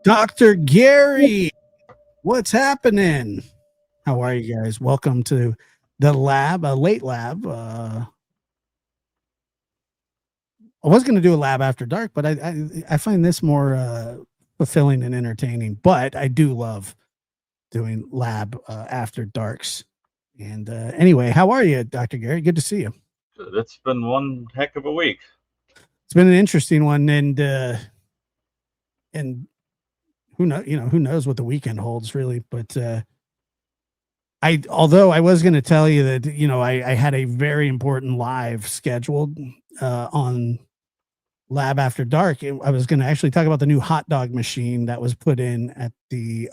Dr. Gary, what's happening? How are you guys? Welcome to the lab, a late lab. I was going to do a lab after dark, but I find this more fulfilling and entertaining. But I do love doing lab after darks. And anyway, how are you, Dr. Gary? Good to see you. Good. It's been one heck of a week. It's been an interesting one, and who knows what the weekend holds, really. But although I was going to tell you that, I had a very important live scheduled on Lab After Dark. I was going to actually talk about the new hot dog machine that was put in at the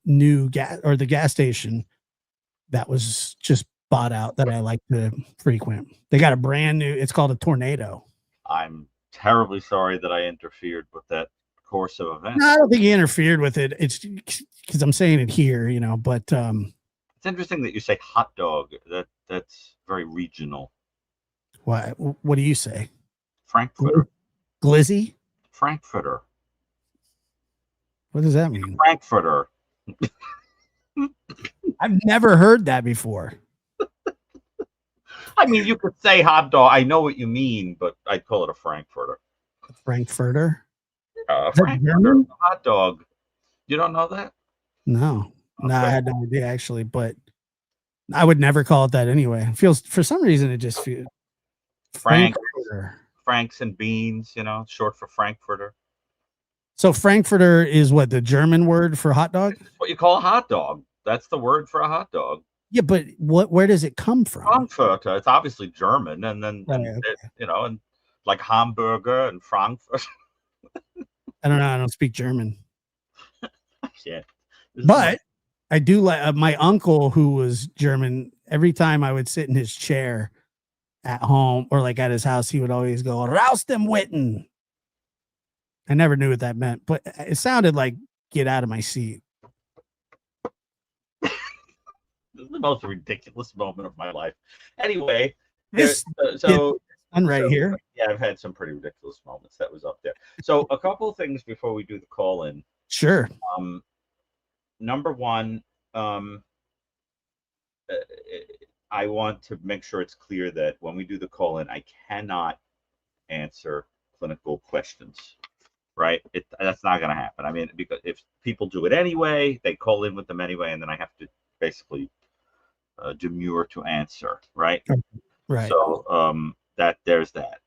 new the gas station that was just bought out that I like to frequent. They got a brand new, it's called a Tornado. I'm terribly sorry that I interfered with that course of events. No, I don't think you interfered with it. It's because I'm saying it here, but it's interesting that you say hot dog. That's very regional. What do you say? Frankfurter. Glizzy? Frankfurter. What does that mean? Frankfurter. I've never heard that before. I mean, you could say hot dog. I know what you mean, but I'd call it a Frankfurter. Frankfurter? Frankfurter hot dog. You don't know that? No. Okay. No, I had no idea actually, but I would never call it that anyway. It feels, for some reason, it just feels Frankfurter. Franks and beans, short for Frankfurter. So Frankfurter is what, the German word for hot dog? It's what you call a hot dog. That's the word for a hot dog. Yeah, but where does it come from? Frankfurter. It's obviously German, and then and like Hamburger and Frankfurt. I don't know. I don't speak German. Yeah, but I do like my uncle, who was German. Every time I would sit in his chair at home or like at his house, he would always go "Raus dem Witten." I never knew what that meant, but it sounded like "get out of my seat." This is the most ridiculous moment of my life. Anyway, here. Yeah, I've had some pretty ridiculous moments. That was up there. So a couple of things before we do the call in. Sure. Number one, I want to make sure it's clear that when we do the call in, I cannot answer clinical questions. Right? That's not going to happen. I mean, because if people do it anyway, they call in with them anyway, and then I have to basically demur to answer. Right. Right. So there's that.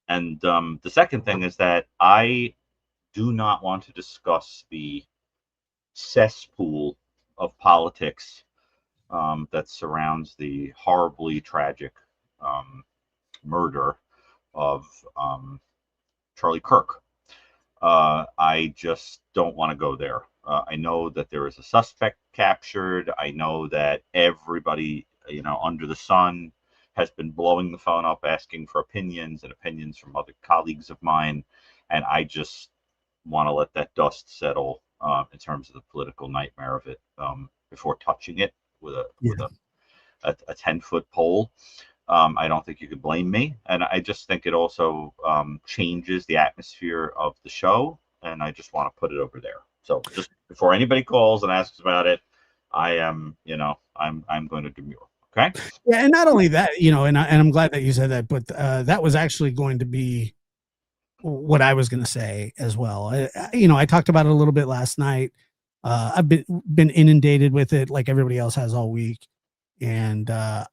And the second thing is that I do not want to discuss the cesspool of politics that surrounds the horribly tragic murder of Charlie Kirk. I just don't want to go there. I know that there is a suspect captured. I know that everybody, under the sun has been blowing the phone up, asking for opinions from other colleagues of mine. And I just want to let that dust settle in terms of the political nightmare of it before touching it with a 10-foot pole. I don't think you could blame me. And I just think it also changes the atmosphere of the show. And I just want to put it over there. So just before anybody calls and asks about it, I am, I'm going to demur. Okay. Yeah, and not only that, and I'm glad that you said that, but that was actually going to be what I was going to say as well. I talked about it a little bit last night. I've been inundated with it like everybody else has all week, and I'm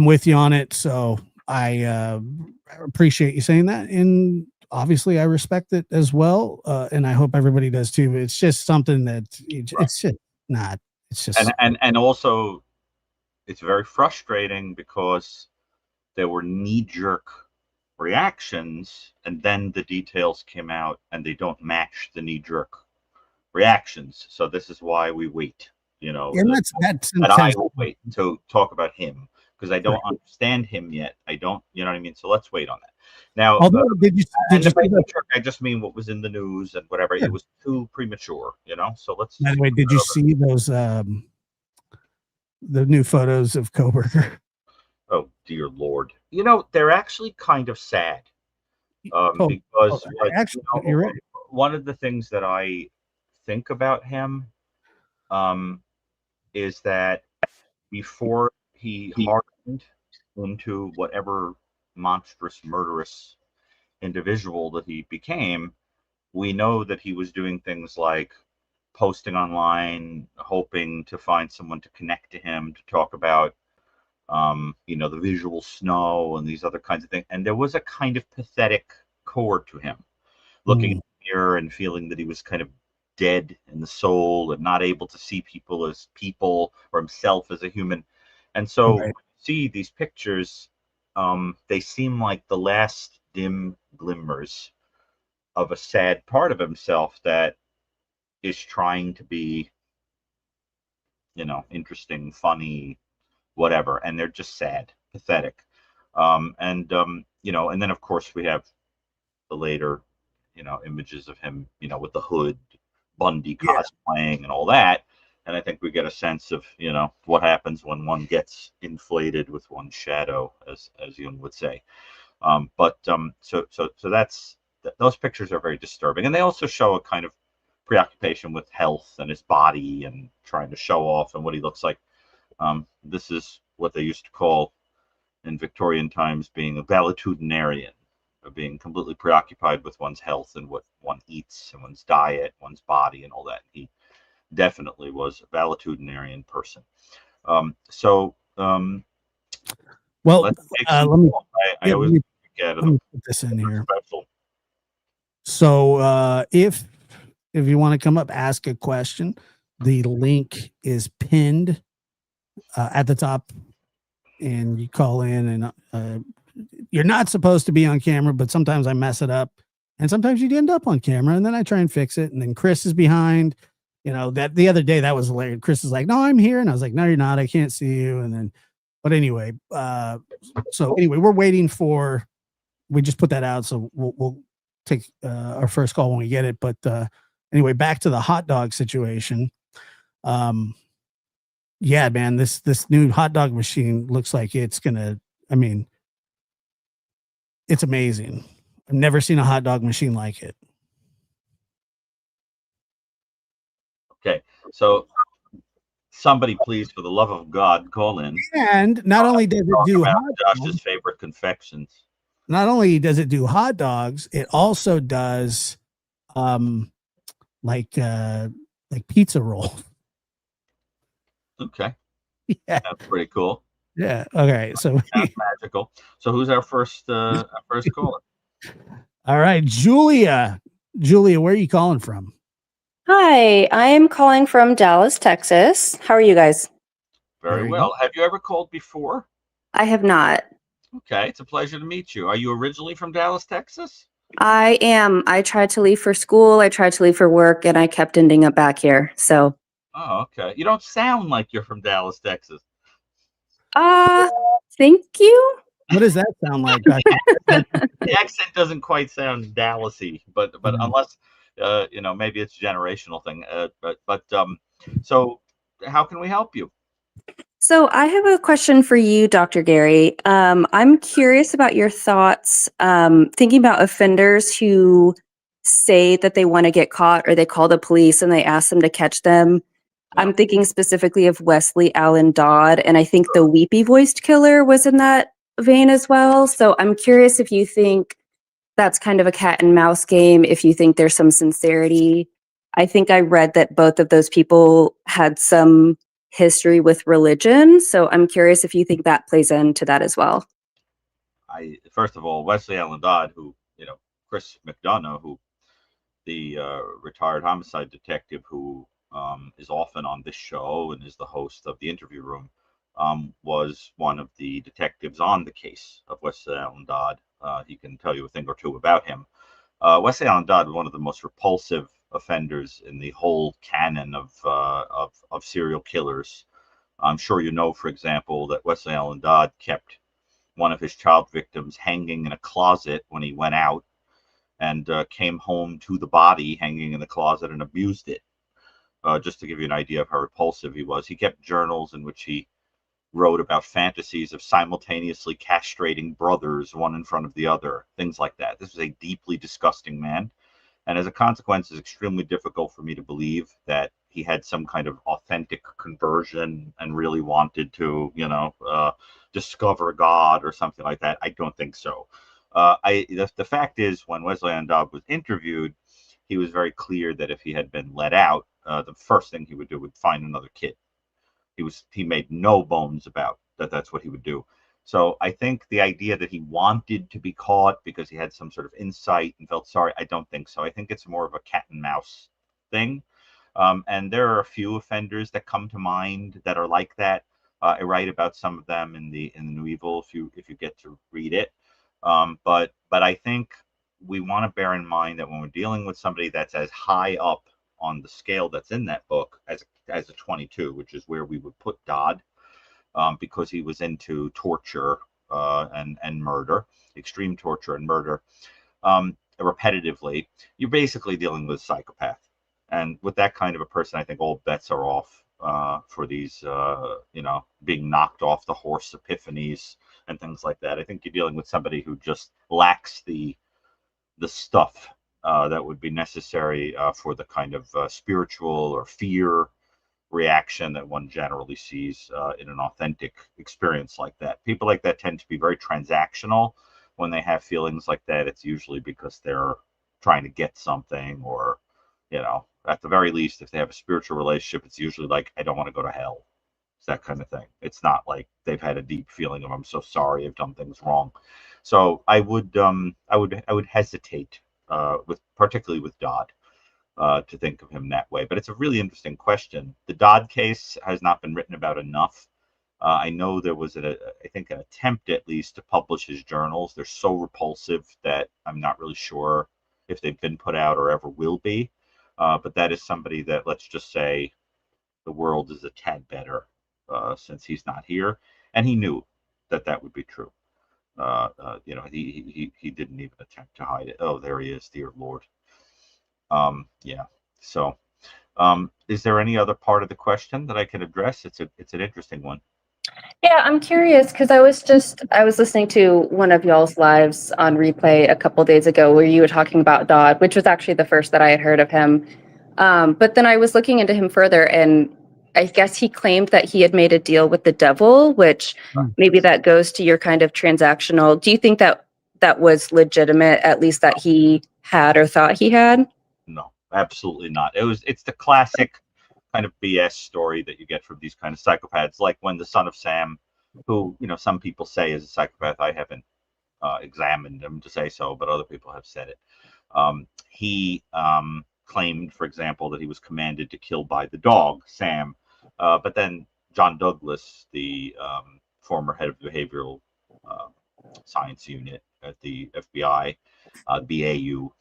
with you on it. So I appreciate you saying that, and obviously I respect it as well, and I hope everybody does too. But it's just something that it's just not. It's just and also it's very frustrating because there were knee-jerk reactions, and then the details came out and they don't match the knee-jerk reactions. So this is why we wait. and that's that I will wait to talk about him because I don't understand him yet. I don't, you know what I mean? So let's wait on that. Now, did you I just mean what was in the news and whatever. Yeah. It was too premature, So let's. By the way, did you see those the new photos of Kohberger? Oh dear Lord! They're actually kind of sad because actually, you're right. One of the things that I think about him is that before he hardened into whatever monstrous, murderous individual that he became, we know that he was doing things like posting online, hoping to find someone to connect to him to talk about, the visual snow and these other kinds of things. And there was a kind of pathetic core to him, looking in the mirror and feeling that he was kind of dead in the soul and not able to see people as people or himself as a human. And so when you see these pictures, they seem like the last dim glimmers of a sad part of himself that is trying to be, interesting, funny, whatever. And they're just sad, pathetic. And then of course we have the later, images of him, with the hood, Bundy cosplaying and all that. And I think we get a sense of, what happens when one gets inflated with one's shadow, as Jung would say. So that's those pictures are very disturbing, and they also show a kind of preoccupation with health and his body and trying to show off and what he looks like. This is what they used to call in Victorian times being a valetudinarian, of being completely preoccupied with one's health and what one eats and one's diet, one's body, and all that. He definitely was a valetudinarian person. Well, let me get let me put this in here. So if you want to come up, ask a question, the link is pinned at the top, and you call in, and you're not supposed to be on camera, but sometimes I mess it up, and sometimes you'd end up on camera, and then I try and fix it, and then Chris is behind. That the other day that was hilarious. Chris is like, "No, I'm here," and I was like, "No, you're not. I can't see you." And then, but anyway, we're waiting for. We just put that out, so we'll take our first call when we get it. But anyway, back to the hot dog situation. Yeah, man, this new hot dog machine looks like it's gonna. I mean, it's amazing. I've never seen a hot dog machine like it. Okay, so somebody, please, for the love of God, call in. And not only does it do Josh's favorite confections. Not only does it do hot dogs, it also does like pizza roll. Okay. Yeah. That's pretty cool. Yeah. Okay. So that's magical. So who's our first caller? All right, Julia. Julia, where are you calling from? Hi, I am calling from Dallas, Texas. How are you guys? Very well. Have you ever called before? I have not. Okay, it's a pleasure to meet you. Are you originally from Dallas, Texas? I am. I tried to leave for school, I tried to leave for work, and I kept ending up back here. So. Oh, okay. You don't sound like you're from Dallas, Texas. Thank you. What does that sound like? The accent doesn't quite sound Dallas-y, but unless maybe it's a generational thing. So how can we help you? So I have a question for you, Dr. Gary. I'm curious about your thoughts, thinking about offenders who say that they want to get caught or they call the police and they ask them to catch them. Yeah. I'm thinking specifically of Wesley Allen Dodd, and I think the weepy voiced killer was in that vein as well. So I'm curious if you think that's kind of a cat and mouse game, if you think there's some sincerity. I think I read that both of those people had some history with religion. So I'm curious if you think that plays into that as well. First of all, Wesley Allen Dodd, who, Chris McDonough, who the retired homicide detective who is often on this show and is the host of the Interview Room, was one of the detectives on the case of Wesley Allen Dodd. He can tell you a thing or two about him. Wesley Allen Dodd was one of the most repulsive offenders in the whole canon of serial killers. I'm sure you know, for example, that Wesley Allen Dodd kept one of his child victims hanging in a closet when he went out, and came home to the body hanging in the closet and abused it. Just to give you an idea of how repulsive he was. He kept journals in which he wrote about fantasies of simultaneously castrating brothers, one in front of the other, things like that. This was a deeply disgusting man. And as a consequence, it's extremely difficult for me to believe that he had some kind of authentic conversion and really wanted to, discover God or something like that. I don't think so. The fact is, when Wesley Allen Dodd was interviewed, he was very clear that if he had been let out, the first thing he would do would find another kid. He made no bones about that. That's what he would do. So I think the idea that he wanted to be caught because he had some sort of insight and felt sorry, I don't think so. I think it's more of a cat and mouse thing. And there are a few offenders that come to mind that are like that. I write about some of them in the New Evil if you get to read it. But I think we want to bear in mind that when we're dealing with somebody that's as high up on the scale that's in that book as a 22, which is where we would put Dodd, because he was into torture and murder, extreme torture and murder, repetitively, you're basically dealing with a psychopath. And with that kind of a person, I think all bets are off for these, being knocked off the horse epiphanies and things like that. I think you're dealing with somebody who just lacks the stuff that would be necessary for the kind of spiritual or fear reaction that one generally sees in an authentic experience like that. People like that tend to be very transactional. When they have feelings like that, it's usually because they're trying to get something, or, at the very least, if they have a spiritual relationship, it's usually like, I don't want to go to hell. It's that kind of thing. It's not like they've had a deep feeling of, I'm so sorry, I've done things wrong. So I would hesitate particularly with Dodd, to think of him that way. But it's a really interesting question. The Dodd case has not been written about enough. I know there was I think an attempt at least to publish his journals. They're so repulsive that I'm not really sure if they've been put out or ever will be. But that is somebody that, let's just say, the world is a tad better since he's not here, and he knew that would be true. He didn't even attempt to hide it. Oh, there he is, dear Lord. Yeah. So, is there any other part of the question that I can address? It's an interesting one. Yeah, I'm curious because I was listening to one of y'all's lives on replay a couple days ago where you were talking about Dodd, which was actually the first that I had heard of him. But then I was looking into him further, and I guess he claimed that he had made a deal with the devil, which maybe that goes to your kind of transactional. Do you think that was legitimate, at least that he had or thought he had? No, absolutely not. It's the classic kind of BS story that you get from these kind of psychopaths, like when the son of Sam, who, some people say is a psychopath. I haven't examined him to say so, but other people have said it. He claimed, for example, that he was commanded to kill by the dog, Sam. But then John Douglas, the former head of the behavioral science unit at the FBI, BAU,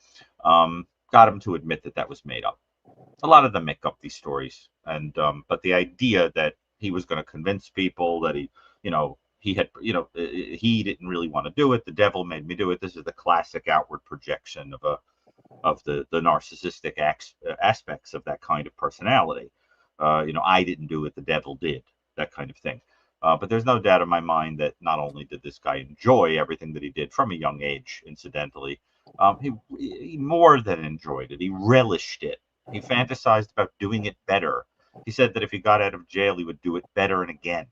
got him to admit that was made up. A lot of them make up these stories, and but the idea that he was going to convince people that he didn't really want to do it, the devil made me do it. This is the classic outward projection of the narcissistic aspects of that kind of personality. I didn't do it, the devil did, that kind of thing. But there's no doubt in my mind that not only did this guy enjoy everything that he did from a young age, incidentally, He more than enjoyed it. He relished it. He fantasized about doing it better. He said that if he got out of jail, he would do it better and again.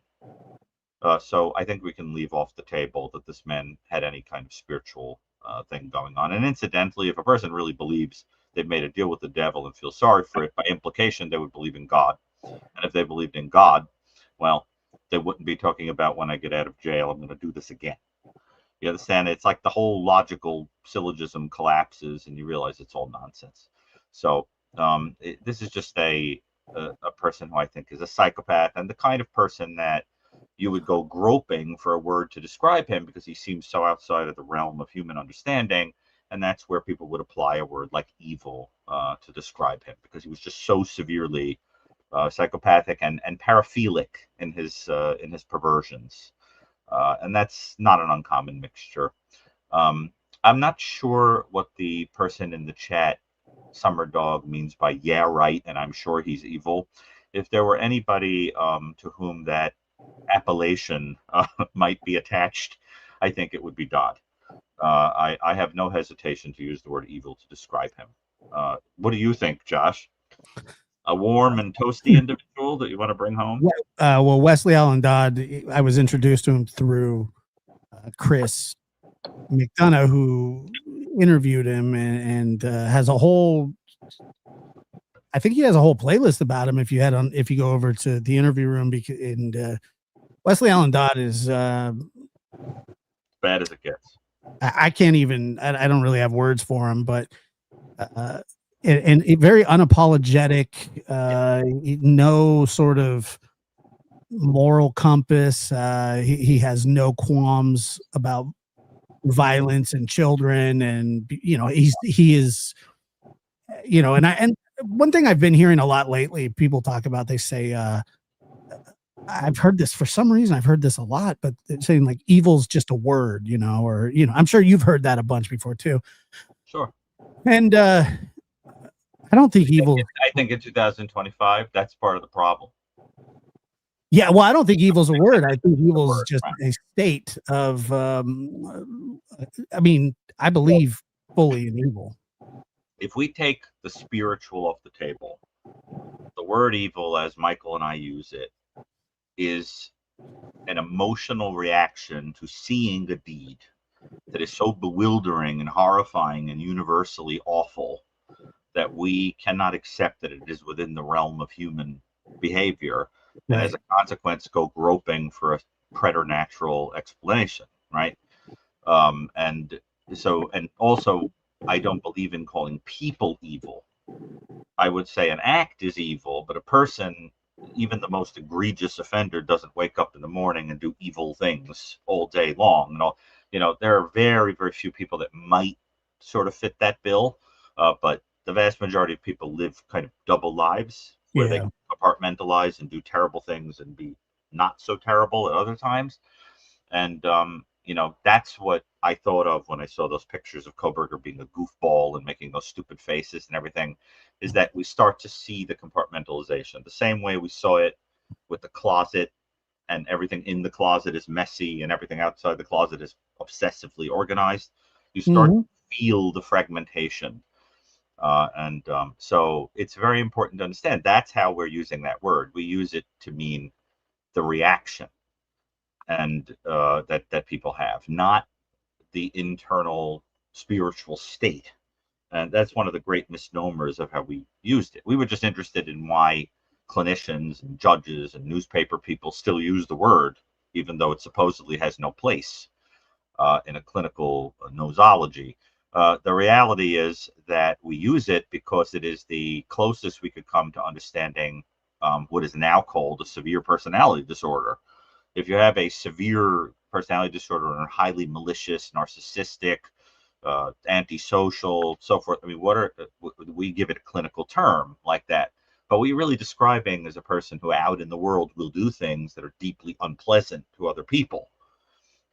So I think we can leave off the table that this man had any kind of spiritual thing going on. And incidentally, if a person really believes they've made a deal with the devil and feel sorry for it, by implication, they would believe in God. And if they believed in God, well, they wouldn't be talking about when I get out of jail, I'm going to do this again. You understand? It's like the whole logical syllogism collapses and you realize it's all nonsense. So this is just a person who I think is a psychopath and the kind of person that you would go groping for a word to describe him because he seems so outside of the realm of human understanding. And that's where people would apply a word like evil to describe him because he was just so severely psychopathic and paraphilic in his perversions. And that's not an uncommon mixture. I'm not sure what the person in the chat, Summer Dog, means by yeah, right, and I'm sure he's evil. If there were anybody to whom that appellation might be attached, I think it would be Dodd. I have no hesitation to use the word evil to describe him. What do you think, Josh? A warm and toasty individual that you want to bring home? Well, Wesley Allen Dodd, I was introduced to him through Chris McDonough, who interviewed him and has a whole, I think he has a whole playlist about him if you go over to the interview room, and Wesley Allen Dodd is bad as it gets. I can't even, I don't really have words for him, but and very unapologetic, no sort of moral compass. He has no qualms about violence and children, and he is, and one thing I've been hearing a lot lately, people talk about, they say, I've heard this for some reason. I've heard this a lot, but they're saying like evil's just a word, or I'm sure you've heard that a bunch before too. Sure. And I don't think evil. I think in 2025, that's part of the problem. Yeah, well, I don't think evil's a word. I think evil is just a state of. I believe fully in evil. If we take the spiritual off the table, the word evil, as Michael and I use it, is an emotional reaction to seeing a deed that is so bewildering and horrifying and universally awful that we cannot accept that it is within the realm of human behavior, and as a consequence go groping for a preternatural explanation, right? And also I don't believe in calling people evil. I would say an act is evil, but a person, even the most egregious offender, doesn't wake up in the morning and do evil things all day long. There are very, very few people that might sort of fit that bill, but the vast majority of people live kind of double lives where they compartmentalize and do terrible things and be not so terrible at other times. And, that's what I thought of when I saw those pictures of Kohberger being a goofball and making those stupid faces and everything, is that we start to see the compartmentalization the same way we saw it with the closet, and everything in the closet is messy and everything outside the closet is obsessively organized. You start to feel the fragmentation. So it's very important to understand that's how we're using that word. We use it to mean the reaction and that people have, not the internal spiritual state. And that's one of the great misnomers of how we used it. We were just interested in why clinicians and judges and newspaper people still use the word, even though it supposedly has no place in a clinical nosology. The reality is that we use it because it is the closest we could come to understanding what is now called a severe personality disorder. If you have a severe personality disorder or highly malicious, narcissistic, antisocial, so forth, we give it a clinical term like that. But what you're really describing is a person who out in the world will do things that are deeply unpleasant to other people.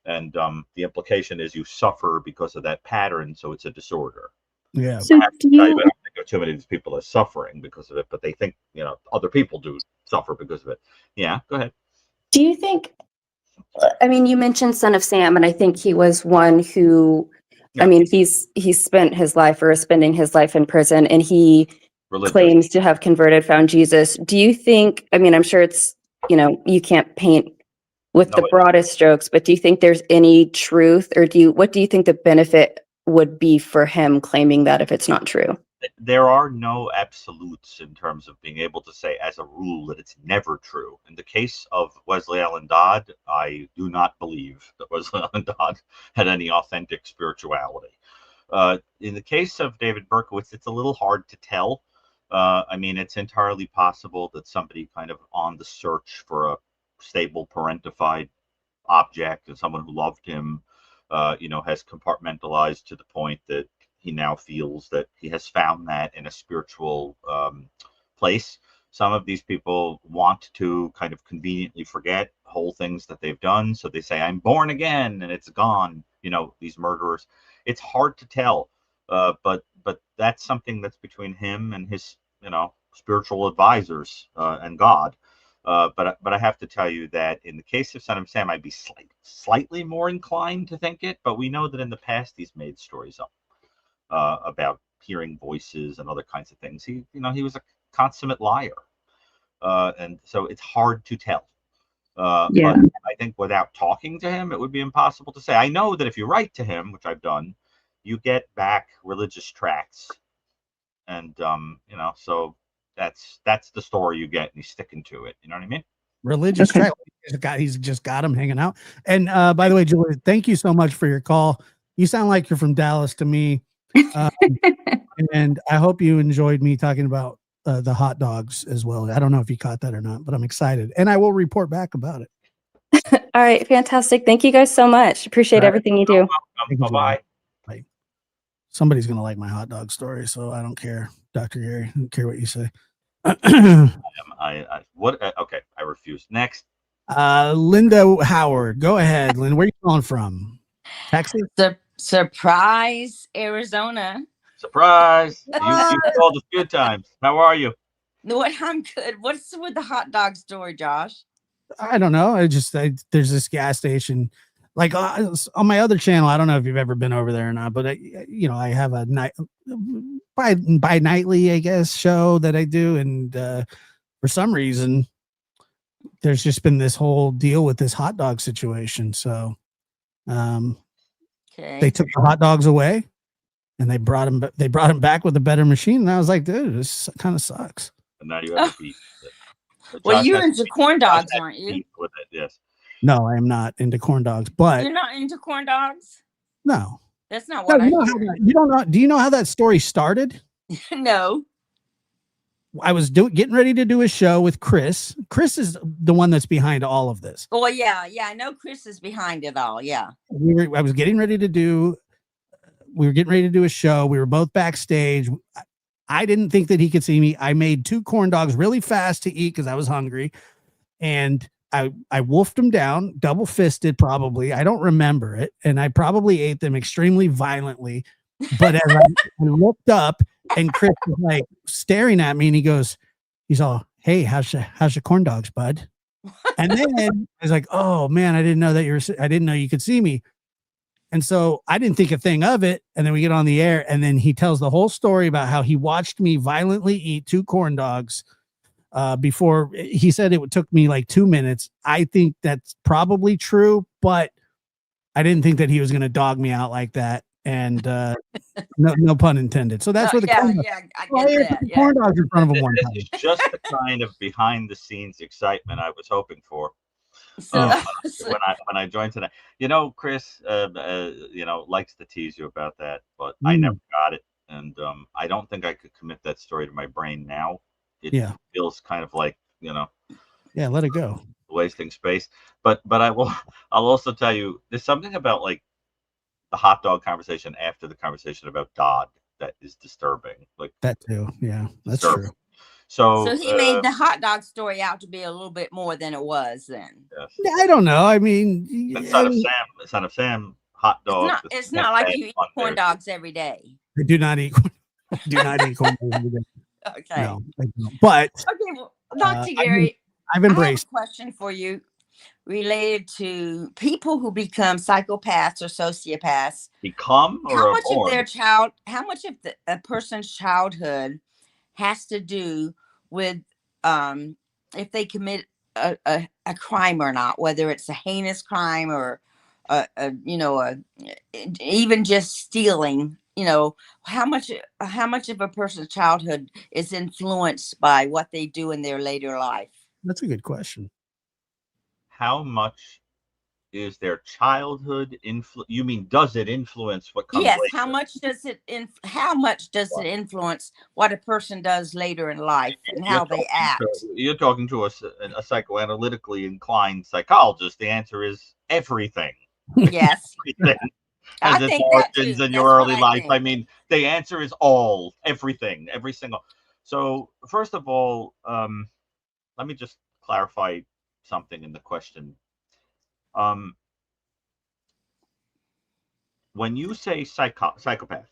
And the implication is you suffer because of that pattern, so it's a disorder. Yeah. So I don't think too many of these people are suffering because of it, but they think other people do suffer because of it. Yeah, go ahead. Do you think? You mentioned Son of Sam, and I think he was one who Yeah. I mean, he's spent his life or is spending his life in prison, and he Religious. claims to have converted, found Jesus. Do you think, I mean, I'm sure it's, you can't paint with the broadest strokes, but do you think there's any truth, or what do you think the benefit would be for him claiming that if it's not true? There are no absolutes in terms of being able to say as a rule that it's never true. In the case of Wesley Allen Dodd, I do not believe that Wesley Allen Dodd had any authentic spirituality. In the case of David Berkowitz, it's a little hard to tell. I mean, it's entirely possible that somebody kind of on the search for a stable parentified object and someone who loved him, has compartmentalized to the point that he now feels that he has found that in a spiritual place. Some of these people want to kind of conveniently forget whole things that they've done. So they say, I'm born again, and it's gone, these murderers. It's hard to tell. But that's something that's between him and his, spiritual advisors and God. But I have to tell you that in the case of Son of Sam, I'd be slightly more inclined to think it. But we know that in the past, he's made stories up about hearing voices and other kinds of things. He was a consummate liar. And so it's hard to tell. But I think without talking to him, it would be impossible to say. I know that if you write to him, which I've done, you get back religious tracts. And, so that's the story you get, and he's sticking to it. You know what I mean? Religious tract. He's just got him hanging out. And by the way, Julia, thank you so much for your call. You sound like you're from Dallas to me. And I hope you enjoyed me talking about the hot dogs as well. I don't know if you caught that or not, but I'm excited, and I will report back about it. All right, fantastic. Thank you guys so much. Appreciate everything you do. Bye-bye. Bye. Somebody's gonna like my hot dog story, so I don't care, Dr. Gary. I don't care what you say. Okay, I refuse. Next. Linda Howard, go ahead. Linda, where are you calling from? Texas? Surprise, Arizona. Surprise! You called a few times. How are you? What? I'm good. What's with the hot dog story, Josh? I don't know. There's this gas station, like on my other channel. I don't know if you've ever been over there or not, but I have a bi-nightly, I guess, show that I do, and for some reason, there's just been this whole deal with this hot dog situation. So, they took the hot dogs away, and they brought them back with a better machine. And I was like, dude, this kind of sucks. And now you have to beat it. Well, you're into corn dogs, aren't you? With it, yes. No, I am not into corn dogs. But you're not into corn dogs? No. That's not what I hear. You don't know. Do you know how that story started? No. I was getting ready to do a show with Chris. Chris is the one that's behind all of this. Oh, yeah. I know Chris is behind it all. Yeah. We were getting ready to do a show. We were both backstage. I didn't think that he could see me. I made 2 corn dogs really fast to eat because I was hungry. And I wolfed them down, double fisted probably. I don't remember it. And I probably ate them extremely violently. But as I looked up, and Chris was like staring at me, and he's all, hey, how's your corn dogs, bud? And then I was like, oh man, I didn't know you could see me. And so I didn't think a thing of it. And then we get on the air, and then he tells the whole story about how he watched me violently eat 2 corn dogs before. He said it took me like 2 minutes. I think that's probably true, but I didn't think that he was going to dog me out like that. And no pun intended. So that's where the corn dogs in front of him one time. This is just the kind of behind the scenes excitement I was hoping for. When I joined tonight, Chris, likes to tease you about that, but I never got it, and I don't think I could commit that story to my brain now. It feels kind of like let it go, wasting space. But I'll also tell you, there's something about like the hot dog conversation after the conversation about Dodd that is disturbing. Like that too. Yeah, that's true. So he made the hot dog story out to be a little bit more than it was then. Yes. I don't know. I mean, Son of Sam, hot dog. It's not like you eat corn dogs every day. I do not eat corn dogs every day. Okay. No, I don't. But okay, well, Dr. Gary, I've embraced. I have a question for you. related to people who become psychopaths or sociopaths. Become or How are much of born? how much of a person's childhood has to do with if they commit a crime or not, whether it's a heinous crime or even just stealing. How much of a person's childhood is influenced by what they do in their later life? That's a good question. How much is their childhood you mean, does it influence what comes Yes, later? how much does it influence what a person does later in life and how they act? You're talking to a psychoanalytically inclined psychologist. The answer is everything. Yes. Everything I has its think that origins too. in your That's what early I life. think. I mean, the answer is all, everything, every single. So first of all, let me just clarify something in the question. When you say psychopath,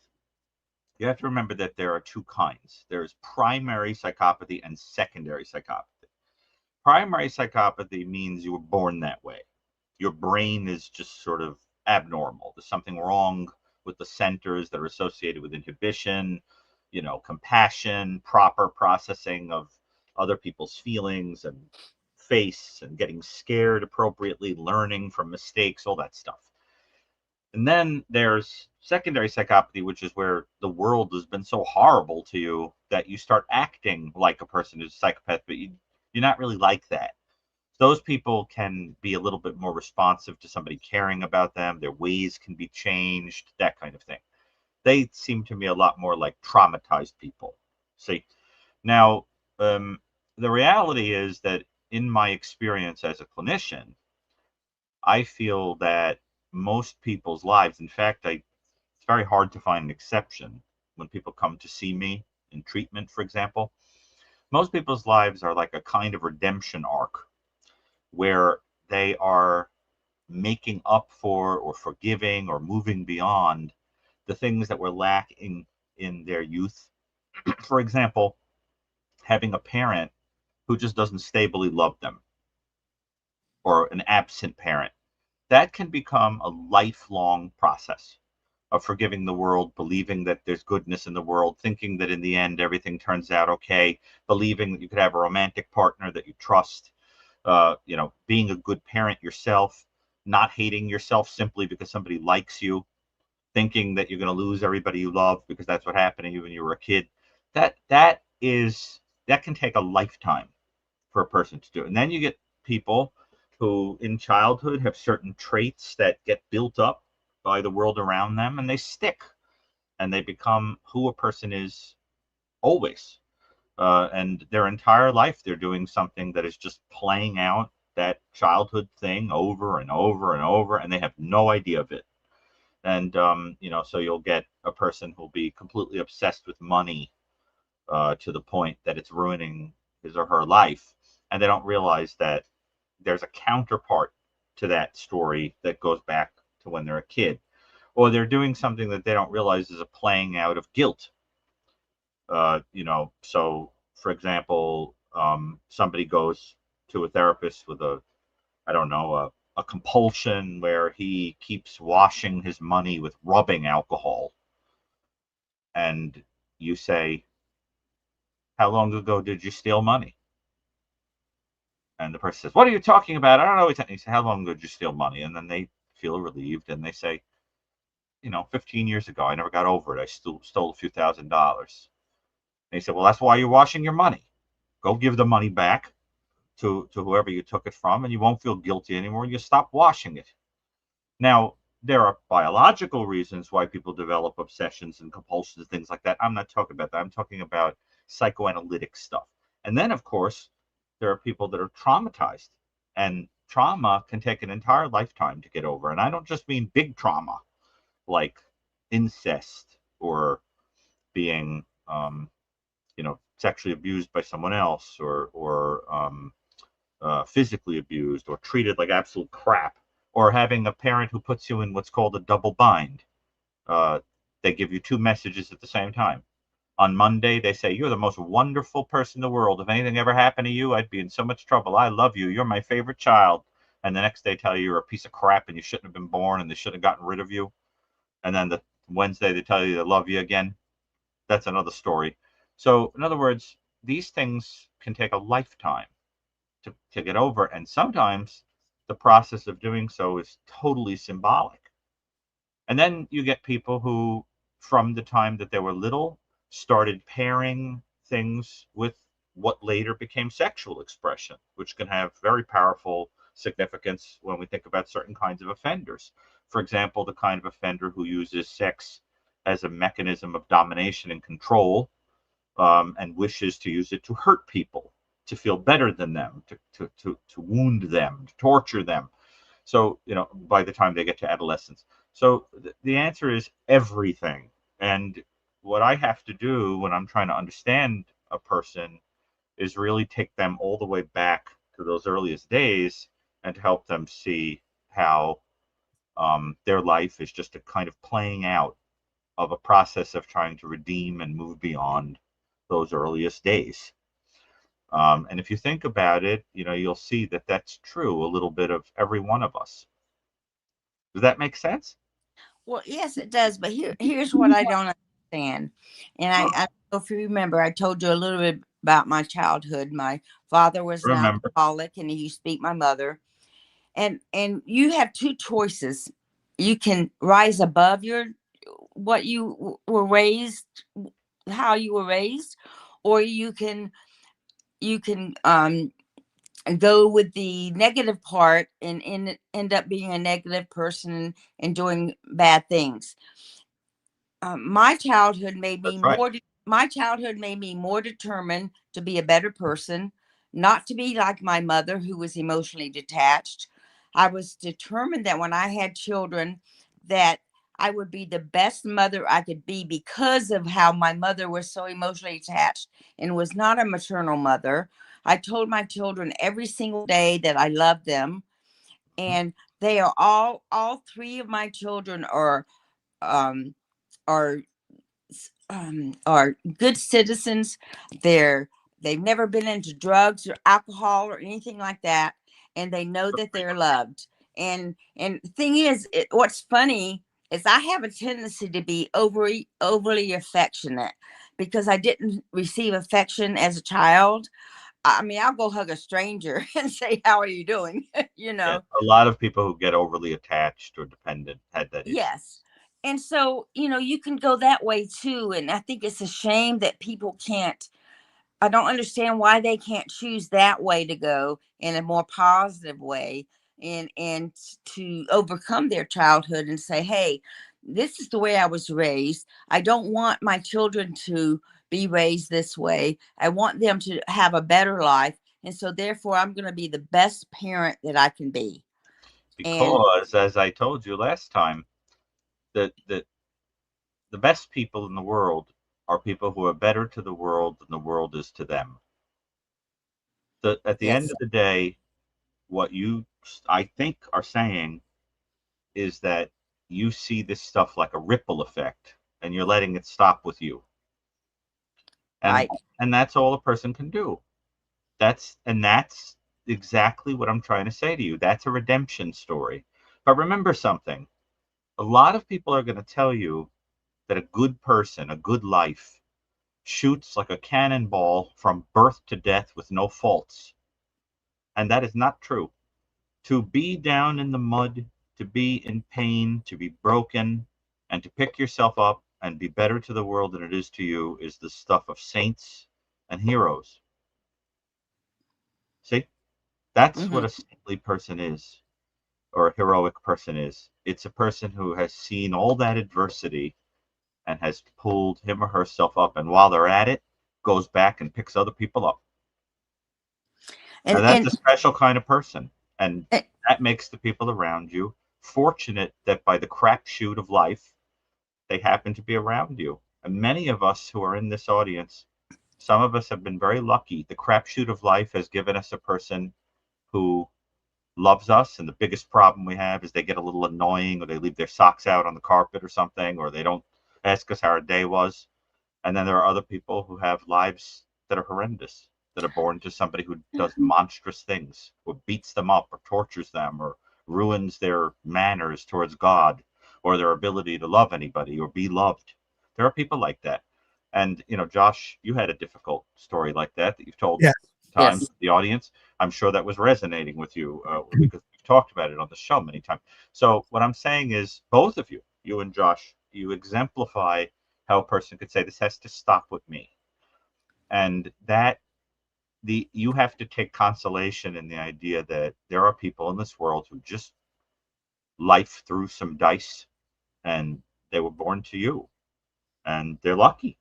you have to remember that there are two kinds. There's primary psychopathy and secondary psychopathy. Primary psychopathy means you were born that way. Your brain is just sort of abnormal. There's something wrong with the centers that are associated with inhibition, compassion, proper processing of other people's feelings and face, and getting scared appropriately, learning from mistakes, all that stuff. And then there's secondary psychopathy, which is where the world has been so horrible to you that you start acting like a person who's a psychopath, but you're not really like that. Those people can be a little bit more responsive to somebody caring about them. Their ways can be changed, that kind of thing. They seem to me a lot more like traumatized people. See, now, the reality is that in my experience as a clinician, I feel that most people's lives, in fact, it's very hard to find an exception when people come to see me in treatment, for example. Most people's lives are like a kind of redemption arc where they are making up for or forgiving or moving beyond the things that were lacking in their youth. For example, having a parent who just doesn't stably love them, or an absent parent. That can become a lifelong process of forgiving the world, believing that there's goodness in the world, thinking that in the end everything turns out okay, believing that you could have a romantic partner that you trust, being a good parent yourself, not hating yourself simply because somebody likes you, thinking that you're going to lose everybody you love because that's what happened to you when you were a kid. That can take a lifetime for a person to do. And then you get people who in childhood have certain traits that get built up by the world around them, and they stick, and they become who a person is always. And their entire life, they're doing something that is just playing out that childhood thing over and over and over, and they have no idea of it. And, so you'll get a person who'll be completely obsessed with money to the point that it's ruining his or her life. And they don't realize that there's a counterpart to that story that goes back to when they're a kid. Or they're doing something that they don't realize is a playing out of guilt. So for example, somebody goes to a therapist with a compulsion where he keeps washing his money with rubbing alcohol. And you say, how long ago did you steal money? And the person says, what are you talking about? I don't know. You say, how long ago did you steal money? And then they feel relieved and they say, 15 years ago, I never got over it. I still stole a few $1,000s. And he said, well, that's why you're washing your money. Go give the money back to whoever you took it from, and you won't feel guilty anymore, and you stop washing it. Now, there are biological reasons why people develop obsessions and compulsions and things like that. I'm not talking about that. I'm talking about psychoanalytic stuff. And then, of course, there are people that are traumatized, and trauma can take an entire lifetime to get over. And I don't just mean big trauma like incest or being, sexually abused by someone else, or physically abused, or treated like absolute crap, or having a parent who puts you in what's called a double bind. They give you two messages at the same time. On Monday, they say, you're the most wonderful person in the world. If anything ever happened to you, I'd be in so much trouble. I love you. You're my favorite child. and the next day tell you you're a piece of crap and you shouldn't have been born and they shouldn't have gotten rid of you. And then the Wednesday they tell you they love you again. That's another story. So in other words, these things can take a lifetime to get over. And sometimes the process of doing so is totally symbolic. And then you get people who, from the time that they were little, started pairing things with what later became sexual expression, which can have very powerful significance when we think about certain kinds of offenders. For example, the kind of offender who uses sex as a mechanism of domination and control, and wishes to use it to hurt people, to feel better than them, to wound them, to torture them. So, by the time they get to adolescence. So the answer is everything. And what I have to do when I'm trying to understand a person is really take them all the way back to those earliest days and to help them see how their life is just a kind of playing out of a process of trying to redeem and move beyond those earliest days. And if you think about it, you'll see that that's true a little bit of every one of us. Does that make sense? Well, yes, it does. But here's what I don't understand. And I don't know if you remember, I told you a little bit about my childhood. My father was an Remember. alcoholic, and he used to beat my mother. And you have two choices. You can rise above what you were raised, how you were raised, or you can go with the negative part and end up being a negative person and doing bad things. My childhood made me That's right. more determined to be a better person, not to be like my mother, who was emotionally detached. I was determined that when I had children, that I would be the best mother I could be, because of how my mother was so emotionally attached and was not a maternal mother. I told my children every single day that I loved them, and they are all three of my children um, are are good citizens. They've never been into drugs or alcohol or anything like that, and they know that they're loved. And the thing is, what's funny is I have a tendency to be overly affectionate, because I didn't receive affection as a child. I mean, I'll go hug a stranger and say, "How are you doing?" Yeah, a lot of people who get overly attached or dependent had that issue. Yes. And so, you can go that way too. And I think it's a shame that people can't, I don't understand why they can't choose that way to go in a more positive way, and to overcome their childhood and say, hey, this is the way I was raised. I don't want my children to be raised this way. I want them to have a better life. And so therefore I'm going to be the best parent that I can be. And Because, as I told you last time, that the best people in the world are people who are better to the world than the world is to them. At the end yes, of the day, what you, I think, are saying is that you see this stuff like a ripple effect and you're letting it stop with you. And right. and that's all a person can do. That's exactly what I'm trying to say to you. That's a redemption story. But remember something. A lot of people are going to tell you that a good person, a good life, shoots like a cannonball from birth to death with no faults. And that is not true. To be down in the mud, to be in pain, to be broken, and to pick yourself up and be better to the world than it is to you is the stuff of saints and heroes. See? That's Hmm. what a saintly person is, or a heroic person is. It's a person who has seen all that adversity and has pulled him or herself up, and while they're at it, goes back and picks other people up. Now, And that's and a special kind of person, and eh, that makes the people around you fortunate that by the crapshoot of life, they happen to be around you. And many of us who are in this audience, some of us have been very lucky. The crapshoot of life has given us a person who loves us, and the biggest problem we have is they get a little annoying, or they leave their socks out on the carpet or something, or they don't ask us how our day was. And then there are other people who have lives that are horrendous. that are born to somebody who does monstrous things, or beats them up, or tortures them, or ruins their manners towards God, or their ability to love anybody or be loved. There are people like that. And, Josh, you had a difficult story like that you've told Yeah. times Yes. to the audience. I'm sure that was resonating with you because we've talked about it on the show many times. So what I'm saying is, both of you and Josh, you exemplify how a person could say, this has to stop with me. And that you have to take consolation in the idea that there are people in this world who just life threw some dice and they were born to you and they're lucky.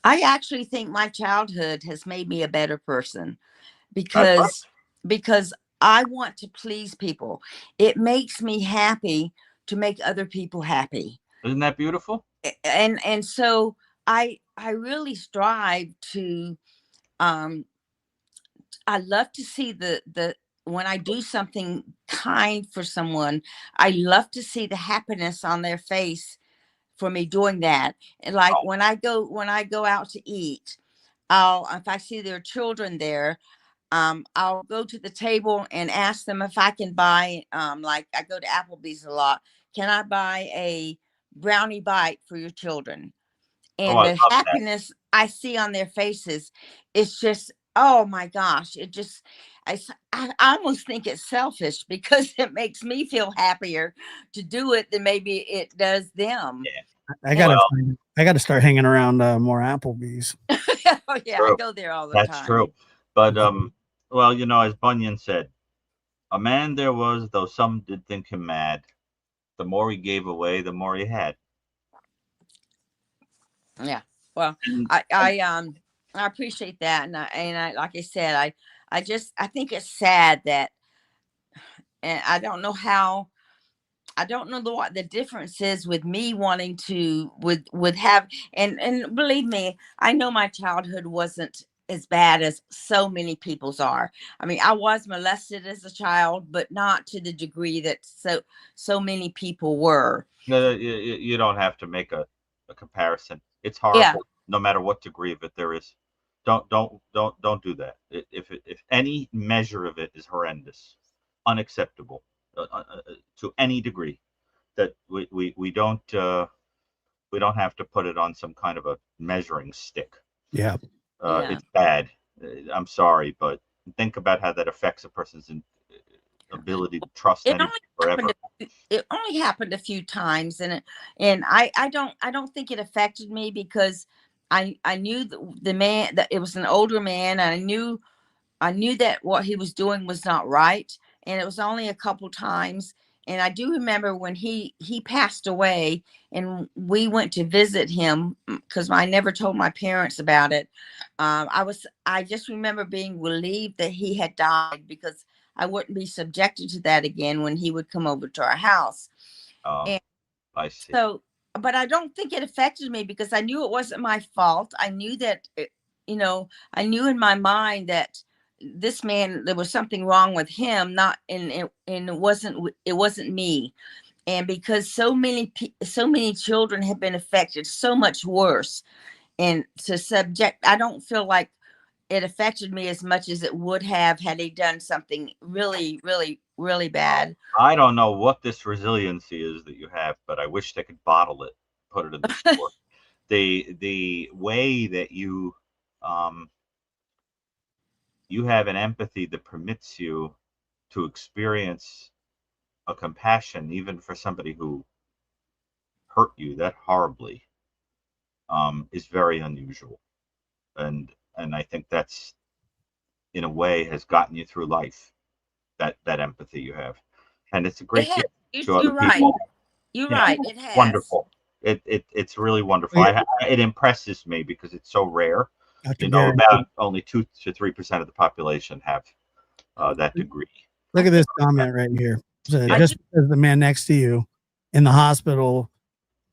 I actually think my childhood has made me a better person That's right. because I want to please people. It makes me happy to make other people happy. Isn't that beautiful? And so I really strive to I love to see the when I do something kind for someone, I love to see the happiness on their face for me doing that. And like Oh, when I go out to eat, if I see their children there, I'll go to the table and ask them if I can buy, like I go to Applebee's a lot. Can I buy a brownie bite for your children? oh, And I the love that. happiness I see on their faces, it's just, oh my gosh, it just, I almost think it's selfish because it makes me feel happier to do it than maybe it does them. Yeah. I And, gotta start hanging around more Applebee's. oh yeah, I True. go there all the That's time. true. But well, as Bunyan said, a man there was, though some did think him mad. The more he gave away, the more he had. Yeah. Well, And I appreciate that, and I like I said, I think it's sad that, and I don't know how. I don't know what the difference is with me wanting to would have, and believe me, I know my childhood wasn't as bad as so many people's are. I mean, I was molested as a child, but not to the degree that so many people were. no, you don't have to make a comparison. It's Yeah. horrible, no matter what degree of it there is. Don't do that. If any measure of it is horrendous, unacceptable to any degree, that we don't have to put it on some kind of a measuring stick. Yeah. Yeah. It's bad. I'm sorry, but think about how that affects a person's ability to trust It anyone only forever. it only happened a few times, and I don't think it affected me because I knew the man, that it was an older man, and I knew that what he was doing was not right, and it was only a couple times. And I do remember when he passed away, and we went to visit him because I never told my parents about it. I just remember being relieved that he had died because I wouldn't be subjected to that again when he would come over to our house. And I see. so, but I don't think it affected me because I knew it wasn't my fault. I knew that, I knew in my mind that this man, there was something wrong with him, not, and it wasn't me. And because so many children have been affected, so much worse. And I don't feel like it affected me as much as it would have had he done something really, really, really bad. I don't know what this resiliency is that you have, but I wish they could bottle it, put it in the store. The way that you have an empathy that permits you to experience a compassion even for somebody who hurt you that horribly is very unusual, and I think that's, in a way, has gotten you through life. That empathy you have, and it's a great gift to other You're right. people. You're Yeah, right. It has. wonderful. It's really wonderful. Yeah. It impresses me because it's so rare. Dr. Gary, About only 2 to 3% of the population have that degree. look at this comment right here. So Yeah. just because the man next to you in the hospital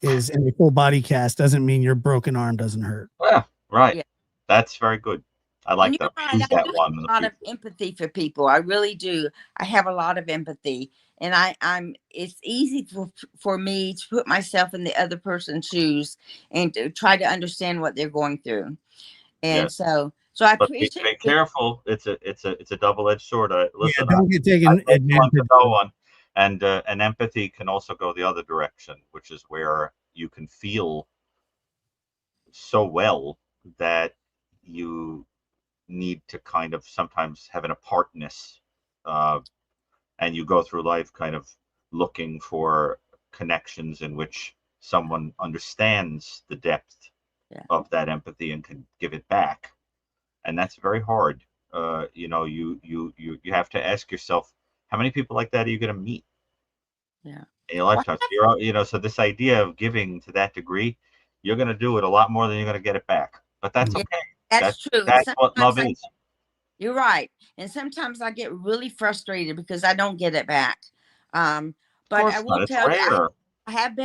is in a full body cast doesn't mean your broken arm doesn't hurt. Yeah, right. Yeah. That's very good. I like And you're that. right, Use I that do one. have a lot of empathy for people. I really do. I have a lot of empathy, and it's easy for me to put myself in the other person's shoes and to try to understand what they're going through. And Yes. so So I But be appreciate careful. It's a double-edged sword. Listen, don't get I taken take one advantage for no of. one. And empathy can also go the other direction, which is where you can feel so well that you need to kind of sometimes have an apartness, and you go through life kind of looking for connections in which someone understands the depth of that empathy and can give it back, and that's very hard. You have to ask yourself, how many people like that are you going to meet in your lifetime? So this idea of giving to that degree, you're going to do it a lot more than you're going to get it back, but that's okay. That's true. That's what love is. You're right. And sometimes I get really frustrated because I don't get it back. But I will tell you, I have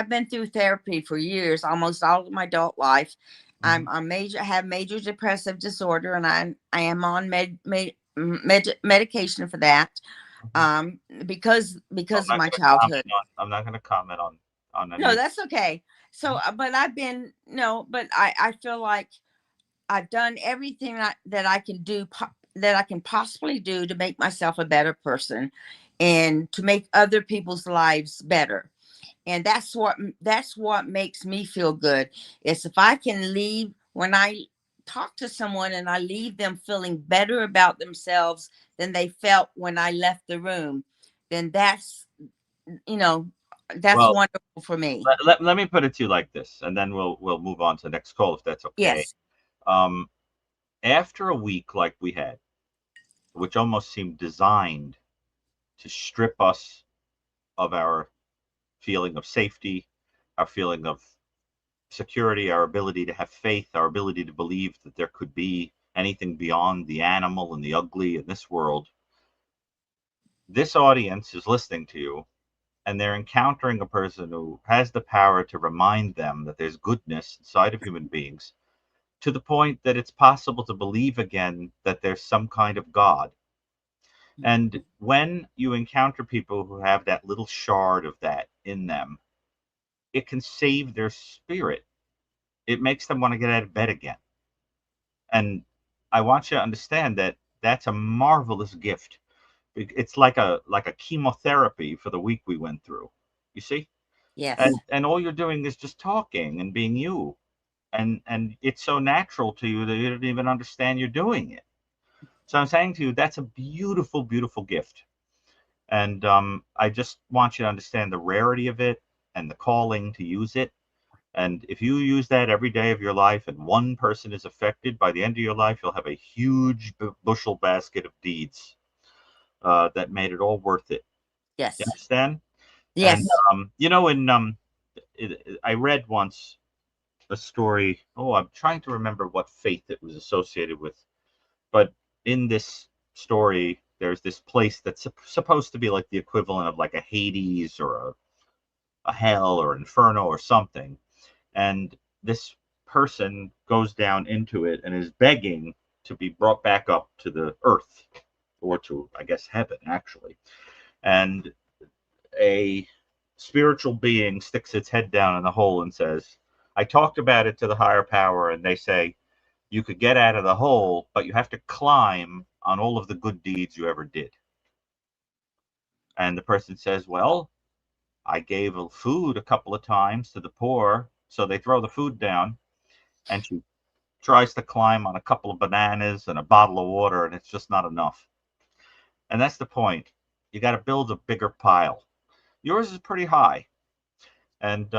been through therapy for years, almost all of my adult life. I have major depressive disorder, and I am on medication for that. Because of my childhood. I'm not going to comment on any. No, that's okay. So, but I feel like I've done everything that I can do, that I can possibly do to make myself a better person and to make other people's lives better. And that's what makes me feel good. Is if I can leave, when I talk to someone and I leave them feeling better about themselves than they felt when I left the room, then that's wonderful for me. Let me put it to you like this, and then we'll move on to the next call if that's okay. Yes. After a week like we had, which almost seemed designed to strip us of our feeling of safety, our feeling of security, our ability to have faith, our ability to believe that there could be anything beyond the animal and the ugly in this world, this audience is listening to you, and they're encountering a person who has the power to remind them that there's goodness inside of human beings, to the point that it's possible to believe again that there's some kind of God. And when you encounter people who have that little shard of that in them, it can save their spirit. It makes them want to get out of bed again. And I want you to understand that that's a marvelous gift. It's like a chemotherapy for the week we went through. You see? Yes. And all you're doing is just talking and being you. And it's so natural to you that you don't even understand you're doing it. So I'm saying to you, that's a beautiful, beautiful gift. And I just want you to understand the rarity of it and the calling to use it. And if you use that every day of your life and one person is affected, by the end of your life, you'll have a huge bushel basket of deeds that made it all worth it. Yes. You understand? Yes. And, I read once a story. Oh, I'm trying to remember what faith it was associated with. But in this story, there's this place that's supposed to be like the equivalent of like a Hades or a hell or inferno or something. And this person goes down into it and is begging to be brought back up to the earth, or to, I guess, heaven, actually. And a spiritual being sticks its head down in the hole and says, I talked about it to the higher power, and they say, you could get out of the hole, but you have to climb on all of the good deeds you ever did. And the person says, well, I gave food a couple of times to the poor, so they throw the food down, and she tries to climb on a couple of bananas and a bottle of water, and it's just not enough. And that's the point. You got to build a bigger pile. Yours is pretty high. And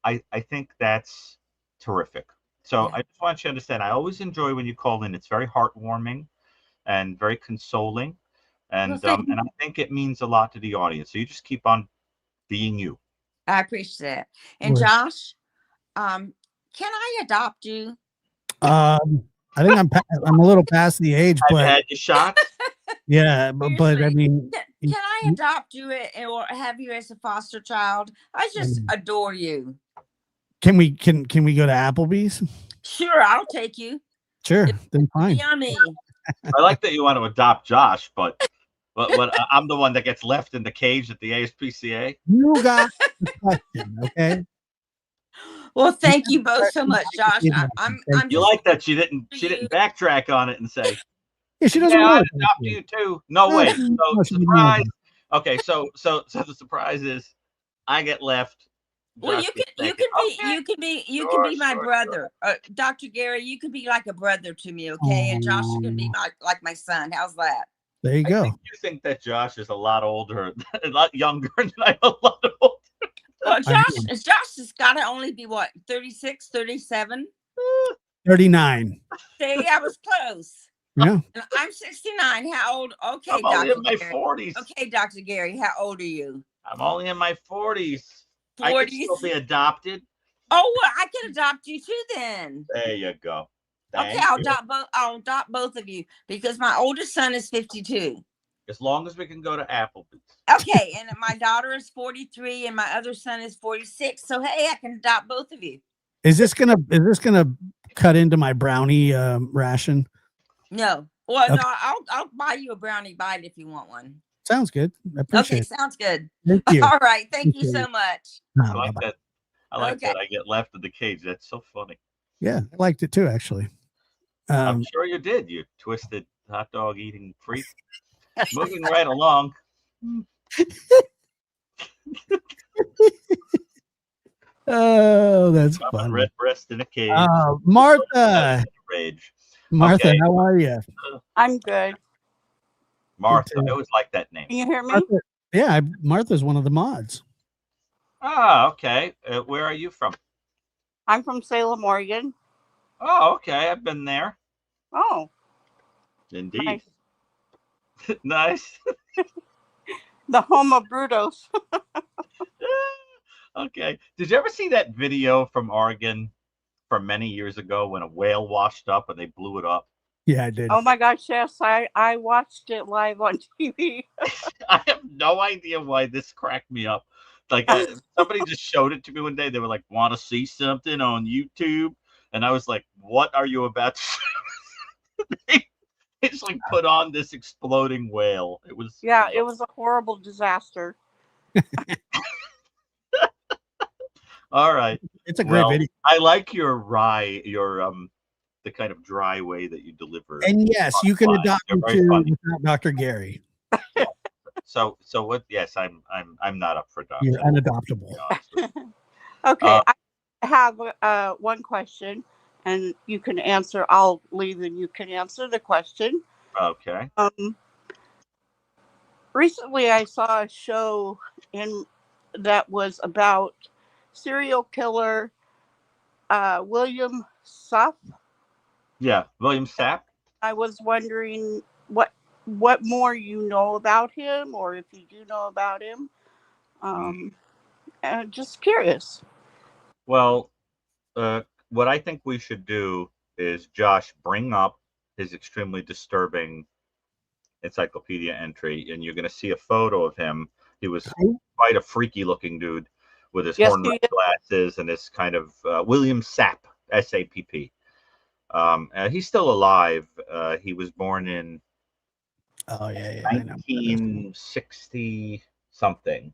I think that's terrific. So I just want you to understand, I always enjoy when you call in. It's very heartwarming and very consoling. And I think it means a lot to the audience. So you just keep on being you. I appreciate that. And Josh, can I adopt you? I think I'm a little past the age, but have you had your shots? Yeah, but I mean, can I adopt you or have you as a foster child? I just adore you. Can we go to Applebee's? Sure, I'll take you. Sure, then fine. Yummy. I like that you want to adopt Josh, but I'm the one that gets left in the cage at the ASPCA. You got the question, okay? Well, thank you both so much, Josh. I'm Thank You just like that she didn't backtrack on it and say, Yeah, she doesn't "Yeah, want I'd to adopt you too." No, wait. So No, she didn't want surprise. to. Okay, so the surprise is I get left. well, Josh you gets can taken. Okay, you can sure, be my sure, brother, Dr. Gary. You can be like a brother to me, okay? And Josh can be like my son. How's that? There you I go. think you think that Josh is a lot older, a lot younger than I'm a lot older. Well, I Josh has got to only be what 36, 37. 39. See, I was close. Yeah. And I'm 69. How old? Okay, I'm only Dr. in my Gary. 40s. Okay, Dr. Gary, how old are you? I'm only in my 40s. I could 40s. still be adopted. Oh, well, I can adopt you too then. There you go. Okay, Thank you. I'll adopt both of you because my oldest son is 52. As long as we can go to Applebee's. Okay, and my daughter is 43 and my other son is 46. So hey, I can adopt both of you. Is this gonna cut into my brownie ration? No. Well, Okay. no, I'll buy you a brownie bite if you want one. Sounds good. I appreciate Okay, sounds good. it. Thank you. All right, thank you Appreciate so much. I like Bye-bye. that. I like Okay. that I get left in the cage. That's so funny. Yeah, I liked it too, actually. I'm sure you did. You twisted hot dog eating freak. Moving right along. Oh, that's I'm a fun. red breast in a cage. Martha. Rage. Martha, Okay. how are you? I'm good. Martha. Good I always like that name. Can you hear me? Martha, yeah, Martha's one of the mods. Ah, okay. Where are you from? I'm from Salem, Oregon. Oh, okay. I've been there. Oh, Indeed. nice. Nice. The home of Brutos. Okay. Did you ever see that video from Oregon from many years ago when a whale washed up and they blew it up? Yeah, I did. Oh my gosh, yes. I watched it live on TV. I have no idea why this cracked me up. Like somebody just showed it to me one day. They were like, "Want to see something on YouTube?" And I was like, "What are you about to see?" They just like put on this exploding whale. It was Yeah, it was a horrible disaster. all right. It's a great video. I like your the kind of dry way that you deliver. And yes, you can adopt You're me very too funny. without Dr. Gary. So what? Yes, I'm not up for adoption. You're unadoptable. Okay, I have one question, and you can answer. I'll leave, and you can answer the question. Okay. Recently, I saw a show that was about serial killer William Suff. Yeah, William Sapp. I was wondering what more you know about him, or if you do know about him. Just curious. Well, what I think we should do is Josh bring up his extremely disturbing encyclopedia entry, and you're going to see a photo of him. He was quite a freaky looking dude with his horn-rimmed glasses and this kind of William Sapp, S-A-P-P. He's still alive. He was born in 1960 something.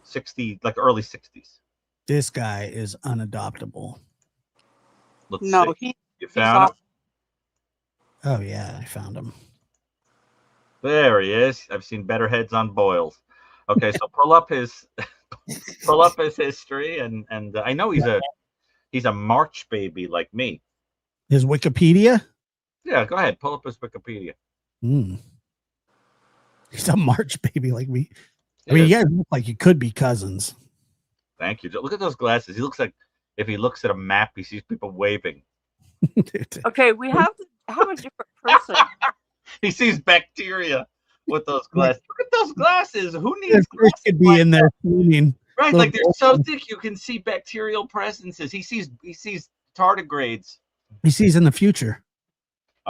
60, like early 60s. This guy is unadoptable. Let's No, see. You found him? Oh yeah, I found him. There he is. I've seen better heads on boils. Okay, so pull up his history, and I know he's a March baby like me. His Wikipedia? Yeah, go ahead. Pull up his Wikipedia. He's a March baby like me. I mean, you guys look like you could be cousins. Thank you. Look at those glasses. He looks like if he looks at a map, he sees people waving. Okay, we have to have a different person. He sees bacteria with those glasses. Look at those glasses. Who needs glasses? Could be in there swimming. Right, like they're so thick you can see bacterial presences. He sees tardigrades. He sees in the future.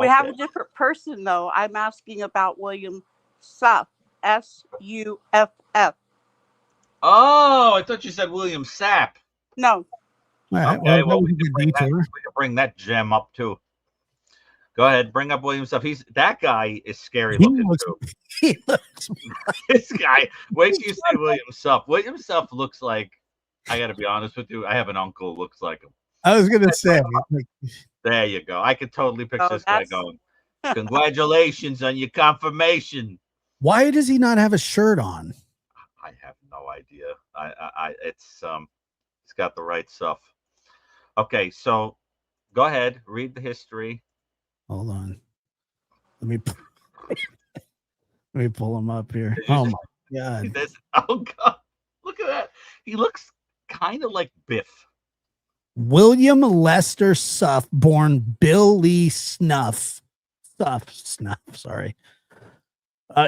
We have a different person though. I'm asking about William Suff. S-U-F-F. Oh, I thought you said William Sapp. No. All right. Okay, Well, we can bring that gem up too. Go ahead, bring up William Suff. That guy is scary looking too. He looks. This guy. Wait till you see William Suff. William Suff looks like I got to be honest with you. I have an uncle who looks like him. I was gonna say, There you go. I could totally picture Oh, this guy going, "Congratulations on your confirmation." why does he not have a shirt on? I have no idea. It's he's got the right stuff. Okay, so go ahead, read the history. Hold on. Let me pull him up here. Did you Oh just my god. see this? Oh god, look at that. He looks kind of like Biff. William Lester Suff, born Bill Lee Snuff, sorry,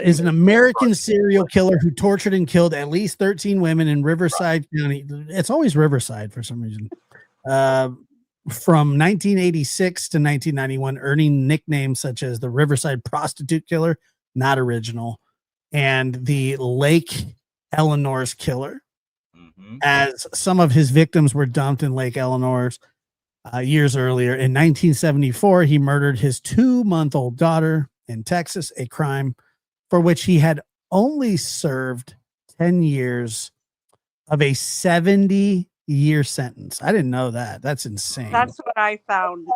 is an American serial killer who tortured and killed at least 13 women in Riverside County. It's always Riverside for some reason. From 1986 to 1991, earning nicknames such as the Riverside Prostitute Killer, not original, and the Lake Eleanor's Killer, as some of his victims were dumped in Lake Eleanor's years earlier. In 1974, he murdered his 2-month-old daughter in Texas, a crime for which he had only served 10 years of a 70-year sentence. I didn't know that. That's insane. That's what I found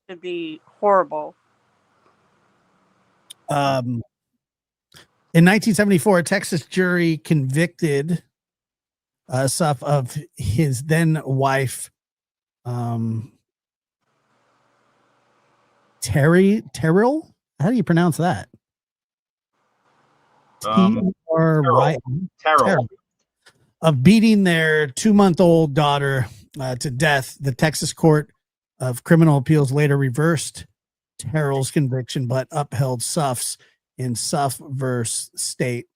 to be horrible. In 1974, a Texas jury convicted Suff of his then wife, Terrell. How do you pronounce that? T-R-Y. Terrell. Of beating their 2-month-old daughter to death. The Texas Court of Criminal Appeals later reversed Terrell's conviction, but upheld Suff's in Suff versus State,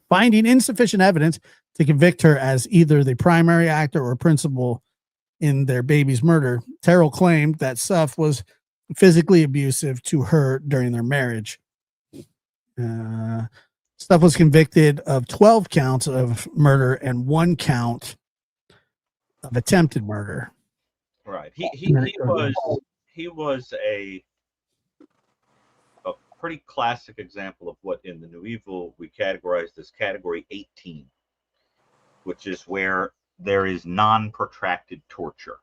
finding insufficient evidence to convict her as either the primary actor or principal in their baby's murder. Terrell claimed that Suff was physically abusive to her during their marriage. Suff was convicted of 12 counts of murder and 1 count of attempted murder. Right. He was a pretty classic example of what in the New Evil we categorized as category 18, which is where there is non-protracted torture.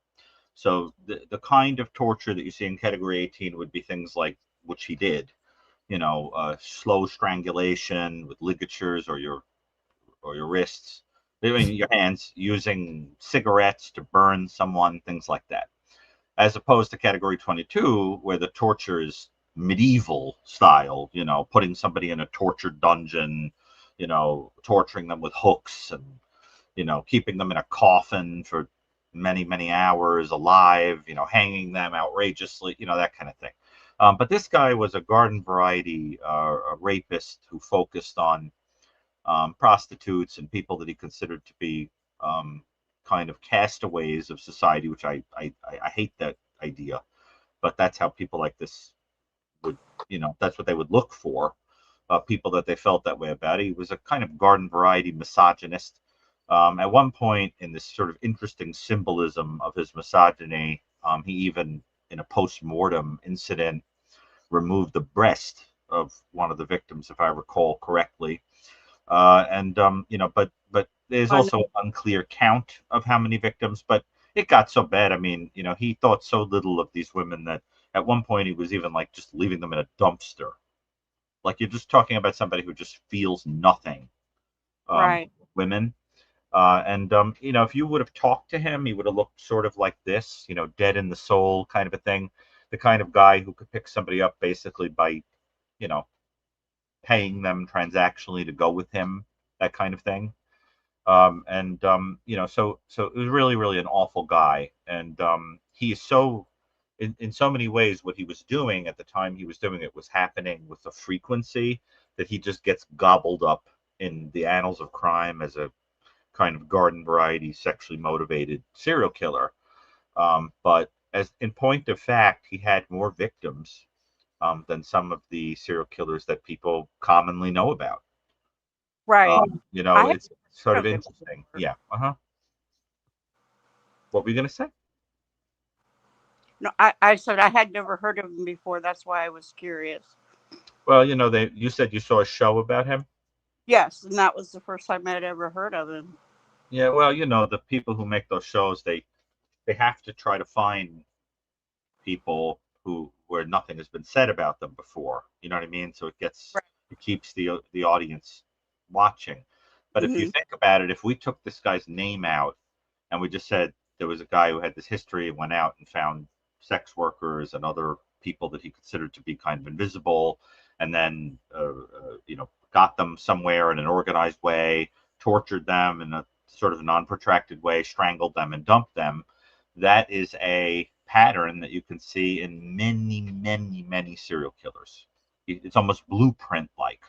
So the kind of torture that you see in category 18 would be things like, which he did, slow strangulation with ligatures or your wrists, your hands, using cigarettes to burn someone, things like that. As opposed to category 22, where the torture is medieval style, putting somebody in a torture dungeon, torturing them with hooks and, keeping them in a coffin for many, many hours alive, hanging them outrageously, that kind of thing. But this guy was a garden variety a rapist who focused on prostitutes and people that he considered to be kind of castaways of society, which I hate that idea. But that's how people like this would, that's what they would look for, people that they felt that way about. He was a kind of garden variety misogynist. At one point, in this sort of interesting symbolism of his misogyny, he even, in a post-mortem incident, removed the breast of one of the victims, if I recall correctly. But there's also an unclear count of how many victims, but it got so bad. I mean, he thought so little of these women that at one point he was even like just leaving them in a dumpster. Like, you're just talking about somebody who just feels nothing. Right. Women. If you would have talked to him, he would have looked sort of like this, dead in the soul kind of a thing. The kind of guy who could pick somebody up basically by, paying them transactionally to go with him, that kind of thing. So it was really, really an awful guy. And he is so, in so many ways, what he was doing at the time he was doing it was happening with a frequency that he just gets gobbled up in the annals of crime as a kind of garden variety, sexually motivated serial killer. But as in point of fact, he had more victims than some of the serial killers that people commonly know about. Right. It's sort of interesting. Yeah. What were you going to say? No, I said I had never heard of him before. That's why I was curious. Well, you said you saw a show about him. Yes, and that was the first time I'd ever heard of him. Yeah, well, the people who make those shows, they have to try to find people where nothing has been said about them before. You know what I mean? So Right. it keeps the audience watching. But if you Mm-hmm. think about it, if we took this guy's name out and we just said there was a guy who had this history and went out and found sex workers and other people that he considered to be kind of invisible, and then got them somewhere in an organized way, tortured them in a sort of non-protracted way, strangled them and dumped them, that is a pattern that you can see in many, many, many serial killers. It's almost blueprint like.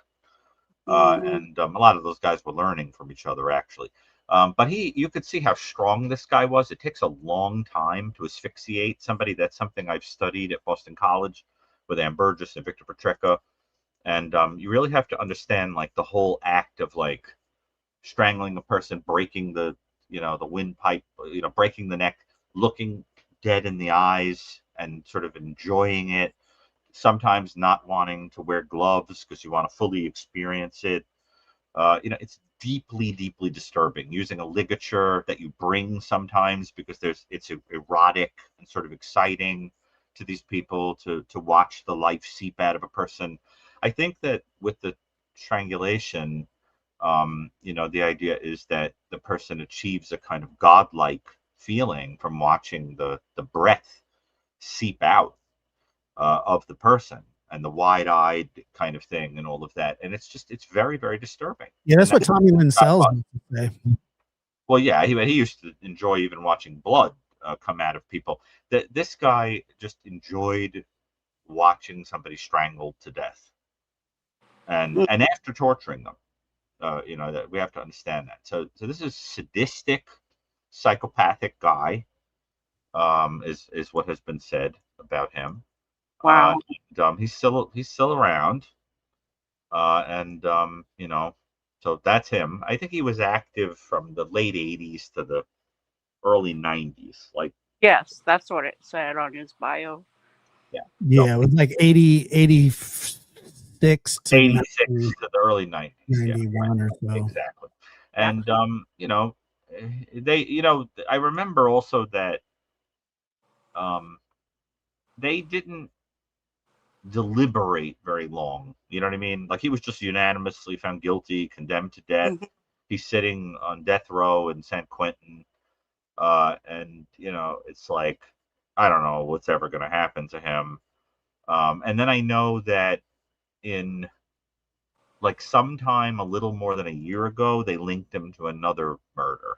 And a lot of those guys were learning from each other, actually. But you could see how strong this guy was. It takes a long time to asphyxiate somebody. That's something I've studied at Boston College with Ann Burgess and Victor Petrecka. And you really have to understand like the whole act of like strangling a person, breaking the windpipe, breaking the neck, looking dead in the eyes and sort of enjoying it, sometimes not wanting to wear gloves because you want to fully experience it. It's deeply, deeply disturbing. Using a ligature that you bring sometimes because it's erotic and sort of exciting to these people to watch the life seep out of a person. I think that with the strangulation, the idea is that the person achieves a kind of godlike feeling from watching the breath seep out of the person and the wide-eyed kind of thing and all of that. And it's very, very disturbing. Yeah, that's what And Tommy Winsell's used to say. well, yeah, he used to enjoy even watching blood come out of people. This guy just enjoyed watching somebody strangled to death, and after torturing them. That we have to understand that. So this is sadistic, psychopathic guy, is what has been said about him. Wow. And, he's still around, and so that's him. I think he was active from the late '80s to the early '90s. Like, Yes, that's what it said on his bio. yeah, Yeah, it was like 86 to 86 to the early '90s. 91 yeah, or so. exactly. And I remember also that they didn't deliberate very long. You know what I mean? Like, he was just unanimously found guilty, condemned to death. Mm-hmm. He's sitting on death row in San Quentin. And it's like, I don't know what's ever going to happen to him. And then I know that in like sometime a little more than a year ago, they linked him to another murder.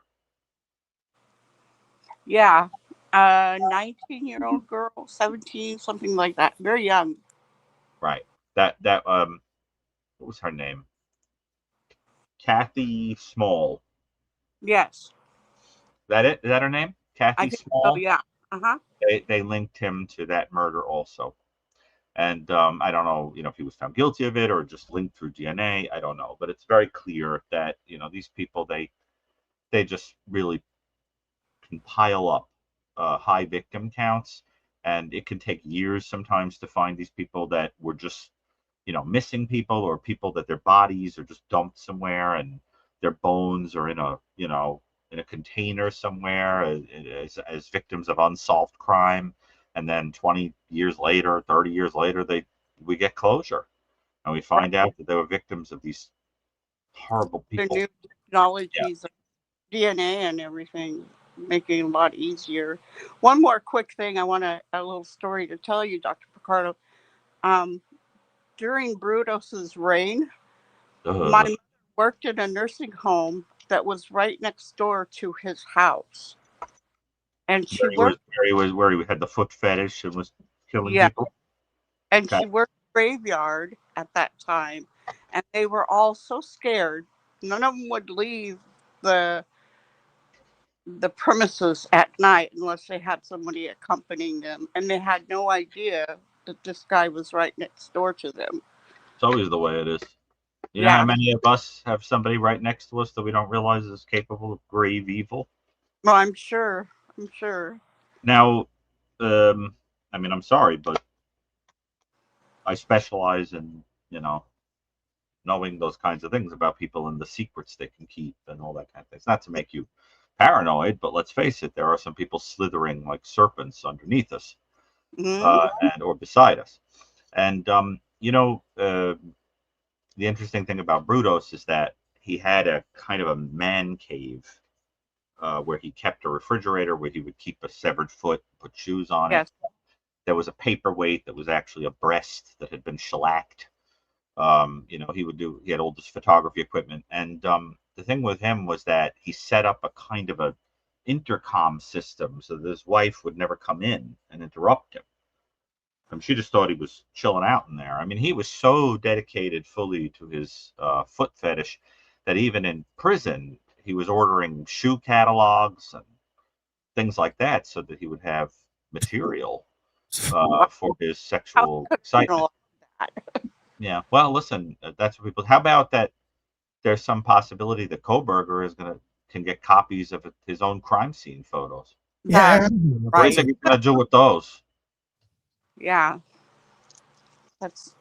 Yeah. 19-year-old girl, 17, something like that. Very young. Right. That what was her name? Kathy Small. Yes. That it? Is that her name? Kathy I think so, Small? yeah. Uh-huh. They linked him to that murder also. And I don't know, if he was found guilty of it or just linked through DNA. I don't know, but it's very clear that these people they just really can pile up high victim counts, and it can take years sometimes to find these people that were just missing people, or people that their bodies are just dumped somewhere and their bones are in a container somewhere as victims of unsolved crime. And then 20 years later, 30 years later, we get closure and we find out that they were victims of these horrible The people. new technologies, DNA and everything, making it a lot easier. One more quick thing, a little story to tell you, Dr. Picardo. During Brutos's reign, my mother worked in a nursing home that was right next door to his house, and she worked where he had the foot fetish and was killing yeah, people. and Okay. she worked graveyard at that time, and they were all so scared. None of them would leave the premises at night unless they had somebody accompanying them, and they had no idea that this guy was right next door to them. It's always the way it is. You know Yeah. how many of us have somebody right next to us that we don't realize is capable of grave evil? Well, I'm sure. I'm sure. Now, I mean, I'm sorry, but I specialize in, knowing those kinds of things about people and the secrets they can keep and all that kind of things. Not to make you paranoid, but let's face it, there are some people slithering like serpents underneath us, and or beside us. And the interesting thing about Brudos is that he had a kind of a man cave where he kept a refrigerator where he would keep a severed foot, put shoes on it. There was a paperweight that was actually a breast that had been shellacked. He had all this photography equipment. And the thing with him was that he set up a kind of a intercom system so that his wife would never come in and interrupt him. She just thought he was chilling out in there. I mean, he was so dedicated fully to his foot fetish that even in prison, he was ordering shoe catalogs and things like that so that he would have material for his sexual excitement. Yeah. Well, listen, that's what people. How about that? There's some possibility that Kohberger can get copies of his own crime scene photos. Yeah. What do you think he's going to do with those? Yeah. That's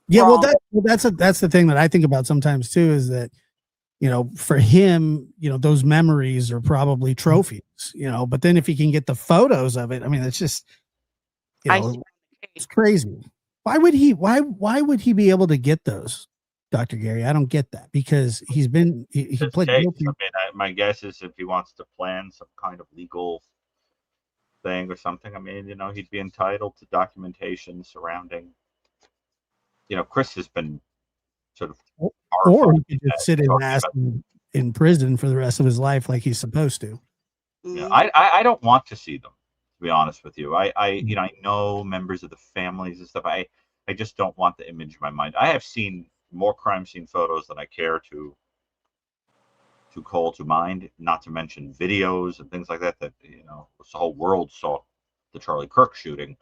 well, that's the thing that I think about sometimes too, is that, for him, those memories are probably trophies, but then if he can get the photos of it, I mean, it's just, it's crazy. Why would he be able to get those, Dr. Gary? I don't get that, because he pled guilty. I mean, my guess is if he wants to plan some kind of legal thing or something, I mean, he'd be entitled to documentation surrounding, Chris has been sort of, or he could just sit his ass in prison for the rest of his life like he's supposed to. Yeah, I don't want to see them, to be honest with you. I know members of the families and stuff. I just don't want the image in my mind. I have seen more crime scene photos than I care to call to mind, not to mention videos and things like that the whole world saw the Charlie Kirk shooting,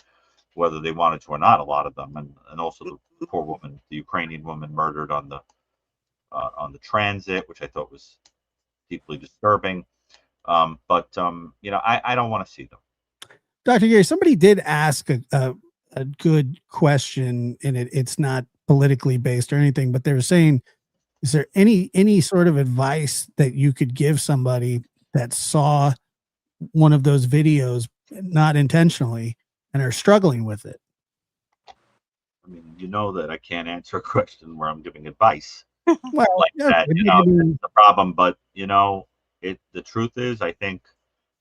whether they wanted to or not, a lot of them, and also the poor woman, the Ukrainian woman murdered on the transit, which I thought was deeply disturbing. But I don't want to see them. Dr. Gary, somebody did ask a good question, and it's not politically based or anything, but they were saying, is there any sort of advice that you could give somebody that saw one of those videos, not intentionally, and are struggling with it? I mean, that I can't answer a question where I'm giving advice. Well, like that, that's the problem. But the truth is, I think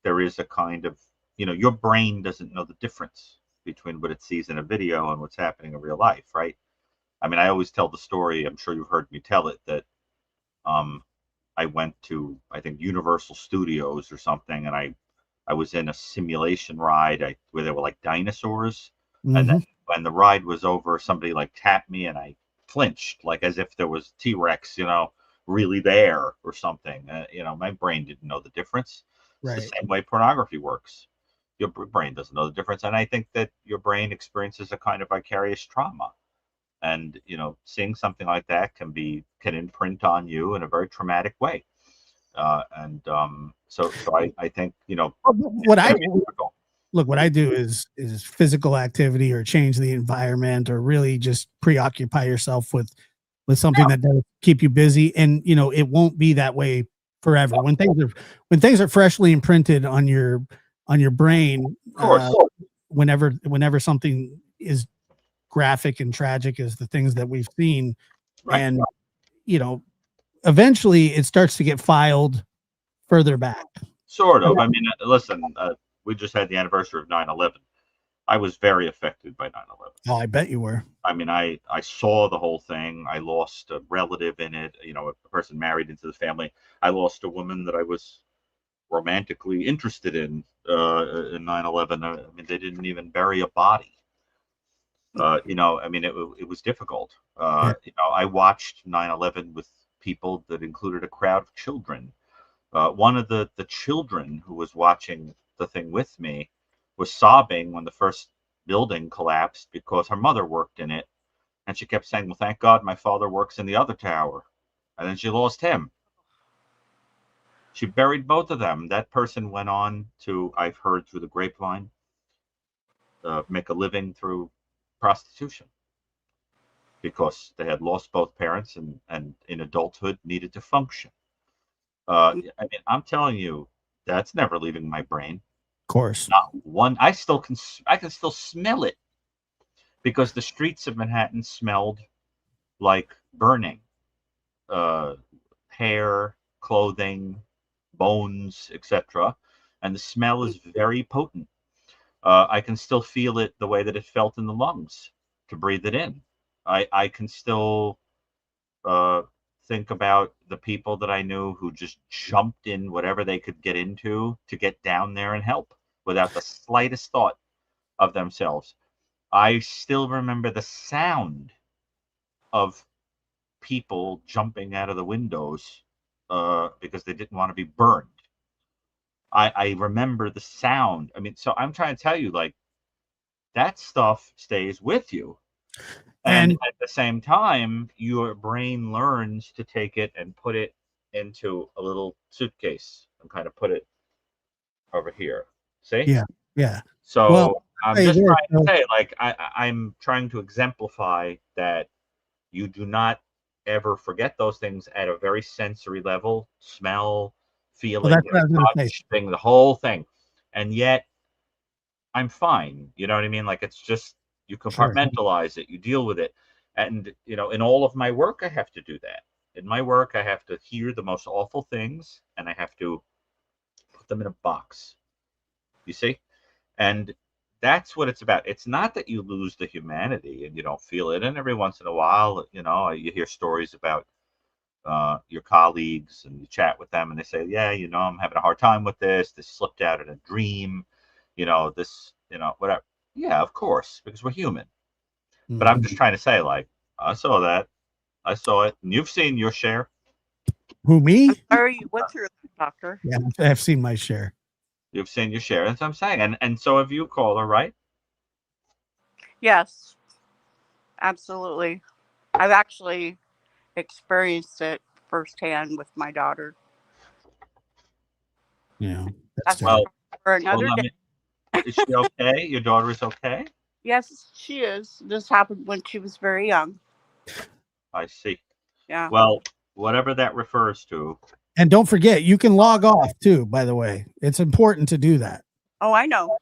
there is a kind of, your brain doesn't know the difference between what it sees in a video and what's happening in real life, right? I mean, I always tell the story, I'm sure you've heard me tell it, that I went to, I think, Universal Studios or something, and I was in a simulation ride where there were like dinosaurs, and then when the ride was over, somebody like tapped me and I flinched, like as if there was T-Rex, really there or something. My brain didn't know the difference. It's the same way pornography works. Your brain doesn't know the difference, and I think that your brain experiences a kind of vicarious trauma. And seeing something like that can imprint on you in a very traumatic way. So I think what I do is physical activity, or change the environment, or really just preoccupy yourself with something that does keep you busy. And it won't be that way forever. When things are freshly imprinted on your brain, whenever something is graphic and tragic as the things that we've seen, and eventually it starts to get filed further back. Sort of. I mean, listen, we just had the anniversary of 9/11. I was very affected by 9/11. Oh, I bet you were. I mean, I saw the whole thing. I lost a relative in it, a person married into the family. I lost a woman that I was romantically interested in 9/11. I mean, they didn't even bury a body. I mean, it was difficult. I watched 9/11 with people that included a crowd of children. One of the children who was watching the thing with me was sobbing when the first building collapsed because her mother worked in it. And she kept saying, well, thank God my father works in the other tower. And then she lost him. She buried both of them. That person went on to, I've heard through the grapevine, make a living through prostitution. because they had lost both parents and in adulthood needed to function. I mean, I'm telling you, that's never leaving my brain. Of course. Not one. I can still smell it because the streets of Manhattan smelled like burning, hair, clothing, bones, etc. And the smell is very potent. I can still feel it the way that it felt in the lungs to breathe it in. I can still think about the people that I knew who just jumped in whatever they could get into to get down there and help without the slightest thought of themselves. I still remember the sound of people jumping out of the windows because they didn't want to be burned. I remember the sound. I mean, so I'm trying to tell you, like, that stuff stays with you. And at the same time, your brain learns to take it and put it into a little suitcase and kind of put it over here. See? Yeah. Yeah. So Well, I'm hey, just there, trying to say, like, I'm trying to exemplify that you do not ever forget those things at a very sensory level, smell, feeling, that's what I was gonna say. touch, thing, the whole thing. And yet I'm fine. You know what I mean? Like, it's just, you compartmentalize it, you deal with it. And, you know, in all of my work, I have to do that. In my work, I have to hear the most awful things and I have to put them in a box. You see? And that's what it's about. It's not that you lose the humanity and you don't feel it. And every once in a while, you know, you hear stories about your colleagues and you chat with them and they say, yeah, you know, I'm having a hard time with this. This slipped out in a dream, you know, this, you know, whatever. Yeah, of course, because we're human. But I'm just trying to say, like, I saw that. I saw it. And you've seen your share. Who, me? I'm sorry you went through that, Doctor. Yeah, I've seen my share. You've seen your share. That's what I'm saying. And so have you, caller, right? Yes, absolutely. I've actually experienced it firsthand with my daughter. Yeah. That's Well, for another day. Is she okay? Your daughter is okay? Yes, she is. This happened when she was very young. I see. Yeah. Well, whatever that refers to. And don't forget, you can log off too, by the way. It's important to do that. Oh, I know.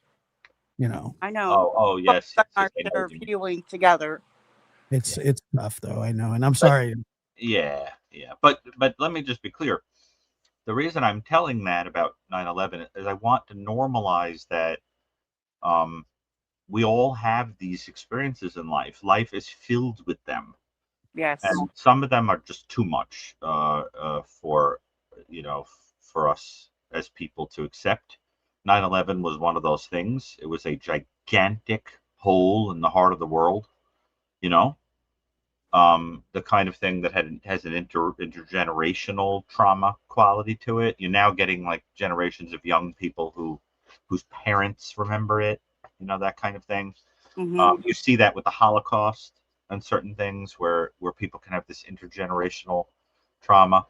You know. I know. Oh, yes. Our share of healing together. It's tough though, I know. And I'm sorry. Yeah. But let me just be clear. The reason I'm telling that about 9/11 is I want to normalize that we all have these experiences in life. Life is filled with them. Yes. And some of them are just too much for, you know, for us as people to accept. 9/11 was one of those things. It was a gigantic hole in the heart of the world, you know, the kind of thing that has an intergenerational trauma quality to it. You're now getting like generations of young people whose parents remember it, you know, that kind of thing. Mm-hmm. You see that with the Holocaust and certain things where people can have this intergenerational trauma.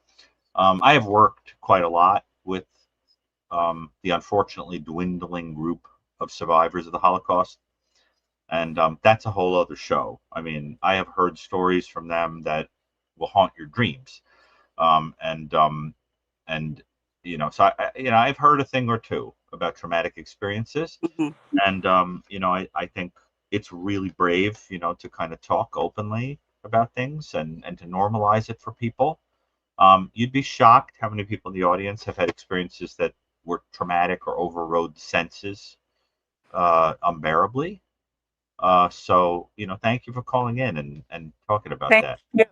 I have worked quite a lot with the unfortunately dwindling group of survivors of the Holocaust. And that's a whole other show. I mean, I have heard stories from them that will haunt your dreams. And you know, so I've heard a thing or two about traumatic experiences. Mm-hmm. And you know, I think it's really brave, you know, to kind of talk openly about things and to normalize it for people. You'd be shocked how many people in the audience have had experiences that were traumatic or overrode senses unbearably. So, you know, thank you for calling in and talking about that. You.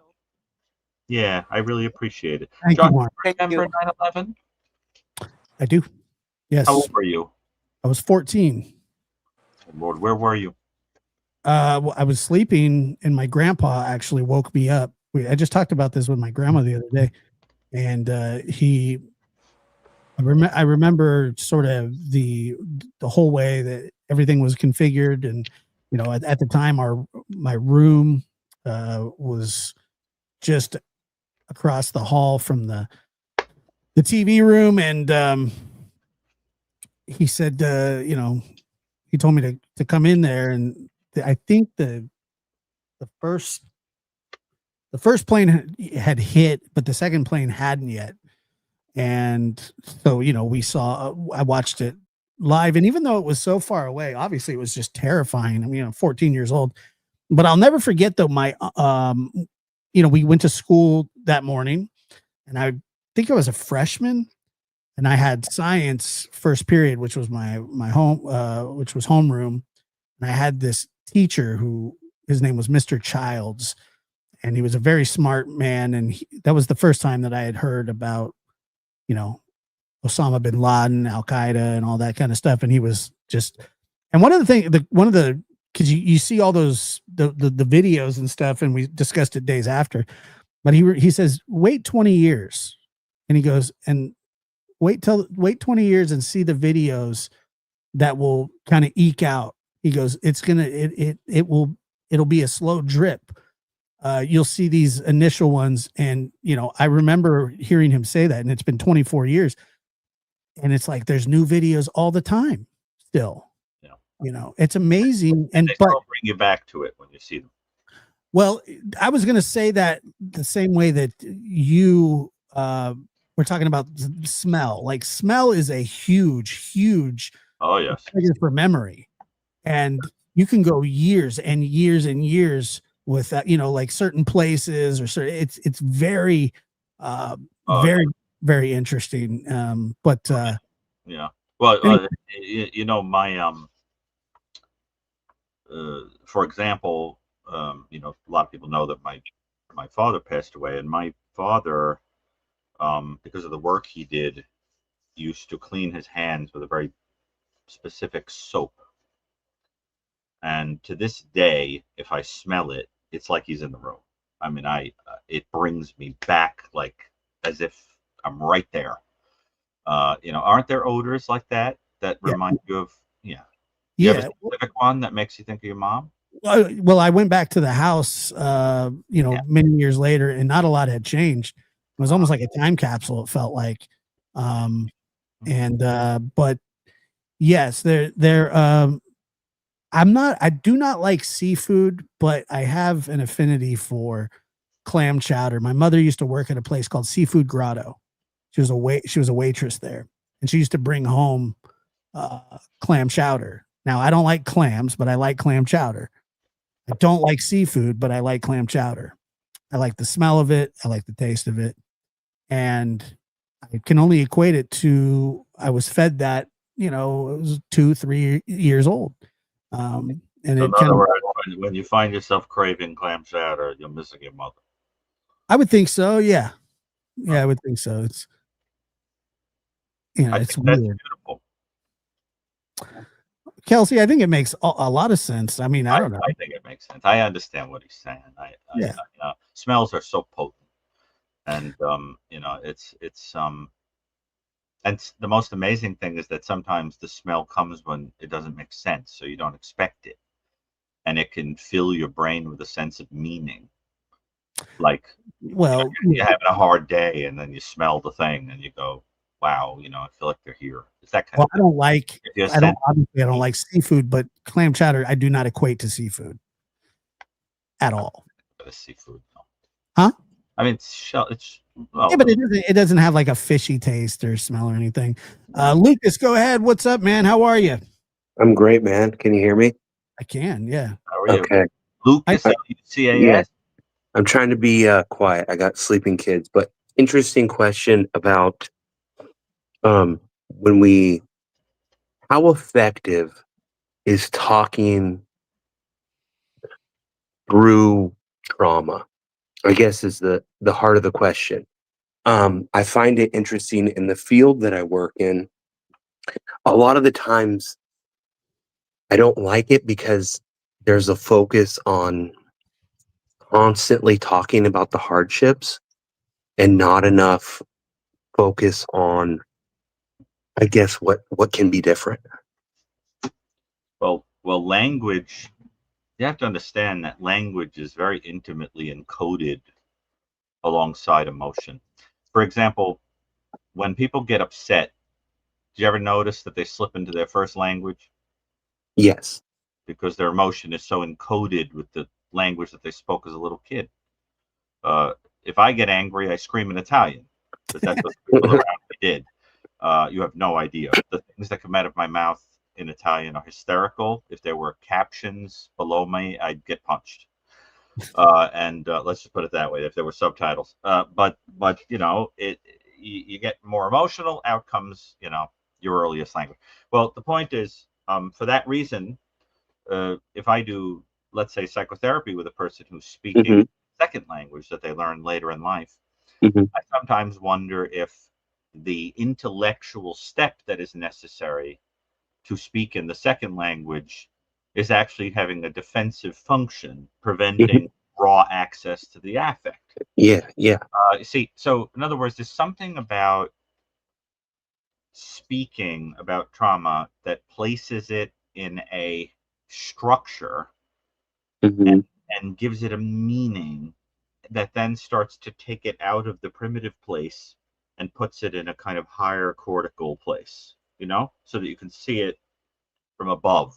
Yeah, I really appreciate it. Thank John, you, Mark. remember 9/11? I do. Yes. How old were you? I was 14. Lord, where were you? I was sleeping and my grandpa actually woke me up. I just talked about this with my grandma the other day. And I remember sort of the whole way that everything was configured. And, you know, at the time, my room was just across the hall from the TV room. And he said, you know, he told me to come in there. And I think the first the first plane had hit, but the second plane hadn't yet. And so, I watched it live. And even though it was so far away, obviously it was just terrifying. I mean, 14 years old. But I'll never forget though, we went to school that morning, and I think I was a freshman, and I had science first period, which was my home, which was homeroom. And I had this teacher who, his name was Mr. Childs, and he was a very smart man. And that was the first time that I had heard about, Osama bin Laden, Al Qaeda, and all that kind of stuff. And he was just, and because you see all those the videos and stuff, and we discussed it days after. But he says, wait 20 years, and he goes, and wait 20 years and see the videos that will kind of eke out. He goes, it'll be a slow drip. You'll see these initial ones. And, I remember hearing him say that, and it's been 24 years, and it's like, there's new videos all the time still. Yeah. It's amazing. And they bring you back to it when you see them. Well, I was going to say that the same way that you, we're talking about smell. Like, smell is a huge oh yes for memory, and you can go years and years and years with that, like certain places or certain, it's very very very interesting. Yeah, well, anyway. My for example, a lot of people know that my father passed away, and my father, because of the work he did, used to clean his hands with a very specific soap. And to this day, if I smell it, it's like he's in the room. I mean, it brings me back, like, as if I'm right there. Aren't there odors like that remind you of? Yeah. You have a specific one that makes you think of your mom? Well, I went back to the house, many years later, and not a lot had changed. It was almost like a time capsule. It felt like, but yes, I do not like seafood, but I have an affinity for clam chowder. My mother used to work at a place called Seafood Grotto. She was a waitress there, and she used to bring home clam chowder. Now, I don't like clams, but I like clam chowder. I don't like seafood, but I like clam chowder. I like the smell of it. I like the taste of it. And I can only equate it to, I was fed that, it was 2-3 years old. And so in other words, when you find yourself craving clam chowder, you're missing your mother. I would think so. Yeah. Yeah, I would think so. It's, it's weird. That's beautiful. Kelsey, I think it makes a lot of sense. I mean, I don't know. I think it makes sense. I understand what he's saying. Smells are so potent, and and the most amazing thing is that sometimes the smell comes when it doesn't make sense, so you don't expect it, and it can fill your brain with a sense of meaning. Like, well, you're having a hard day, and then you smell the thing, and you go, wow, I feel like they're here. It's that kind of thing. I don't like seafood, but clam chowder, I do not equate to seafood at all. Seafood, no. Huh? I mean, but it doesn't have like a fishy taste or smell or anything. Lucas, go ahead. What's up, man? How are you? I'm great, man. Can you hear me? I can, yeah. How are you? Okay. Lucas, CAS? Yeah. I'm trying to be quiet. I got sleeping kids, but interesting question about how effective is talking through trauma, I guess, is the heart of the question. I find it interesting in the field that I work in. A lot of the times I don't like it because there's a focus on constantly talking about the hardships and not enough focus on, I guess, what can be different. Well, language, you have to understand that language is very intimately encoded alongside emotion. For example, when people get upset, do you ever notice that they slip into their first language? Yes. Because their emotion is so encoded with the language that they spoke as a little kid. If I get angry, I scream in Italian because that's what the people around me did. You have no idea. The things that come out of my mouth in Italian are hysterical. If there were captions below me, I'd get punched. And let's just put it that way. If there were subtitles, but you know, you get more emotional outcomes. You know, your earliest language. Well, the point is, for that reason, if I do, let's say, psychotherapy with a person who's speaking second language that they learn later in life, I sometimes wonder if the intellectual step that is necessary to speak in the second language is actually having a defensive function, preventing raw access to the affect. Yeah. See, so in other words, there's something about speaking about trauma that places it in a structure and gives it a meaning that then starts to take it out of the primitive place and puts it in a kind of higher cortical place, you know, so that you can see it from above.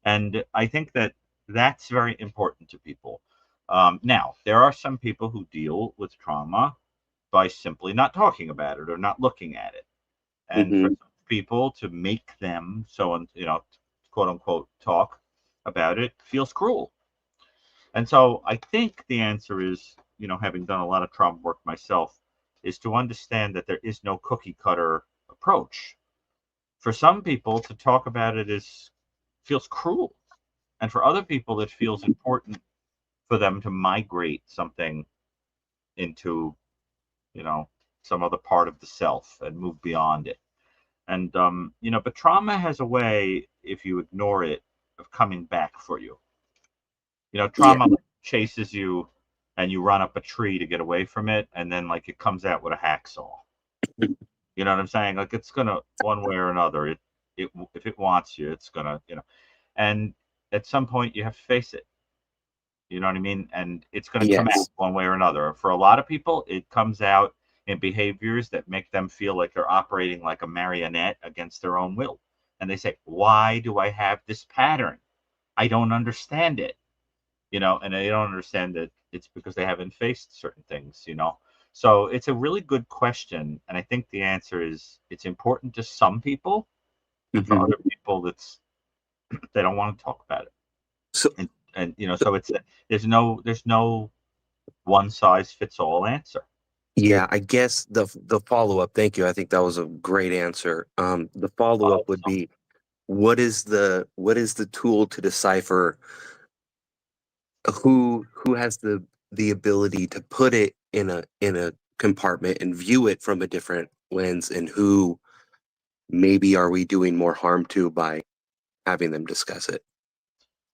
And I think that that's very important to people. Now, there are some people who deal with trauma by simply not talking about it or not looking at it. And for some people to make them so, you know, quote unquote, talk about it feels cruel. And so I think the answer is, you know, having done a lot of trauma work myself, is to understand that there is no cookie cutter approach. For some people, to talk about it feels cruel. And for other people, it feels important for them to migrate something into, you know, some other part of the self and move beyond it. And, you know, but trauma has a way, if you ignore it, of coming back for you. You know, trauma chases you and you run up a tree to get away from it. And then, like, it comes out with a hacksaw. You know what I'm saying? Like, it's going to, one way or another, if it wants you, it's going to, you know, and at some point you have to face it. You know what I mean? And it's going to come out one way or another. For a lot of people, it comes out in behaviors that make them feel like they're operating like a marionette against their own will. And they say, why do I have this pattern? I don't understand it. You know, and they don't understand that it's because they haven't faced certain things, you know. So it's a really good question. And I think the answer is it's important to some people. And for other people, they don't want to talk about it. So, and you know, so it's there's no one size fits all answer. yeah, I guess the follow up. Thank you. I think that was a great answer. The follow up would be, what is the tool to decipher who has the ability to put it in a compartment and view it from a different lens, and who maybe are we doing more harm to by having them discuss it?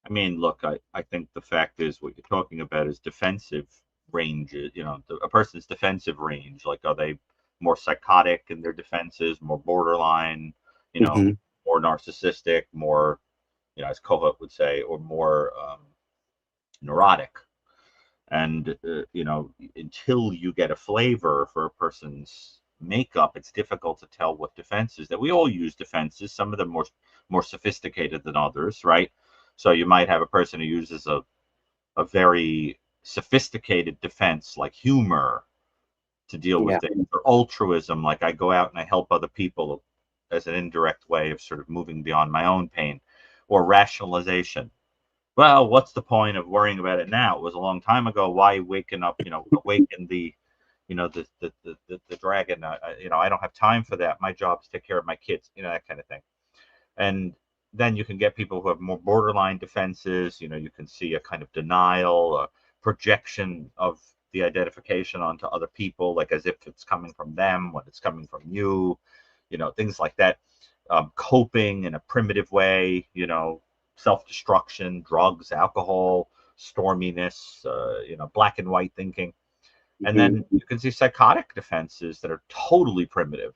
I mean, look, I think the fact is what you're talking about is defensive range. You know, a person's defensive range. Like, are they more psychotic in their defenses, more borderline, you know, more narcissistic, more, you know, as Kohberger would say, or more neurotic? And, you know, until you get a flavor for a person's makeup, it's difficult to tell what defenses that we all use defenses, some of them more sophisticated than others, right? So you might have a person who uses a very sophisticated defense like humor to deal with things, or altruism, like I go out and I help other people as an indirect way of sort of moving beyond my own pain, or rationalization. Well, what's the point of worrying about it now? It was a long time ago. Why waking up, you know, awaken the, you know, the dragon? You know, I don't have time for that. My job is to take care of my kids, you know, that kind of thing. And then you can get people who have more borderline defenses. You know, you can see a kind of denial, a projection of the identification onto other people, like as if it's coming from them when it's coming from you, you know, things like that. Coping in a primitive way, you know, self-destruction, drugs, alcohol, storminess, you know, black and white thinking. And then you can see psychotic defenses that are totally primitive,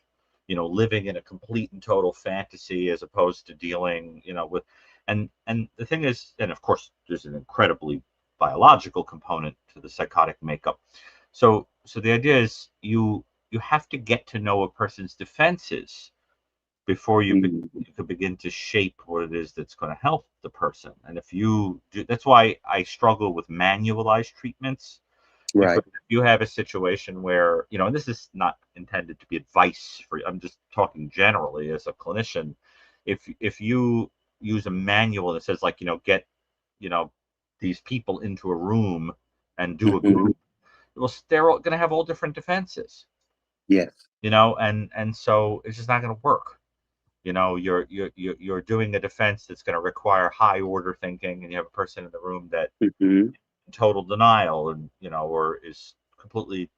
you know, living in a complete and total fantasy as opposed to dealing, you know, with, and the thing is, and of course, there's an incredibly biological component to the psychotic makeup. So the idea is you have to get to know a person's defenses before you could begin to shape what it is that's going to help the person. And if you do, that's why I struggle with manualized treatments, Right. Because if you have a situation where, you know, and this is not intended to be advice for you, I'm just talking generally as a clinician. If you use a manual that says, like, you know, get, you know, these people into a room and do a group, well, they're going to have all different defenses. Yes. You know, and so it's just not going to work. You know, you're doing a defense that's going to require high order thinking, and you have a person in the room that in total denial, and, you know, or is completely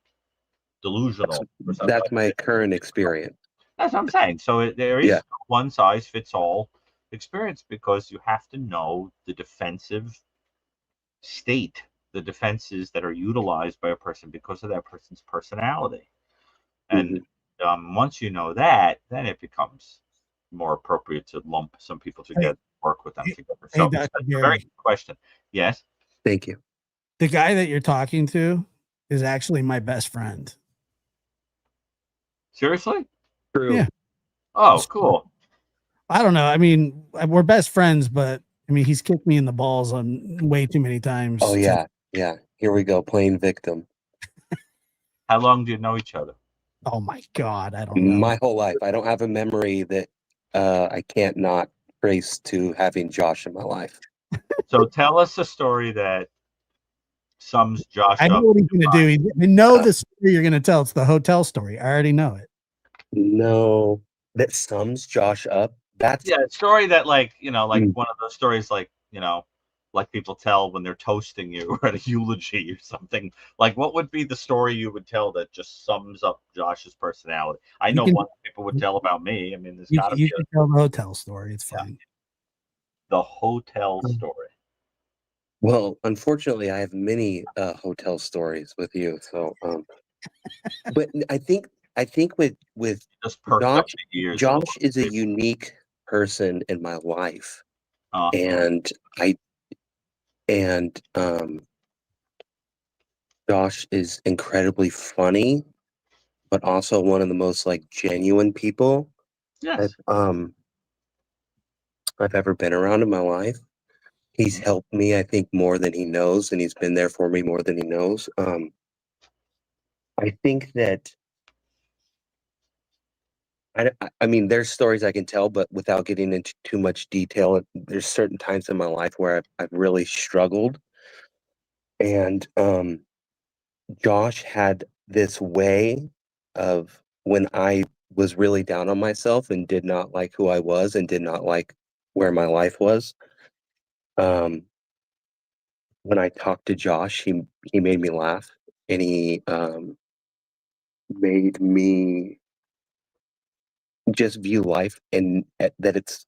delusional. Or something That's like my that. current experience. That's what I'm saying. So there is one size fits all experience, because you have to know the defensive state, the defenses that are utilized by a person because of that person's personality. And once you know that, then it becomes more appropriate to lump some people together, work with them together. So Dr. that's a Gary, very good question. Yes. Thank you. the guy that you're talking to is actually my best friend. Seriously? True. Yeah. Oh, cool. I don't know. I mean, we're best friends, but I mean, he's kicked me in the balls on way too many times. Oh yeah, yeah. Here we go, playing victim. How long do you know each other? Oh my God, I don't know. My whole life. I don't have a memory that I can't not trace to having Josh in my life. So tell us a story that sums Josh I know up. what he's going to do. I know the story you're going to tell. It's the hotel story. I already know it. No, that sums Josh up. That's a story that, like, you know, like one of those stories, like, you know, like people tell when they're toasting you or at a eulogy or something. Like, what would be the story you would tell that just sums up Josh's personality? I know one people would tell about me. I mean, there's got to be you can tell the hotel story. It's fine. The hotel story. Well, unfortunately, I have many hotel stories with you. So, but I think with Just perked up the ears. Josh is a unique person in my life, and Josh is incredibly funny, but also one of the most, like, genuine people Yes. I've ever been around in my life. He's helped me, I think, more than he knows, and he's been there for me more than he knows. I think that I mean, there's stories I can tell, but without getting into too much detail, there's certain times in my life where I've really struggled. And Josh had this way of, when I was really down on myself and did not like who I was and did not like where my life was. When I talked to Josh, he made me laugh, and he made me just view life, and that it's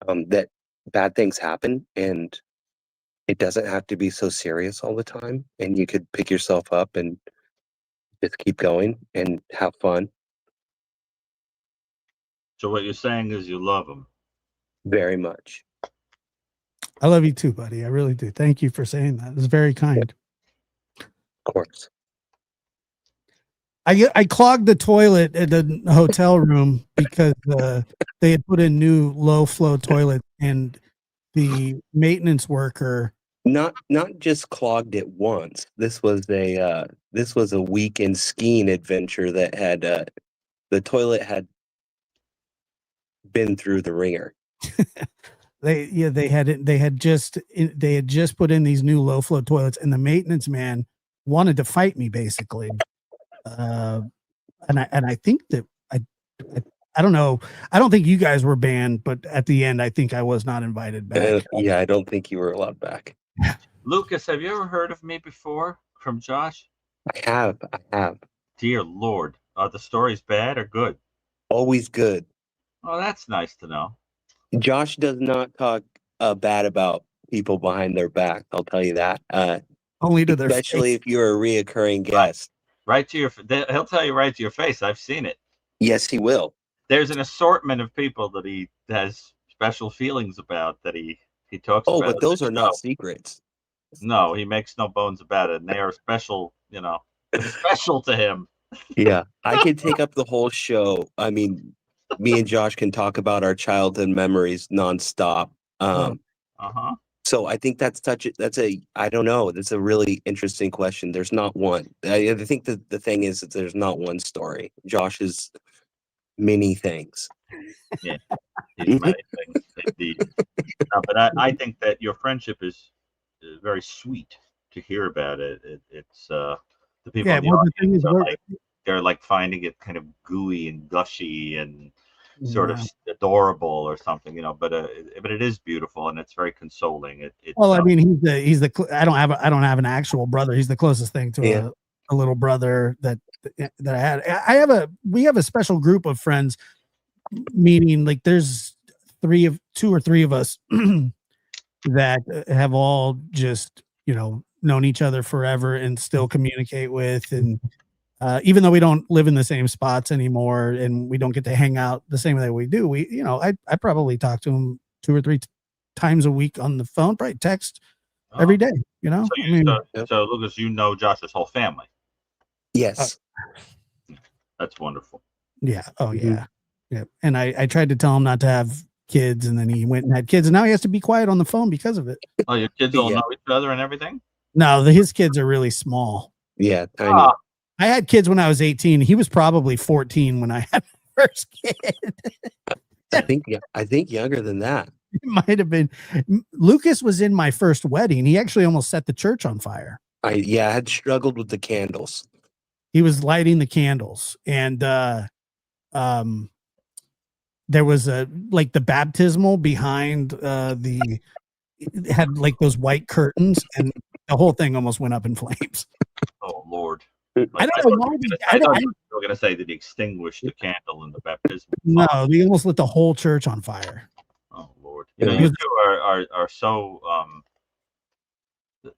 that bad things happen, and it doesn't have to be so serious all the time, and you could pick yourself up and just keep going and have fun. So what you're saying is you love him very much. I love you too, buddy. I really do. Thank you for saying that. It's very kind. Of course. I clogged the toilet at the hotel room because they had put in new low flow toilets, and the maintenance worker not just clogged it once. This was a weekend skiing adventure that had the toilet had been through the ringer. they had just put in these new low flow toilets, and the maintenance man wanted to fight me basically. And I think that I don't know. I don't think you guys were banned, but at the end, I think I was not invited back. Yeah, I don't think you were allowed back. Lucas, have you ever heard of me before from Josh? I have. Dear Lord, are the stories bad or good? Always good. Oh, that's nice to know. Josh does not talk bad about people behind their back. I'll tell you that. Only to their face. Especially if you're a reoccurring guest. Right to your, he'll tell you right to your face. I've seen it. Yes, he will. There's an assortment of people that he has special feelings about, that he talks about. Oh, but those are not secrets. No, he makes no bones about it, and they are special, you know, special to him. Yeah, I could take up the whole show. I mean, me and Josh can talk about our childhood memories nonstop. So I think that's I don't know. That's a really interesting question. There's not one. I think that the thing is that there's not one story. Josh is many things. Yeah, he's many things indeed. No, but I think that your friendship is very sweet to hear about it. It's the people in the well, the thing audience is, are they're like finding it kind of gooey and gushy and sort of yeah. adorable or something, but it is beautiful and it's very consoling. Well, I mean, he's the I don't have an actual brother. He's the closest thing to a little brother that I had. We have a special group of friends, meaning like there's two or three of us that have all just known each other forever and still communicate with, and even though we don't live in the same spots anymore and we don't get to hang out the same way we do, I probably talk to him 2 or 3 times a week on the phone, probably text every day. So Lucas, Josh's whole family. Yes. That's wonderful. Yeah. Oh yeah. Yeah. And I tried to tell him not to have kids, and then he went and had kids, and now he has to be quiet on the phone because of it. Oh, your kids all know each other and everything? No, his kids are really small. Yeah, tiny. I had kids when I was 18. He was probably 14 when I had my first kid. I think younger than that. It might have been. Lucas was in my first wedding. He actually almost set the church on fire. I had struggled with the candles. He was lighting the candles, and there was the baptismal behind it had like those white curtains, and the whole thing almost went up in flames. Oh Lord. I don't know why. I thought you were going to say that he extinguished the candle in the baptismal. No, they almost lit the whole church on fire. Oh Lord. You two are so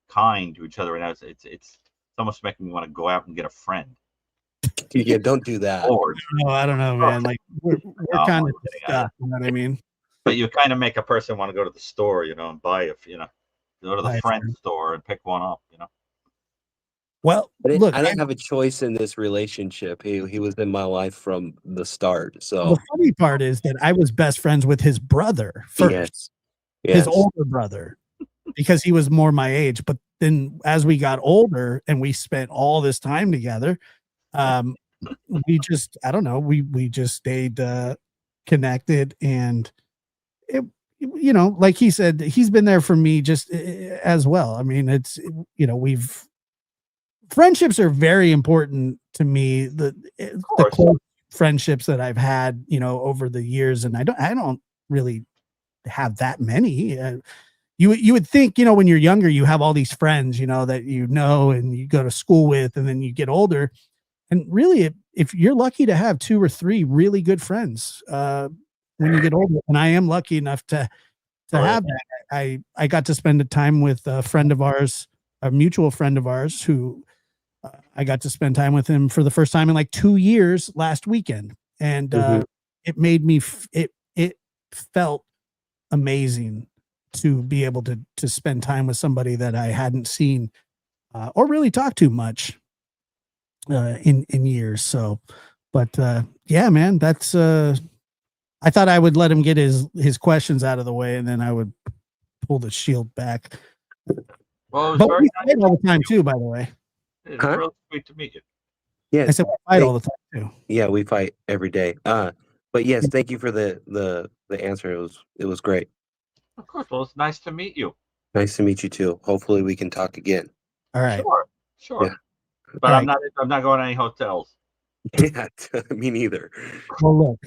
kind to each other, and it's almost making me want to go out and get a friend. Yeah, don't do that. Lord. No, I don't know, man. Like we're kind of stuck, you know what I mean? But you kind of make a person want to go to the store, and buy go to the friend store and pick one up, Well, look, I didn't have a choice in this relationship. He was in my life from the start. So the funny part is that I was best friends with his brother first, his older brother, because he was more my age. But then as we got older and we spent all this time together, we just, I don't know, we just stayed connected, and it, like he said, he's been there for me just as well. I mean, it's, friendships are very important to me. The close friendships that I've had, over the years, and I don't really have that many. You would think, when you're younger, you have all these friends, that and you go to school with, and then you get older, and really, if you're lucky to have 2 or 3 really good friends when you get older, and I am lucky enough to have that. I got to spend a time with a friend of ours, a mutual friend of ours, who I got to spend time with him for the first time in like 2 years last weekend. And it made me, it felt amazing to be able to spend time with somebody that I hadn't seen or really talked to much in years. So, but yeah, man, that's, I thought I would let him get his questions out of the way, and then I would pull the shield back. Well, but we fight all the time too, by the way. It's really sweet to meet you. Yeah, I said we fight all the time too. Yeah, we fight every day. But yes, thank you for the answer. It was great. Of course. Well, it's nice to meet you. Nice to meet you too. Hopefully we can talk again. All right. Sure. Yeah. But I'm not going to any hotels. Yeah, me neither. Well, look,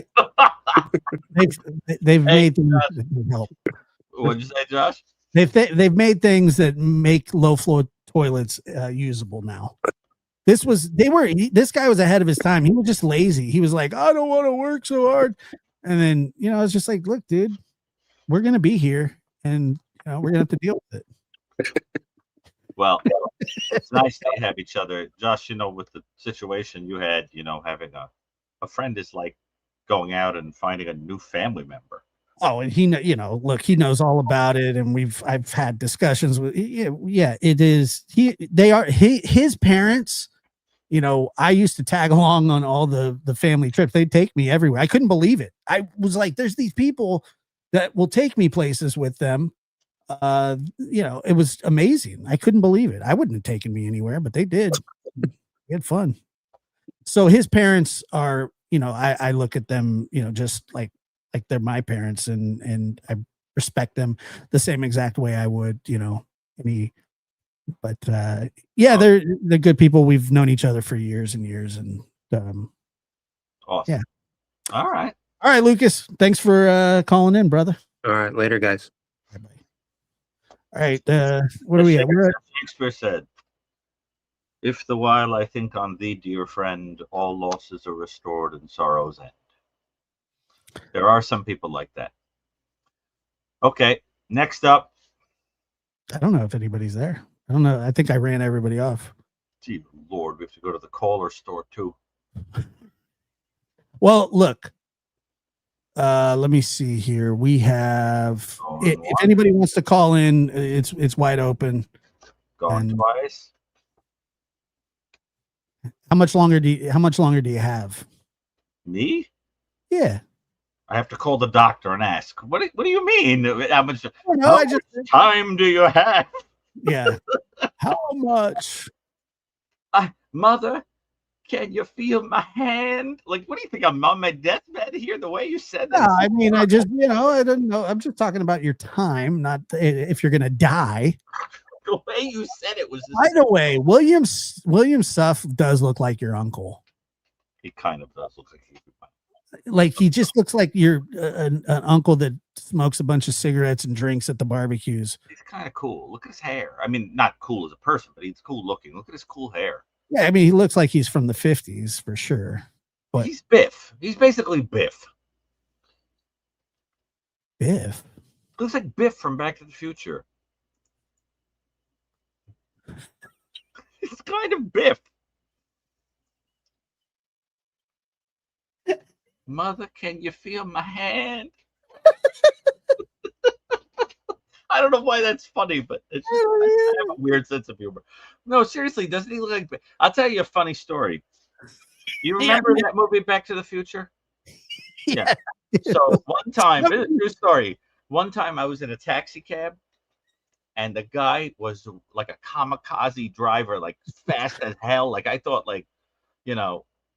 they've made things that help. What'd you say, Josh? They've made things that make low floor toilets usable now. This guy was ahead of his time. He was just lazy. He was like, I don't want to work so hard. And then, it's just like, look, dude, we're going to be here, and we're going to have to deal with it. Well, it's nice to have each other. Josh, with the situation you had, having a friend is like going out and finding a new family member. Oh, and he knows all about it, and I've had discussions with, it is, his parents, I used to tag along on all the family trips. They'd take me everywhere. I couldn't believe it. I was like, there's these people that will take me places with them. it was amazing. I couldn't believe it. I wouldn't have taken me anywhere, but they did. We had fun. So his parents are, I look at them, just like they're my parents, and I respect them the same exact way I would, any. But yeah, they're good people. We've known each other for years and years, and Awesome. yeah. All right, Lucas. Thanks for calling in, brother. All right, later, guys. Bye-bye. All right, what are we at? We're at Shakespeare said, "If the while I think on thee, dear friend, all losses are restored and sorrows end." There are some people like that. Okay, next up. I don't know if anybody's there. I don't know. I think I ran everybody off. Gee, Lord, we have to go to the caller store too. Well, look. Let me see here. We have. If anybody wants to call in, it's wide open. Gone twice. How much longer do you have? Me? Yeah. I have to call the doctor and ask. What do you mean? How much time do you have? Yeah. How much? Mother, can you feel my hand? Like, what do you think? I'm on my deathbed here? The way you said that. No, I mean, I just, I don't know. I'm just talking about your time, not if you're gonna die. The way you said it was. By the way, William Suff does look like your uncle. He kind of does look like he. Like he just looks like you're an uncle that smokes a bunch of cigarettes and drinks at the barbecues. He's kind of cool. Look at his hair. I mean, not cool as a person, but he's cool looking. Look at his cool hair. Yeah, I mean, he looks like he's from the 50s for sure. But he's Biff. He's basically Biff. Biff? Looks like Biff from Back to the Future. It's kind of Biff. Mother, can you feel my hand? I don't know why that's funny, but it's just, I have a weird sense of humor. No, seriously, doesn't he look like? I'll tell you a funny story. You remember that movie Back to the Future? Yeah. So one time, this is a true story. One time I was in a taxi cab, and the guy was like a kamikaze driver, like fast as hell. Like I thought, like,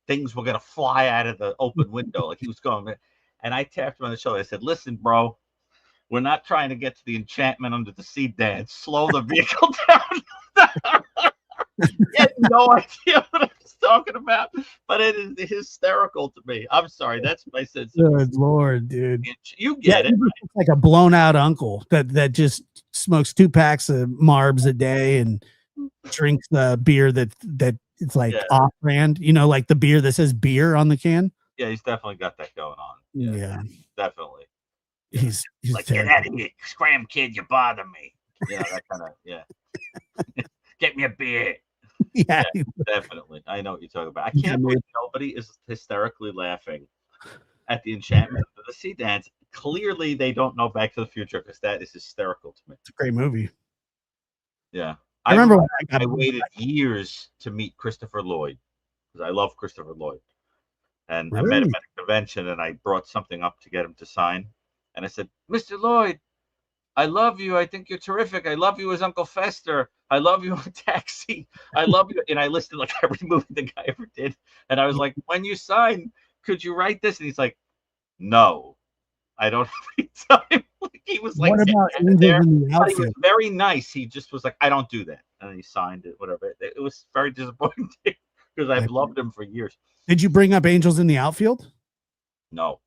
things were gonna fly out of the open window. Like he was going, and I tapped him on the shoulder. I said, "Listen, bro, we're not trying to get to the enchantment under the sea dance. Slow the vehicle down." He had no idea what I was talking about, but it is hysterical to me. I'm sorry, that's my sense. Good Lord, dude. You get it. Right? Like a blown out uncle that just smokes 2 packs of Marbs a day and drinks the beer that it's like off brand, like the beer that says beer on the can. Yeah, he's definitely got that going on. Yeah. Definitely. He's like, terrible. Get out of here, scram kid, you bother me. That kind of, get me a beer. Yeah, definitely. I know what you're talking about. I can't believe nobody is hysterically laughing at the enchantment of the sea dance. Clearly, they don't know Back to the Future because that is hysterical to me. It's a great movie. Yeah. I remember I waited years to meet Christopher Lloyd because I love Christopher Lloyd. And I met him at a convention and I brought something up to get him to sign. And I said, "Mr. Lloyd, I love you. I think you're terrific. I love you as Uncle Fester. I love you on Taxi. I love you." And I listed like every movie the guy ever did. And I was like, "When you sign, could you write this?" And he's like, "No, I don't have any time." He was like, "What about there. He was very nice. He just was like, "I don't do that." And he signed it, whatever. It was very disappointing because I've loved him for years. Did you bring up Angels in the Outfield? No.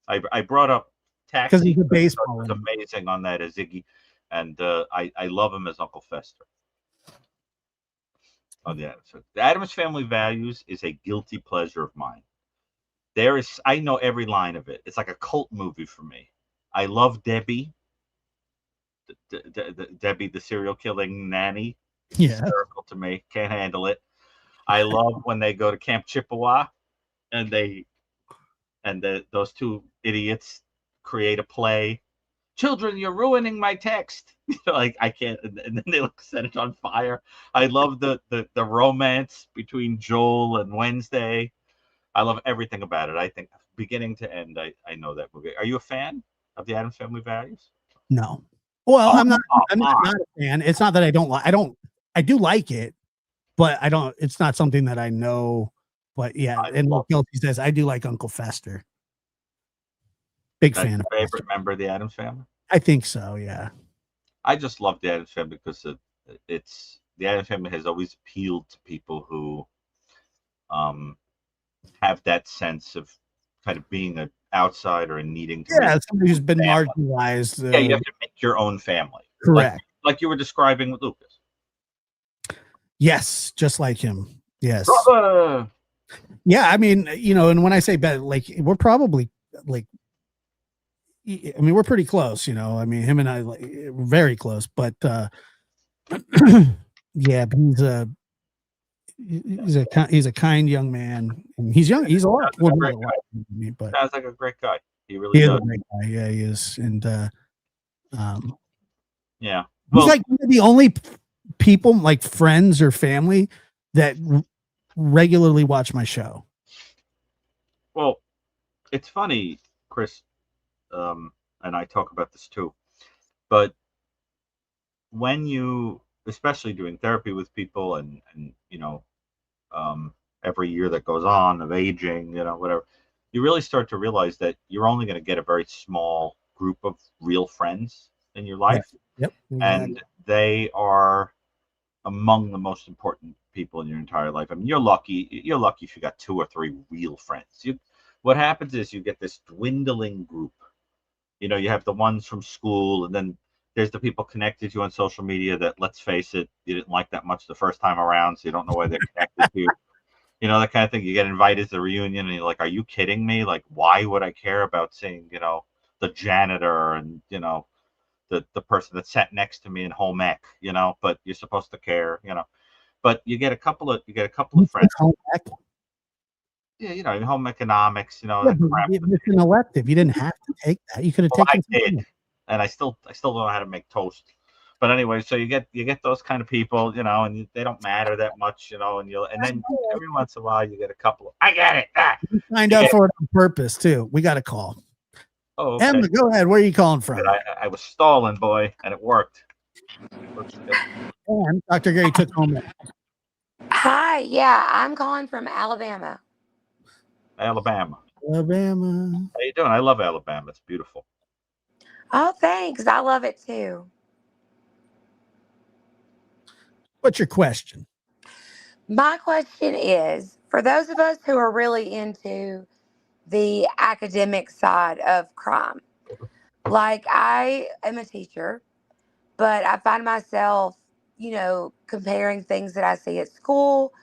I brought up Taxi because he's a baseball. It was amazing on that as Ziggy, and I love him as Uncle Fester. Oh yeah, so the Addams Family Values is a guilty pleasure of mine. I know every line of it. It's like a cult movie for me. I love Debbie, Debbie the serial killing nanny. Yeah, hysterical to me. Can't handle it. I love when they go to Camp Chippewa, and those two idiots create a play. "Children, you're ruining my text." Like I can't. And then they set it on fire. I love the romance between Joel and Wednesday. I love everything about it. I think beginning to end, I know that movie. Are you a fan of the Addams Family Values? No. Well, I'm not a fan. It's not that I don't like. I do like it, but I don't. It's not something that I know. But yeah, and like Kelsey says, I do like Uncle Fester. Big That's fan your of favorite Fester. member of the Addams Family? I think so. Yeah. I just love the Addams Family because it's the Addams Family has always appealed to people who have that sense of kind of being an outsider and needing to Yeah, make somebody who's been family. marginalized. Yeah, you have to make your own family. Correct. Like you were describing with Lucas. Yes, just like him. Yes. Brother! Yeah, I mean, and when I say bet, like we're probably like, I mean, we're pretty close. I mean, him and I, like, we're very close. But yeah, but he's a kind young man. And he's young. He's a lot. Well, not a lot, but Sounds like a great guy. He really he is does. a great guy. Yeah, he is. And yeah, he's like one of the only people, like friends or family, that regularly watch my show. Well, it's funny, Chris, and I talk about this too, but when you, especially doing therapy with people and every year that goes on of aging, whatever, you really start to realize that you're only going to get a very small group of real friends in your life. Yep. Exactly. And they are among the most important people in your entire life. I mean, you're lucky if you got 2 or 3 real friends. What happens is you get this dwindling group. You have the ones from school, and then there's the people connected to you on social media that, let's face it, you didn't like that much the first time around, so you don't know why they're connected to you. That kind of thing. You get invited to the reunion, and you're like, are you kidding me? Like, why would I care about seeing, the janitor and, the person that sat next to me in home ec, but you're supposed to care, but you get a couple of friends. Home ec? Yeah, in home economics, Yeah, but it's an elective. You didn't have to take that. You could have taken. I did, and I still don't know how to make toast. But anyway, so you get those kind of people, and they don't matter that much, and then every once in a while you get a couple of, I get it. You signed up for it on purpose too. We got a call. Oh, okay. Emma, go ahead. Where are you calling from? I was stalling, boy, and it worked. And Dr. Gary took home. Hi, yeah, I'm calling from Alabama. Alabama. Alabama. How you doing? I love Alabama. It's beautiful. Oh, thanks. I love it too. What's your question? My question is, for those of us who are really into the academic side of crime, like I am a teacher, but I find myself, comparing things that I see at school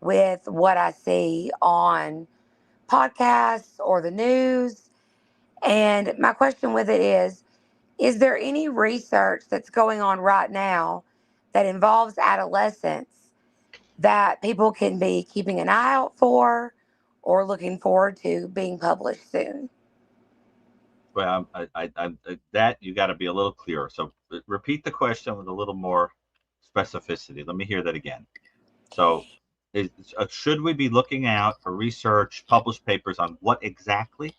with what I see on podcasts or the news. And my question with it is there any research that's going on right now that involves adolescents that people can be keeping an eye out for or looking forward to being published soon? Well, I that you got to be a little clearer. So repeat the question with a little more specificity. Let me hear that again. So, should we be looking out for research, published papers on what exactly?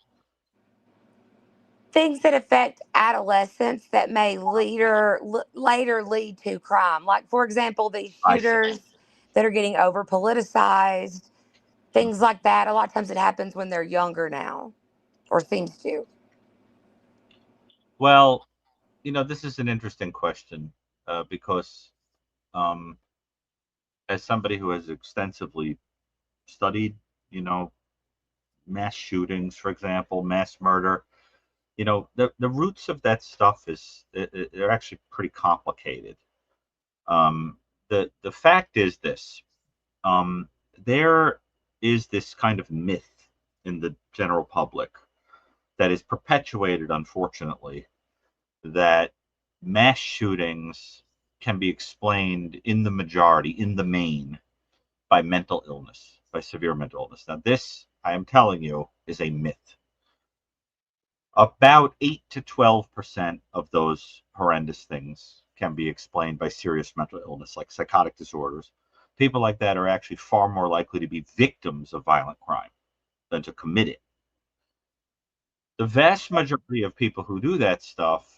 Things that affect adolescents that may later lead to crime. Like, for example, these shooters that are getting over politicized, things like that. A lot of times it happens when they're younger now, or seems to. Well, this is an interesting question because as somebody who has extensively studied, mass shootings, for example, mass murder, the roots of that stuff they're actually pretty complicated. The fact is this: there is this kind of myth in the general public that is perpetuated, unfortunately, that mass shootings can be explained in the majority, in the main, by mental illness, by severe mental illness. Now, this, I am telling you, is a myth. About 8 to 12% of those horrendous things can be explained by serious mental illness, like psychotic disorders. People like that are actually far more likely to be victims of violent crime than to commit it. The vast majority of people who do that stuff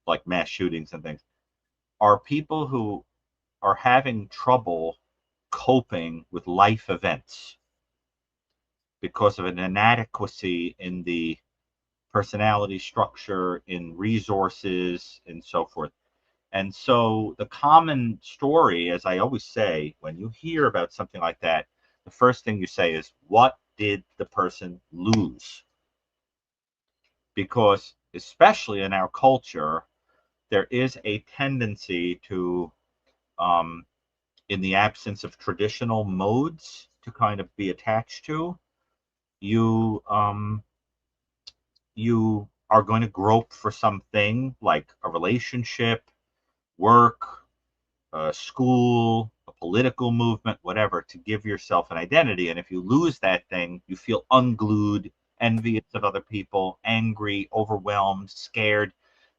like mass shootings and things, are people who are having trouble coping with life events because of an inadequacy in the personality structure, in resources, and so forth. And so the common story, as I always say, when you hear about something like that, the first thing you say is, what did the person lose? Because especially in our culture, there is a tendency to, in the absence of traditional modes to kind of be attached to, you you are going to grope for something like a relationship, work, school, a political movement, whatever, to give yourself an identity. And if you lose that thing, you feel unglued, envious of other people, angry, overwhelmed, scared.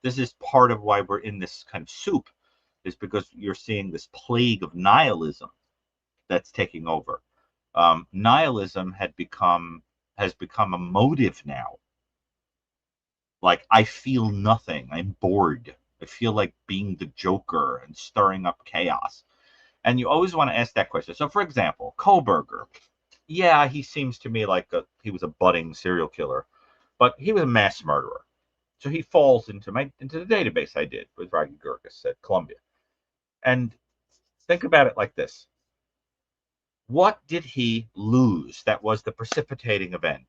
This is part of why we're in this kind of soup, is because you're seeing this plague of nihilism that's taking over. Nihilism has become a motive now. Like, I feel nothing. I'm bored. I feel like being the Joker and stirring up chaos. And you always want to ask that question. So, for example, Kohberger. Yeah, he seems to me like he was a budding serial killer, but he was a mass murderer. So he falls into the database I did with Raggy Gurgis at Columbia. And think about it like this. What did he lose that was the precipitating event?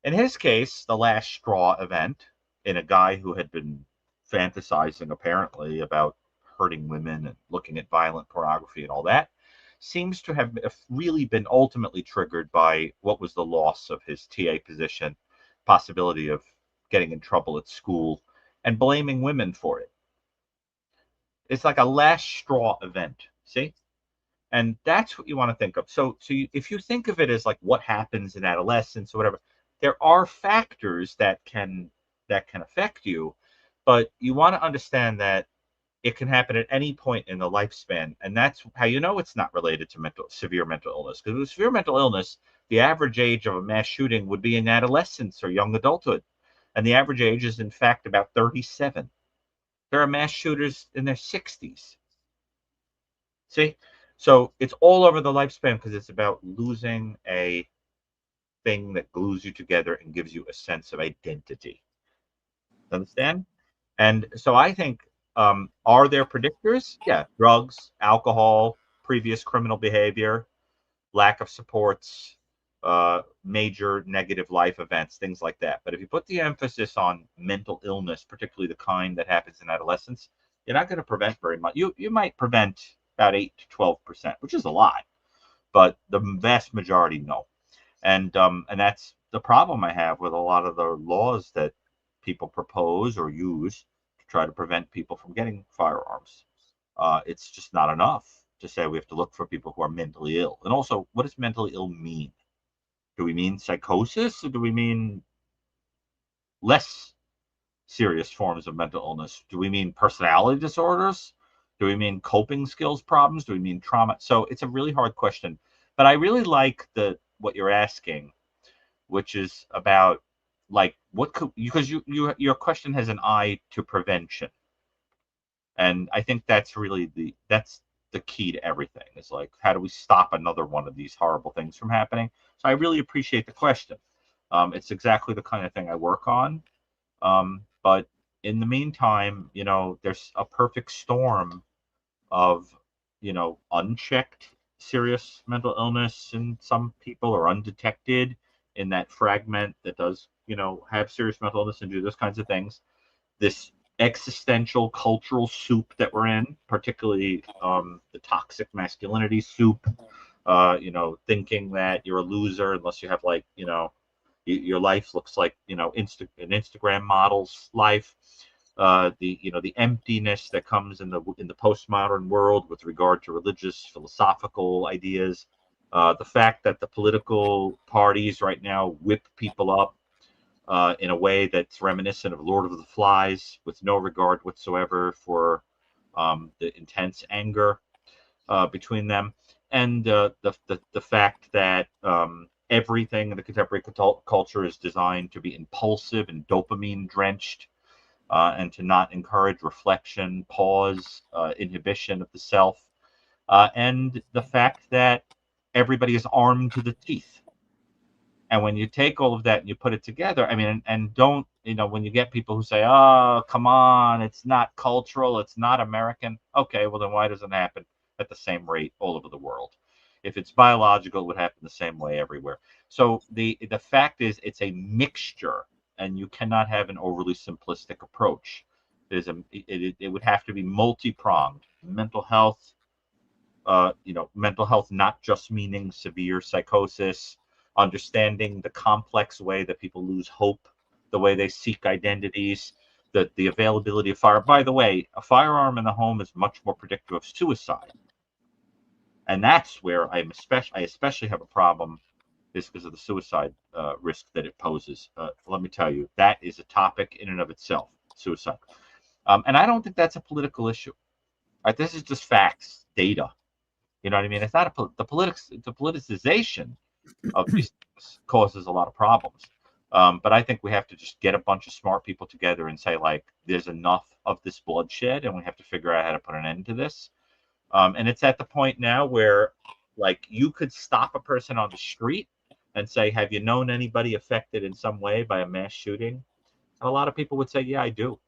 In his case, the last straw event, in a guy who had been fantasizing apparently about hurting women and looking at violent pornography and all that, seems to have really been ultimately triggered by what was the loss of his TA position, possibility of getting in trouble at school, and blaming women for it. It's like a last straw event, see? And that's what you want to think of. So if you think of it as like what happens in adolescence or whatever, there are factors that can affect you, but you want to understand that it can happen at any point in the lifespan, and that's how you know it's not related to severe mental illness. Because with severe mental illness, the average age of a mass shooting would be in adolescence or young adulthood, and the average age is in fact about 37. There are mass shooters in their 60s. See? So it's all over the lifespan because it's about losing a thing that glues you together and gives you a sense of identity. Understand? And so I think, are there predictors? Yeah, drugs, alcohol, previous criminal behavior, lack of supports, major negative life events, things like that. But if you put the emphasis on mental illness, particularly the kind that happens in adolescence, you're not going to prevent very much. You might prevent about 8 to 12%, which is a lot, but the vast majority no. And that's the problem I have with a lot of the laws that people propose or use to try to prevent people from getting firearms. It's just not enough to say we have to look for people who are mentally ill. And also, what does mentally ill mean? Do we mean psychosis, or do we mean less serious forms of mental illness? Do we mean personality disorders? Do we mean coping skills problems? Do we mean trauma? So it's a really hard question. But I really like what you're asking, which is about like what could, because your question has an eye to prevention. And I think that's really that's the key to everything. Is like, how do we stop another one of these horrible things from happening? So I really appreciate the question. It's exactly the kind of thing I work on. But in the meantime, there's a perfect storm of, unchecked serious mental illness in some people, or undetected in that fragment that does, have serious mental illness and do those kinds of things. This existential cultural soup that we're in, particularly the toxic masculinity soup, thinking that you're a loser unless you have your life looks like an Instagram model's life. The emptiness that comes in the postmodern world with regard to religious philosophical ideas, the fact that the political parties right now whip people up in a way that's reminiscent of Lord of the Flies, with no regard whatsoever for the intense anger between them, and the fact that everything in the contemporary culture is designed to be impulsive and dopamine drenched. and to not encourage reflection, pause, inhibition of the self, and the fact that everybody is armed to the teeth. And when you take all of that and you put it together, I mean, and don't, when you get people who say, oh, come on, it's not cultural, it's not American. Okay, well, then why doesn't it happen at the same rate all over the world? If it's biological, it would happen the same way everywhere. So the fact is, it's a mixture, and you cannot have an overly simplistic approach. It would have to be multi-pronged. Mental health, mental health not just meaning severe psychosis, understanding the complex way that people lose hope, the way they seek identities, the availability of fire. By the way, a firearm in the home is much more predictive of suicide. And that's where I especially have a problem, is because of the suicide risk that it poses. Let me tell you, that is a topic in and of itself, suicide. And I don't think that's a political issue. Right? This is just facts, data. You know what I mean? It's not the politicization of these things causes a lot of problems. But I think we have to just get a bunch of smart people together and say, like, there's enough of this bloodshed, and we have to figure out how to put an end to this. And it's at the point now where, like, you could stop a person on the street and say, have you known anybody affected in some way by a mass shooting? And a lot of people would say, yeah, I do.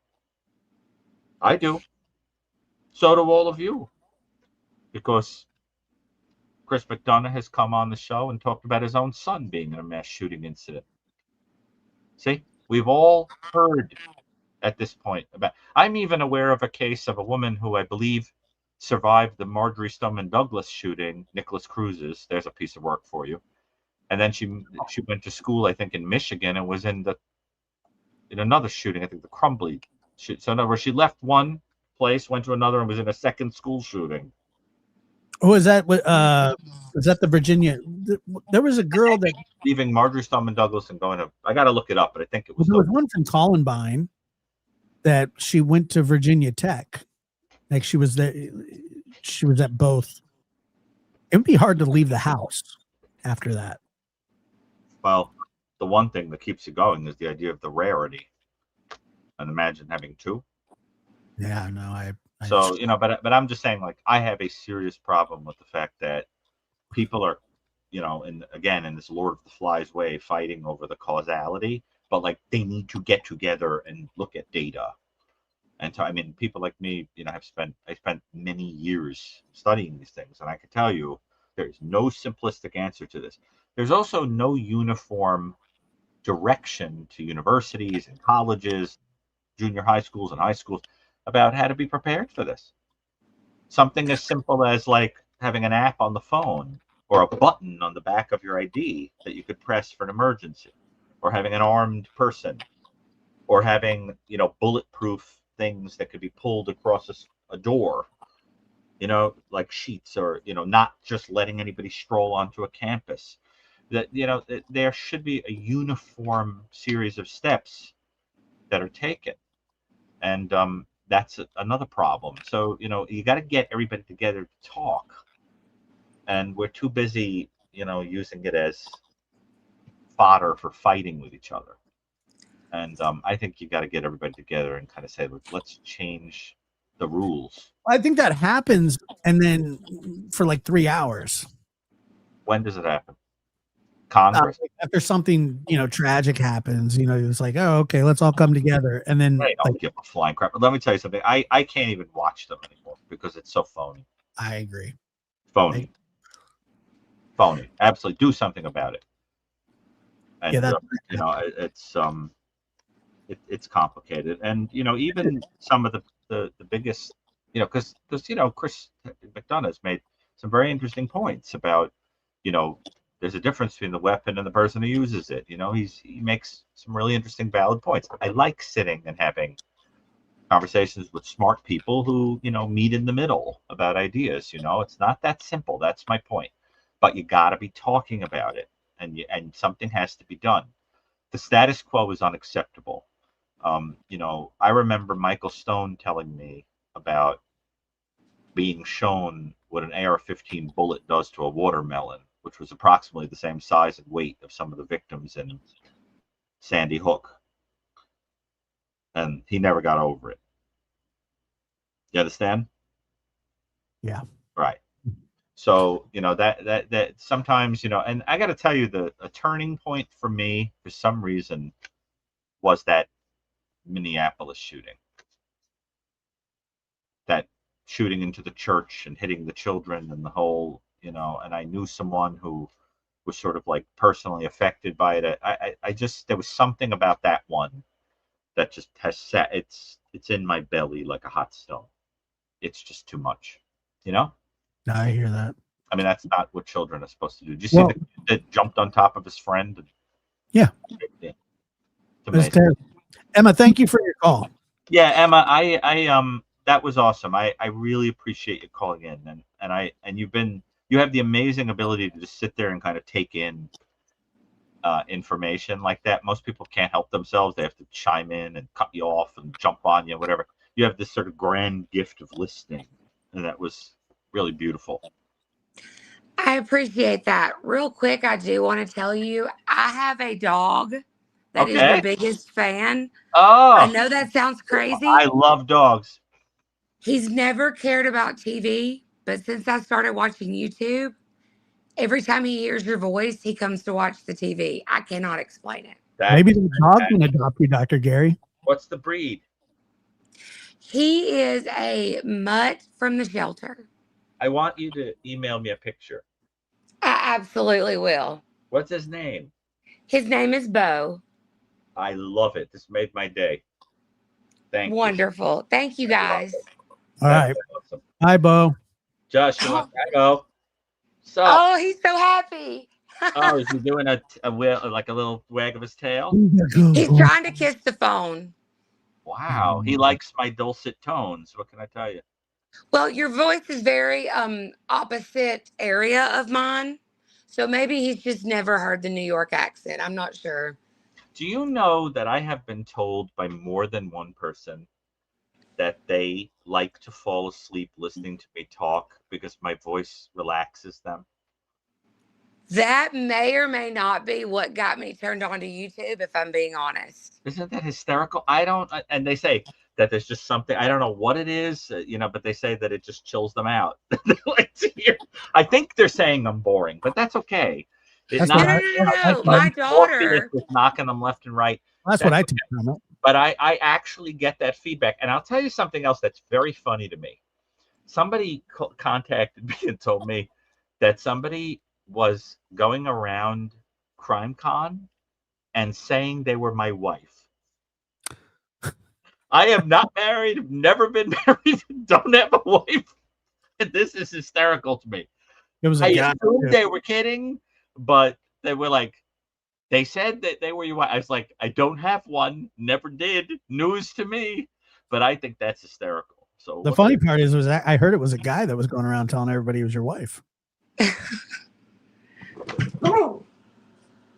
I do. So do all of you. Because Chris McDonough has come on the show and talked about his own son being in a mass shooting incident. See, we've all heard at this point about. I'm even aware of a case of a woman who I believe survived the Marjorie Stoneman Douglas shooting, Nicholas Cruz's. There's a piece of work for you. And then she went to school, I think, in Michigan, and was in another shooting, I think the Crumbly shoot. So in other words, she left one place, went to another, and was in a second school shooting. Oh, is that what? Was that the Virginia? There was a girl that leaving Marjorie Stoneman Douglas and going to. I got to look it up, but I think it was. There was one from Columbine that she went to Virginia Tech. Like she was there. She was at both. It would be hard to leave the house after that. Well, the one thing that keeps you going is the idea of the rarity. And imagine having two. Yeah, no, So, but I'm just saying, like, I have a serious problem with the fact that people are, in this Lord of the Flies way, fighting over the causality, but like they need to get together and look at data. And so, I mean, people like me, I spent many years studying these things, and I can tell you there's no simplistic answer to this. There's also no uniform direction to universities and colleges, junior high schools and high schools about how to be prepared for this. Something as simple as like having an app on the phone or a button on the back of your ID that you could press for an emergency, or having an armed person, or having, bulletproof things that could be pulled across a door, like sheets, or, not just letting anybody stroll onto a campus. That, there should be a uniform series of steps that are taken. And that's another problem. So, you got to get everybody together to talk. And we're too busy, using it as fodder for fighting with each other. And I think you got to get everybody together and kind of say, let's change the rules. I think that happens, and then for like 3 hours. When does it happen? Congress? After something, tragic happens, it's like, oh, okay, let's all come together. And then I don't give a flying crap. But let me tell you something. I can't even watch them anymore because it's so phony. I agree. Phony. Phony. Absolutely. Do something about it. And, it's complicated. And, even some of the biggest, because Chris McDonough has made some very interesting points about, there's a difference between the weapon and the person who uses it. He makes some really interesting, valid points. I like sitting and having conversations with smart people who, meet in the middle about ideas. It's not that simple. That's my point. But you got to be talking about it, and something has to be done. The status quo is unacceptable. I remember Michael Stone telling me about being shown what an AR-15 bullet does to a watermelon, which was approximately the same size and weight of some of the victims in Sandy Hook. and he never got over it. You understand? Yeah. Right. So, that sometimes, and I got to tell you, a turning point for me, for some reason, was that Minneapolis shooting. That shooting into the church and hitting the children and the whole, and I knew someone who was sort of like personally affected by it. I just, there was something about that one that just has set, it's in my belly like a hot stone. It's just too much, I hear that. I mean, that's not what children are supposed to do. Did you see the kid that jumped on top of his friend? Yeah. It's It's amazing. terrible. Emma, thank you for your call. Yeah, Emma, I that was awesome. I really appreciate you calling in, and you have the amazing ability to just sit there and kind of take in information like that. Most people can't help themselves. They have to chime in and cut you off and jump on you, whatever. You have this sort of grand gift of listening, and that was really beautiful. I appreciate that. Real quick, I do want to tell you, I have a dog that is the biggest fan. Oh, I know that sounds crazy. I love dogs. He's never cared about TV, but since I started watching YouTube, every time he hears your voice, he comes to watch the TV. I cannot explain it. Maybe the dog can adopt you, Dr. Gary. What's the breed? He is a mutt from the shelter. I want you to email me a picture. I absolutely will. What's his name? His name is Bo. I love it. This made my day. Thank you. Wonderful. Thank you, guys. All right. Awesome. Hi, Bo. Josh, you want to go? So, Oh, he's so happy. oh, is he doing a like a little wag of his tail? He's trying to kiss the phone. Wow, he likes my dulcet tones. What can I tell you? Well, your voice is very opposite area of mine. So maybe he's just never heard the New York accent. I'm not sure. Do you know that I have been told by more than one person that they like to fall asleep listening to me talk because my voice relaxes them? That may or may not be what got me turned on to YouTube, if I'm being honest. Isn't that hysterical? I don't, and they say that there's just something, I don't know what it is, but they say that it just chills them out. I think they're saying I'm boring, but that's okay. That's not, no. My daughter is knocking them left and right. That's what I took from it. But I actually get that feedback. And I'll tell you something else that's very funny to me. Somebody contacted me and told me that somebody was going around CrimeCon and saying they were my wife. I am not married, have never been married, don't have a wife. And this is hysterical to me. It was I assumed they were kidding, but they were like, they said that they were your wife. I was like, I don't have one, never did. News to me. But I think that's hysterical. So the funny part is, I heard it was a guy that was going around telling everybody he was your wife.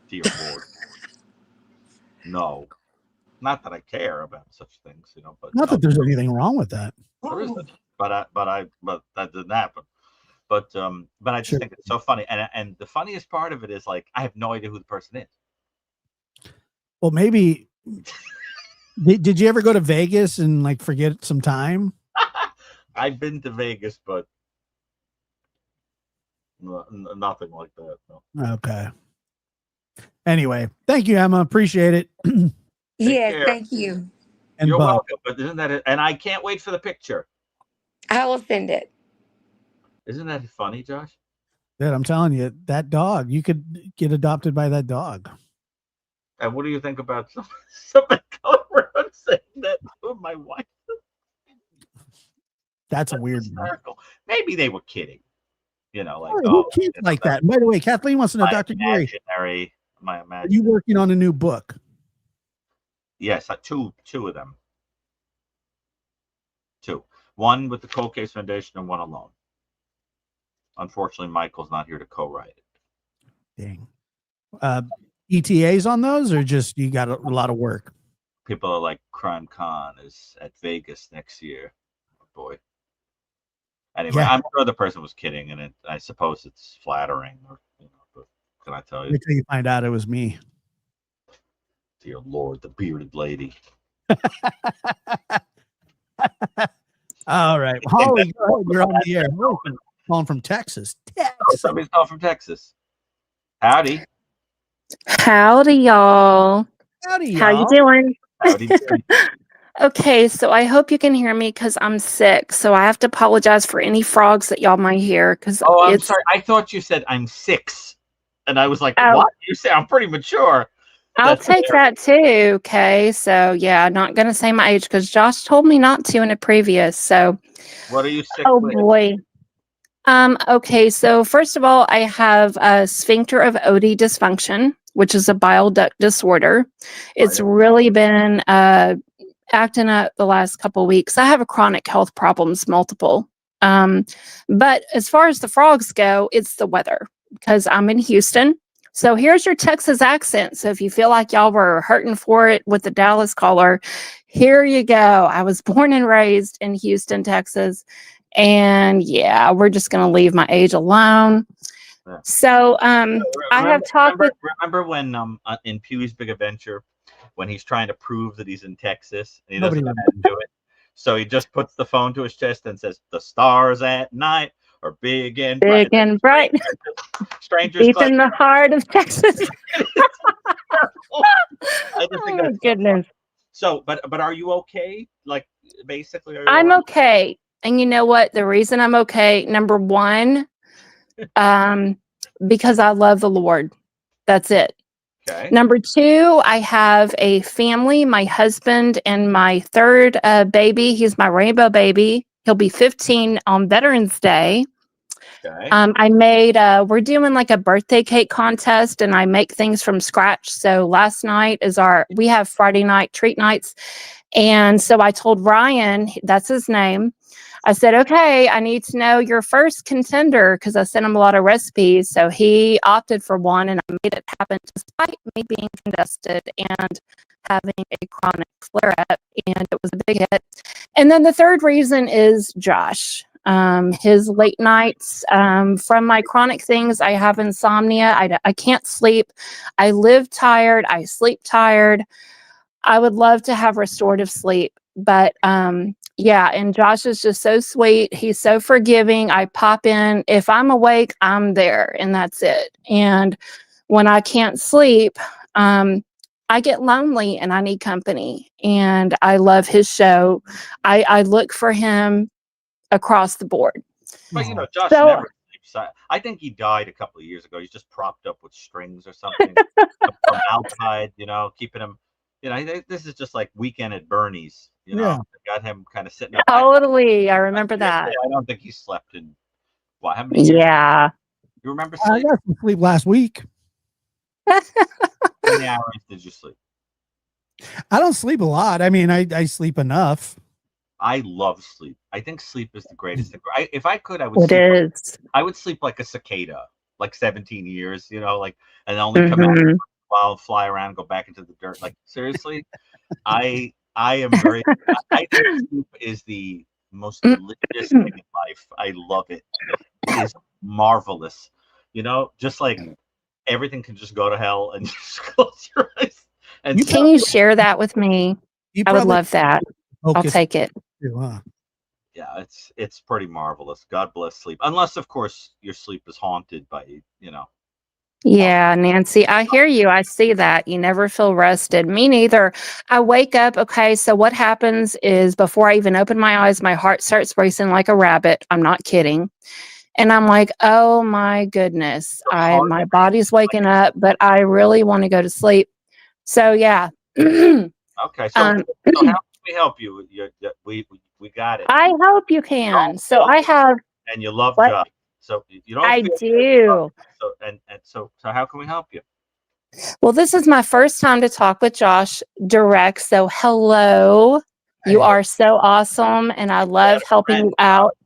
Dear Lord. No. Not that I care about such things, but not that there's anything wrong with that. There isn't. But that didn't happen. But I just think it's so funny. And the funniest part of it is, like, I have no idea who the person is. Well, maybe did you ever go to Vegas and like forget some time? I've been to Vegas, but nothing like that. No. Okay. Anyway, thank you, Emma. Appreciate it. Yes, thank you. And you're Bob. welcome. But isn't that it? And I can't wait for the picture. I will send it. Isn't that funny, Josh? Dude, I'm telling you, that dog, you could get adopted by that dog. And what do you think about somebody going around saying that to my wife? That's a weird circle. Maybe they were kidding. Like that. By the way, Kathleen wants to know, Dr. Gary, my imaginary. are you working on a new book? Yes, two of them. Two. One with the Cold Case Foundation and one alone. Unfortunately, Michael's not here to co-write it. Dang. ETAs on those, or just you got a lot of work? People are like, CrimeCon is at Vegas next year. Oh, boy. Anyway, yeah. I'm sure the person was kidding, and I suppose it's flattering. But can I tell you? Until you find out it was me. Dear Lord, the bearded lady. All right. Holly, go ahead. You're on the air. Holly, calling from Texas. Oh, somebody's calling from Texas. Howdy. Howdy, y'all. Howdy, How you y'all. doing? Howdy. Okay, so I hope you can hear me because I'm sick. So I have to apologize for any frogs that y'all might hear because Oh, I'm it's sorry. I thought you said I'm 6. And I was like, Oh. what? You sound pretty mature. I'll That's take that too. Okay, so yeah, not gonna say my age because Josh told me not to in a previous. So What are you sick oh with? boy. Okay, so first of all, I have a sphincter of Oddi dysfunction, which is a bile duct disorder. It's really been acting up the last couple weeks. I have a chronic health problems, multiple. But as far as the frogs go, it's the weather because I'm in Houston. So here's your Texas accent. So if you feel like y'all were hurting for it with the Dallas caller, here you go. I was born and raised in Houston, Texas. And yeah, we're just going to leave my age alone. Yeah. So I have talked with. Remember when in Pee-wee's Big Adventure, when he's trying to prove that he's in Texas and he Nobody doesn't know how to do it, so he just puts the phone to his chest and says, "The stars at night are big and bright." Big and bright. Strangers Deep in the heart of Texas. I just think Oh, that's goodness. so. But are you okay? Like basically, are you I'm all right? okay. And you know what? The reason I'm okay, number one, because I love the Lord. That's it. Okay. Number two, I have a family, my husband and my third baby. He's my rainbow baby. He'll be 15 on Veterans Day. Okay. I made, we're doing like a birthday cake contest and I make things from scratch. So last night is we have Friday night treat nights. And so I told Ryan, that's his name. I said, okay, I need to know your first contender because I sent him a lot of recipes. So he opted for one and I made it happen despite me being congested and having a chronic flare up. And it was a big hit. And then the third reason is Josh. His late nights from my chronic things. I have insomnia. I can't sleep. I live tired. I sleep tired. I would love to have restorative sleep, but yeah, and Josh is just so sweet. He's so forgiving. I pop in. If I'm awake, I'm there, and that's it. And when I can't sleep, I get lonely and I need company. And I love his show. I look for him across the board. But Josh So- never sleeps. I think he died a couple of years ago. He's just propped up with strings or something. Formaldehyde, keeping him. This is just like Weekend at Bernie's. Got him kind of sitting up. Totally, I remember that. I don't think he slept in. What? How many years? Yeah. You remember I sleep? got some sleep last week. How many hours did you sleep? I don't sleep a lot. I mean, I sleep enough. I love sleep. I think sleep is the greatest thing. If I could, I would. It is. I would sleep like a cicada, like 17 years. And only come out while fly around, go back into the dirt. Like seriously, I am very. I think sleep is the most delicious thing in life. I love it. It is marvelous. Just like everything can just go to hell and just close your eyes. And Can you share that with me? I would love that. I'll take it. Too, huh? Yeah, it's pretty marvelous. God bless sleep. Unless, of course, your sleep is haunted by, Yeah, Nancy, I hear you. I see that. You never feel rested. Me neither. I wake up. Okay, so what happens is before I even open my eyes, my heart starts racing like a rabbit. I'm not kidding. And I'm like, oh my goodness, my body's waking up, but I really want to go to sleep. So yeah. Okay, so how can we help you? We got it. I hope you can. So I have. And you love What? Josh. So you don't. I do. So how can we help you? Well, this is my first time to talk with Josh direct. So hello. You are so awesome, and I love helping you out.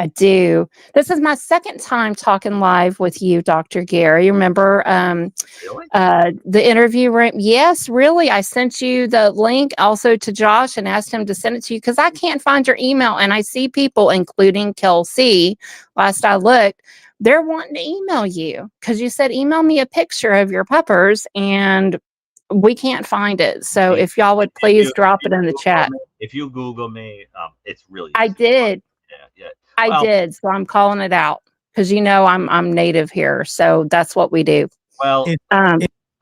I do. This is my second time talking live with you, Dr. Gary. Remember Really? the interview room? Yes, really. I sent you the link also to Josh and asked him to send it to you because I can't find your email. And I see people, including Kelsey, last I looked, they're wanting to email you because you said, email me a picture of your puppers. And we can't find it. So If if y'all would please drop it in the chat. If you Google me, it's really I easy. did. Yeah. I Well, did. So I'm calling it out because I'm native here. So that's what we do. well,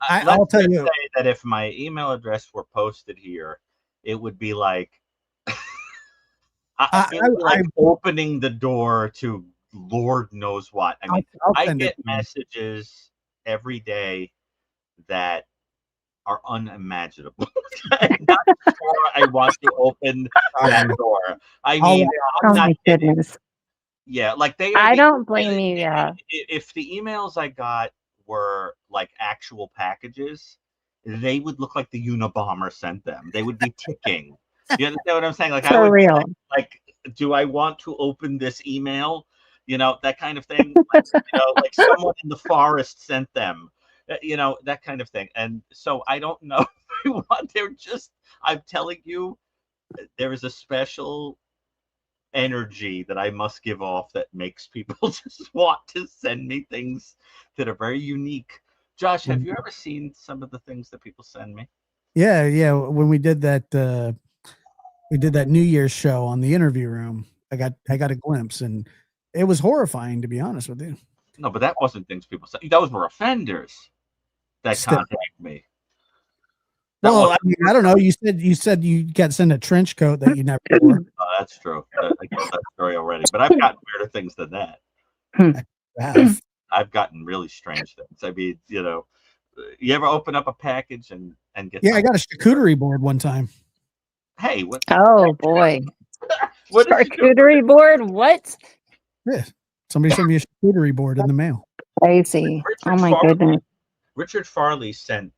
I'll tell you say that if my email address were posted here, it would be like like opening the door to Lord knows what. I mean, I get messages every day that are unimaginable. Not sure I want to open that door. I mean, I'm not kidding. Yeah, like I don't blame you. Yeah. If the emails I got were like actual packages, they would look like the Unabomber sent them. They would be ticking. You understand what I'm saying? Like, I would be like, do I want to open this email? You know, that kind of thing. Like, like someone in the forest sent them. That kind of thing. And so I don't know what they're just. I'm telling you, there is a special energy that I must give off that makes people just want to send me things that are very unique. Josh, have you ever seen some of the things that people send me? Yeah. When we did that New Year's show on the interview room, I got a glimpse, and it was horrifying, to be honest with you. No, but that wasn't things people said. Those were offenders that contacted me. Well, I mean, I don't know. You said you got sent a trench coat that you never wore. Oh, that's true. I guess that story already. But I've gotten weirder things than that. I've gotten really strange things. I mean, you ever open up a package and get? Yeah, I got a charcuterie board one time. Hey, what? Oh boy, what charcuterie board? What? Yeah, somebody sent me a charcuterie board in the mail. Crazy! Oh my goodness. Richard Farley sent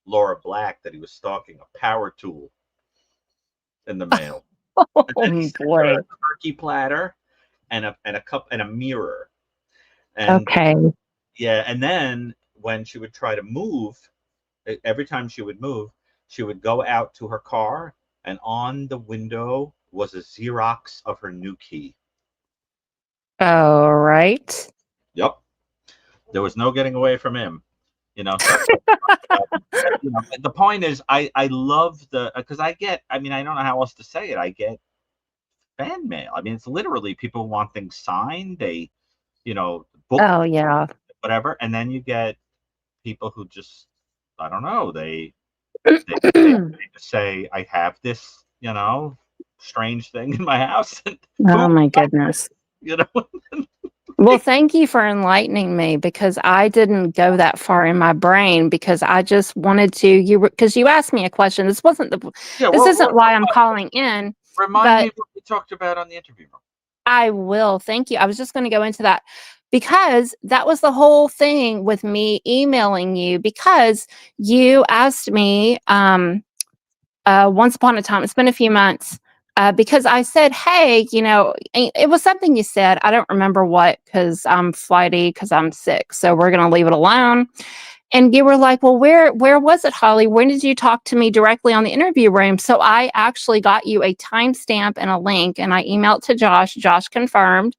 Laura Black that he was stalking a power tool in the mail. Oh boy! A turkey platter and a cup and a mirror. And, okay. Yeah, and then when she would try to move, every time she would move, she would go out to her car, and on the window was a Xerox of her new key. All right. Yep. There was no getting away from him. So, the point is, I love because I don't know how else to say it. I get fan mail. I mean, it's literally people want things signed. They, book. Oh yeah. Whatever, and then you get people who just, I don't know. They say, I have this, strange thing in my house. Oh my goodness. Well, thank you for enlightening me, because I didn't go that far in my brain, because I just wanted to, because you asked me a question. This isn't why I'm calling in. Remind me what we talked about on the interview room. I will. Thank you. I was just going to go into that, because that was the whole thing with me emailing you, because you asked me once upon a time, it's been a few months, because I said, hey, it was something you said. I don't remember what, because I'm flighty, because I'm sick. So we're going to leave it alone. And you were like, well, where was it, Holly? When did you talk to me directly on the interview room? So I actually got you a timestamp and a link, and I emailed to Josh. Josh confirmed.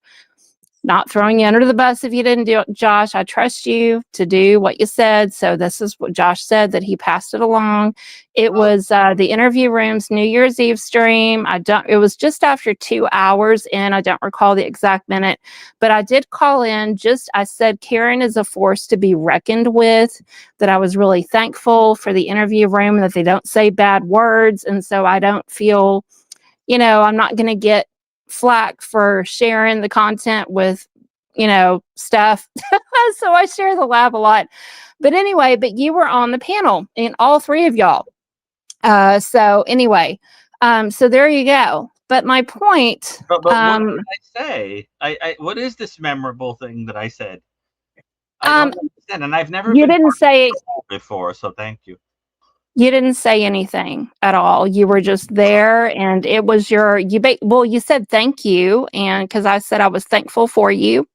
Not throwing you under the bus if you didn't do it, Josh. I trust you to do what you said. So this is what Josh said, that he passed it along. It was the interview room's New Year's Eve stream. It was just after 2 hours in. I don't recall the exact minute, but I did call in. I said, Karen is a force to be reckoned with, that I was really thankful for the interview room, that they don't say bad words. And so I don't feel, I'm not going to get flack for sharing the content with stuff. So I share the lab a lot, but you were on the panel, and all three of y'all, so there you go. But my point, but what did I say? What is this memorable thing that I said? I don't understand, and I've never didn't say it before, so thank you. You didn't say anything at all. You were just there, and it was you said thank you, and because I said I was thankful for you.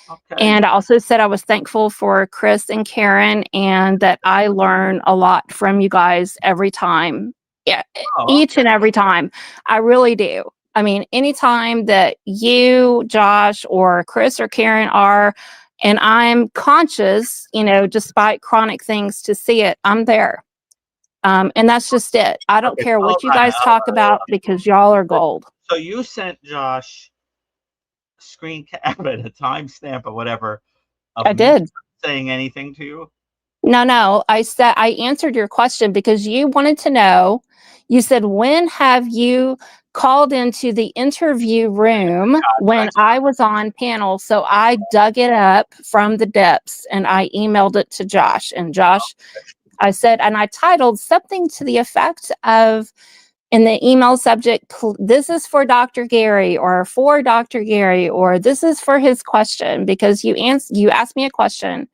Okay. And I also said I was thankful for Chris and Karen, and that I learn a lot from you guys every time. Yeah, each and every time. I really do. I mean, anytime that you, Josh, or Chris or Karen are and I'm conscious, despite chronic things, to see it. I'm there. And that's just it. I don't care what you guys talk about because y'all are gold. So you sent Josh screen cap and a timestamp or whatever. I did. Saying anything to you? No. I answered your question because you wanted to know. You said, when have you called into the interview room when I was on panel? So I dug it up from the depths and I emailed it to Josh. And Josh, I said, and I titled something to the effect of, in the email subject, this is for Dr. Gary, or for Dr. Gary, or this is for his question, because you asked me a question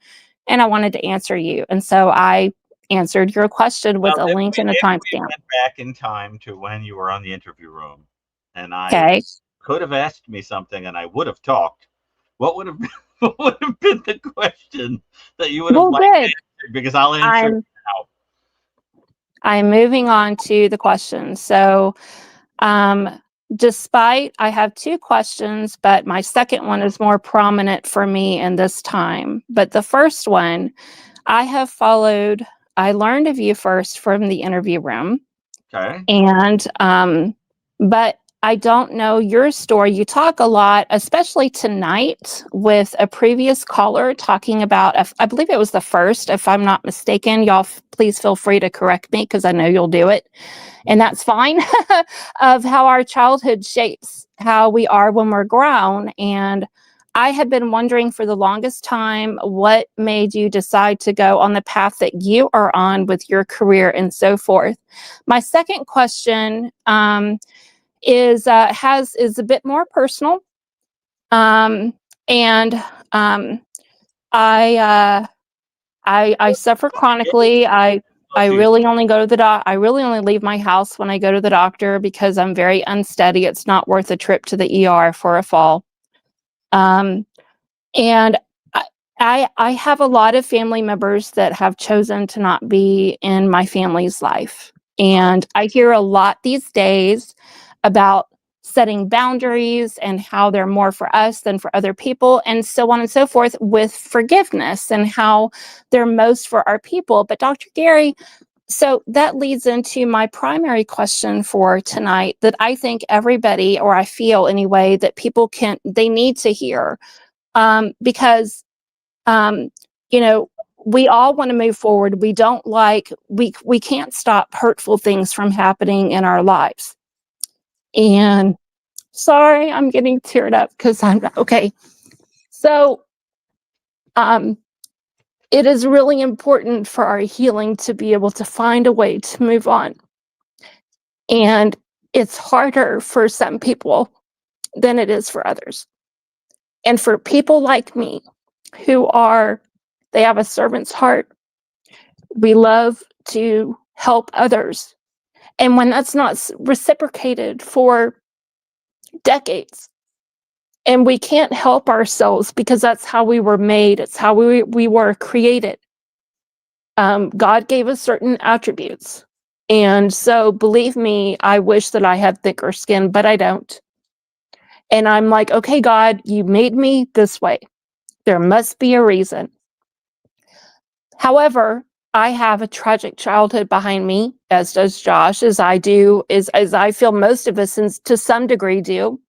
and I wanted to answer you. And so I answered your question with a link and a timestamp. Went back in time to when you were on the interview room, and I could have asked me something and I would have talked. What would have been the question that you would have liked to answer? Because I'll answer now. I'm moving on to the questions. So, despite I have 2 questions, but my second one is more prominent for me in this time. But the first one, I learned of you first from the interview room. Okay. And, but I don't know your story. You talk a lot, especially tonight, with a previous caller talking about, I believe it was the first, if I'm not mistaken. Y'all, please feel free to correct me because I know you'll do it. And that's fine, of how our childhood shapes how we are when we're grown. And I had been wondering for the longest time, what made you decide to go on the path that you are on with your career and so forth. My second question, is a bit more personal, I suffer chronically. I really only go to the I really only leave my house when I go to the doctor because I'm very unsteady. It's not worth a trip to the ER for a fall. And I have a lot of family members that have chosen to not be in my family's life. And I hear a lot these days about setting boundaries and how they're more for us than for other people, and so on and so forth, with forgiveness and how they're most for our people. But Dr. Gary, so that leads into my primary question for tonight that I think everybody, or I feel anyway, that people they need to hear, because we all want to move forward. We don't we can't stop hurtful things from happening in our lives. And sorry, I'm getting teared up because I'm okay. So, it is really important for our healing to be able to find a way to move on. And it's harder for some people than it is for others. And for people like me they have a servant's heart. We love to help others. And when that's not reciprocated for decades, and we can't help ourselves because that's how we were made, it's how we were created. God gave us certain attributes. And so, believe me, I wish that I had thicker skin, but I don't. And I'm like, okay, God, you made me this way. There must be a reason. However, I have a tragic childhood behind me, as does Josh, as I feel most of us to some degree do.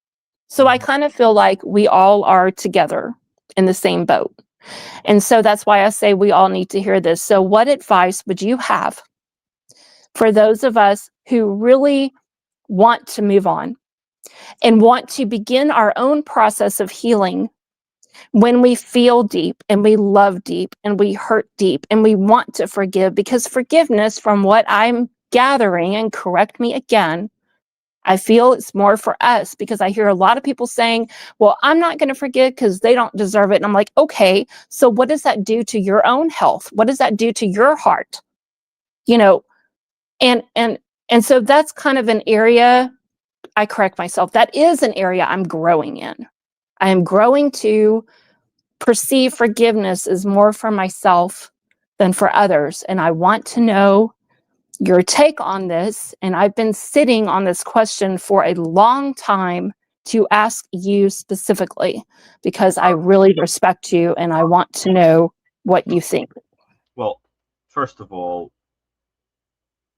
So I kind of feel like we all are together in the same boat. And so that's why I say we all need to hear this. So what advice would you have for those of us who really want to move on and want to begin our own process of healing when we feel deep and we love deep and we hurt deep and we want to forgive? Because forgiveness, from what I'm gathering, and correct me again, I feel it's more for us, because I hear a lot of people saying, well, I'm not going to forgive because they don't deserve it. And I'm like, okay, so what does that do to your own health? What does that do to your heart? And so that's kind of an area, I correct myself, that is an area I'm growing in. I am growing to perceive forgiveness as more for myself than for others. And I want to know your take on this. And I've been sitting on this question for a long time to ask you specifically because I really respect you and I want to know what you think. Well, first of all,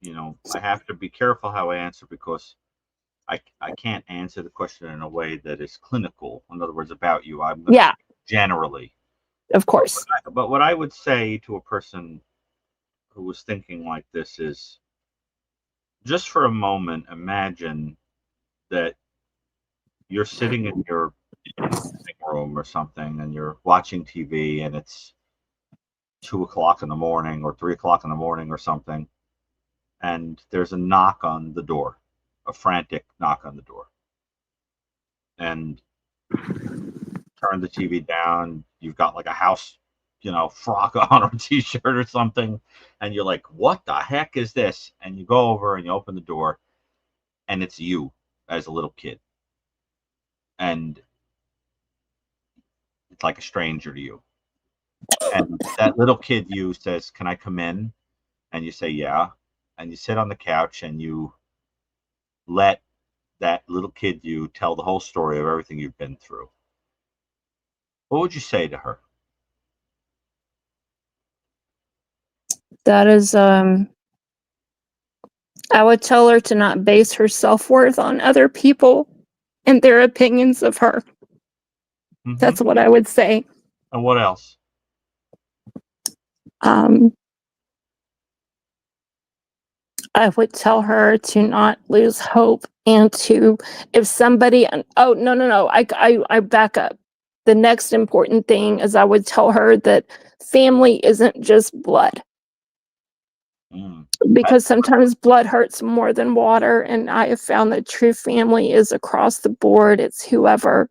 I have to be careful how I answer because I can't answer the question in a way that is clinical. In other words, about you. I'm going to Yeah, generally. of course. But what I would say to a person who was thinking like this is, just for a moment, imagine that you're sitting in your living room or something and you're watching TV and it's 2 o'clock in the morning or 3 o'clock in the morning or something, and there's a knock on the door, a frantic knock on the door. And turn the TV down, you've got like a house, frock on or t-shirt or something, and you're like, what the heck is this? And you go over and you open the door, and it's you as a little kid. And it's like a stranger to you. And that little kid you says, can I come in? And you say, yeah. And you sit on the couch and you let that little kid you tell the whole story of everything you've been through. What would you say to her? That is, I would tell her to not base her self-worth on other people and their opinions of her. Mm-hmm. That's what I would say. And what else? I would tell her to not lose hope and to, if somebody, oh, no, I back up. The next important thing is I would tell her that family isn't just blood. Because sometimes blood hurts more than water, and I have found that true family is across the board. It's whoever.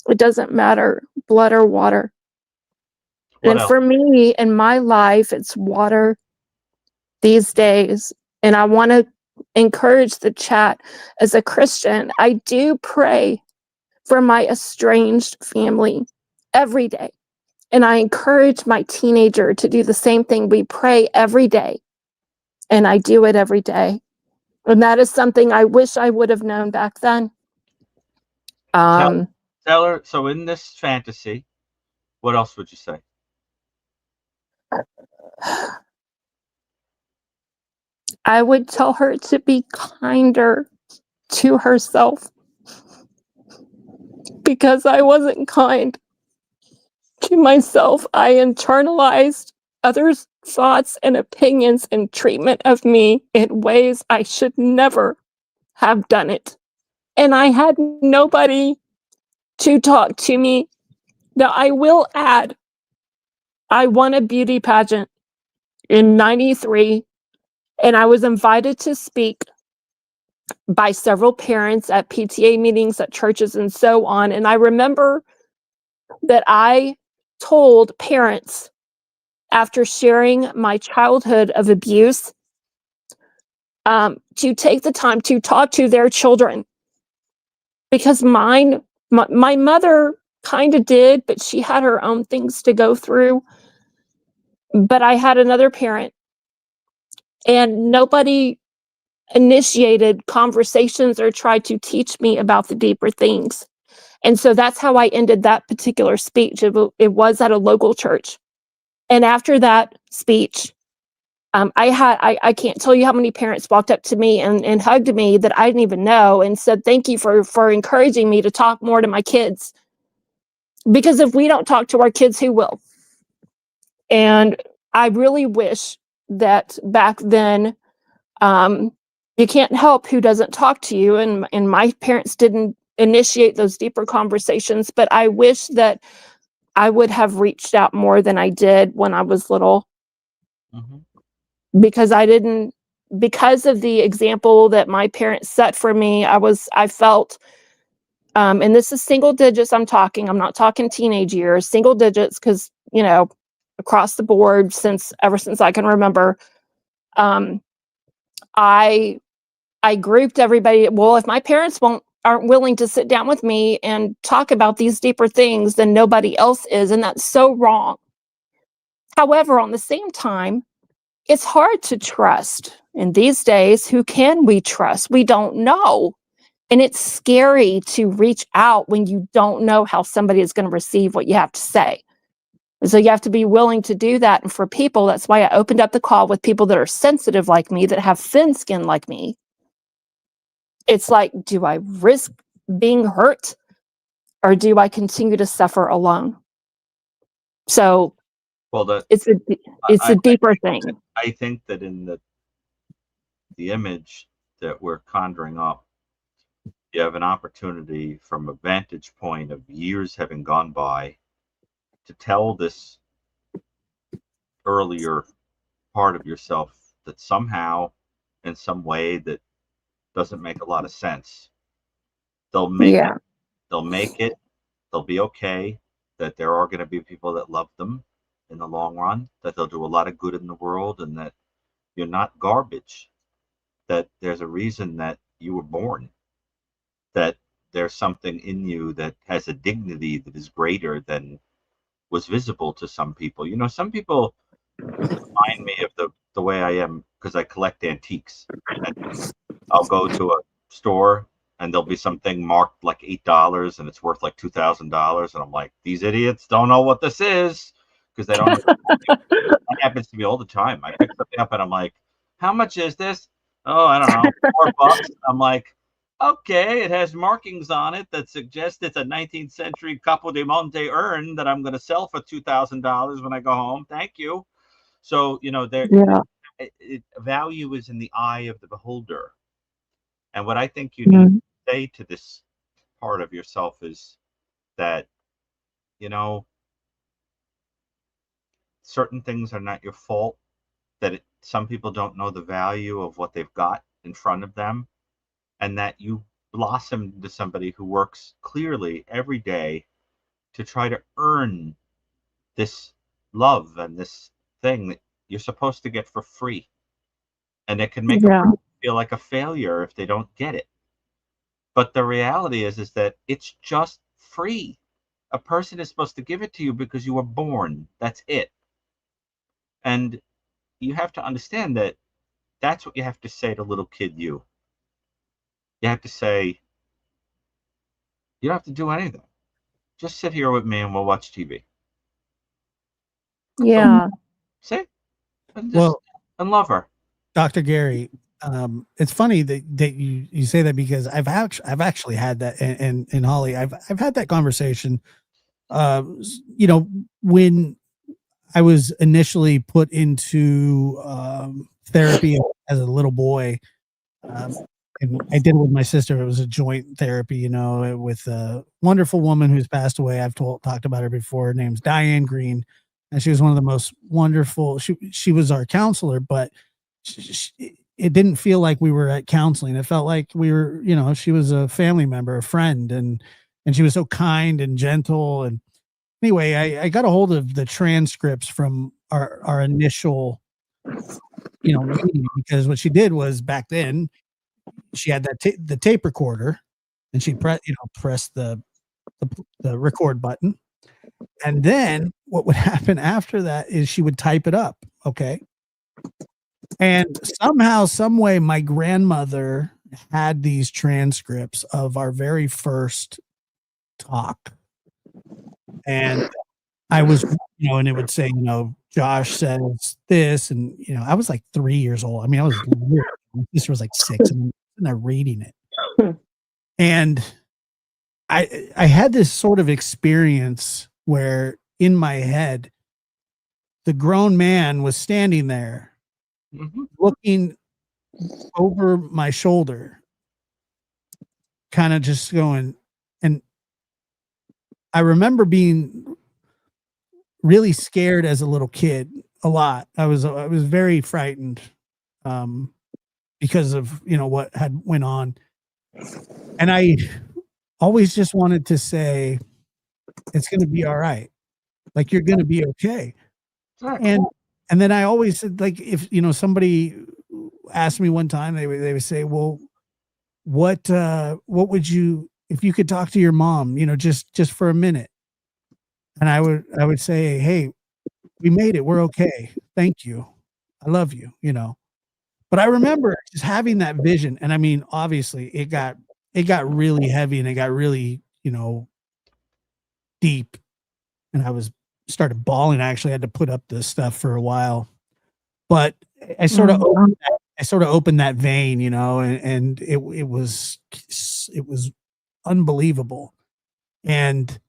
It doesn't matter, blood or water. And for me, in my life, it's water these days. And I want to encourage the chat. As a Christian, I do pray for my estranged family every day. And I encourage my teenager to do the same thing. We pray every day. And I do it every day. And that is something I wish I would have known back then. Tell her, so in this fantasy, what else would you say? I would tell her to be kinder to herself because I wasn't kind to myself. I internalized others' thoughts and opinions and treatment of me in ways I should never have done it. And I had nobody to talk to me. Now, I will add, I won a beauty pageant in '93, and I was invited to speak by several parents at PTA meetings, at churches, and so on. And I remember that I told parents, after sharing my childhood of abuse, to take the time to talk to their children. Because my mother kind of did, but she had her own things to go through. But I had another parent, and nobody initiated conversations or tried to teach me about the deeper things. And so that's how I ended that particular speech. It was at a local church. And after that speech, I can't tell you how many parents walked up to me and hugged me that I didn't even know and said, thank you for encouraging me to talk more to my kids. Because if we don't talk to our kids, who will? And I really wish that back then, you can't help who doesn't talk to you. And my parents didn't initiate those deeper conversations, but I wish that I would have reached out more than I did when I was little. Mm-hmm. Because because of the example that my parents set for me, I felt, and this is single digits I'm not talking teenage years, single digits, because, across the board ever since I can remember, I grouped everybody. Well, if my parents aren't willing to sit down with me and talk about these deeper things, then nobody else is, and that's so wrong. However, on the same time, it's hard to trust. And these days, who can we trust? We don't know. And it's scary to reach out when you don't know how somebody is going to receive what you have to say. So you have to be willing to do that. And for people, that's why I opened up the call with people that are sensitive like me, that have thin skin like me. It's like, do I risk being hurt, or do I continue to suffer alone? So Well, it's a deeper thing. I think that in the image that we're conjuring up, you have an opportunity from a vantage point of years having gone by to tell this earlier part of yourself that somehow, in some way that doesn't make a lot of sense, they'll make Yeah. it. They'll make it. They'll be okay. That there are going to be people that love them in the long run. That they'll do a lot of good in the world, and that you're not garbage. That there's a reason that you were born. That there's something in you that has a dignity that is greater than was visible to some people. You know, some people remind me of the way I am because I collect antiques. And I'll go to a store and there'll be something marked like $8 and it's worth like $2,000, and I'm like, these idiots don't know what this is, because they don't know. That happens to me all the time. I pick something up and I'm like, how much is this? Oh, I don't know, $4. I'm like, okay, it has markings on it that suggest it's a 19th century Capo di Monte urn that I'm going to sell for $2,000 when I go home. Thank you. So, you know, value is in the eye of the beholder. And what I think you need to say to this part of yourself is that, you know, certain things are not your fault, that some people don't know the value of what they've got in front of them, and that you blossom into somebody who works clearly every day to try to earn this love and this thing that you're supposed to get for free. And it can make a person feel like a failure if they don't get it. But the reality is that it's just free. A person is supposed to give it to you because you were born. That's it. And you have to understand that that's what you have to say to little kid you. You have to say, you don't have to do anything. Just sit here with me and we'll watch TV. Yeah. See? And Well, and love her. Dr. Gary, it's funny that you say that, because I've actually had that, and Holly, I've had that conversation. You know, when I was initially put into therapy as a little boy, and I did it with my sister. It was a joint therapy, you know, with a wonderful woman who's passed away. I've talked about her before. Her name's Diane Green, and she was one of the most wonderful. She was our counselor, but it didn't feel like we were at counseling. It felt like we were, you know, she was a family member, a friend, and she was so kind and gentle. And anyway, I got a hold of the transcripts from our initial, you know, meeting, because what she did was, back then, she had that the tape recorder, and she press the record button, and then what would happen after that is she would type it up. Okay. And somehow, some way, my grandmother had these transcripts of our very first talk. And I was, you know, and it would say, you know, Josh says this, and, you know, I was like 3 years old. I mean, I was little. My sister was like 6, and they're reading it. And I had this sort of experience where, in my head, the grown man was standing there, looking over my shoulder, kind of just going, and I remember being really scared as a little kid, a lot. I was very frightened, because of, you know, what had went on. And I always just wanted to say, it's going to be all right. Like, you're going to be okay. And then I always said, like, if, you know, somebody asked me one time, they would say, well, what would you, if you could talk to your mom, you know, just for a minute? And I would say, hey, we made it. We're okay. Thank you. I love you, you know. But I remember just having that vision. And I mean, obviously it got it got really heavy and it got really, deep. And I started bawling. I actually had to put up this stuff for a while, but I sort of opened that vein, and it was unbelievable. And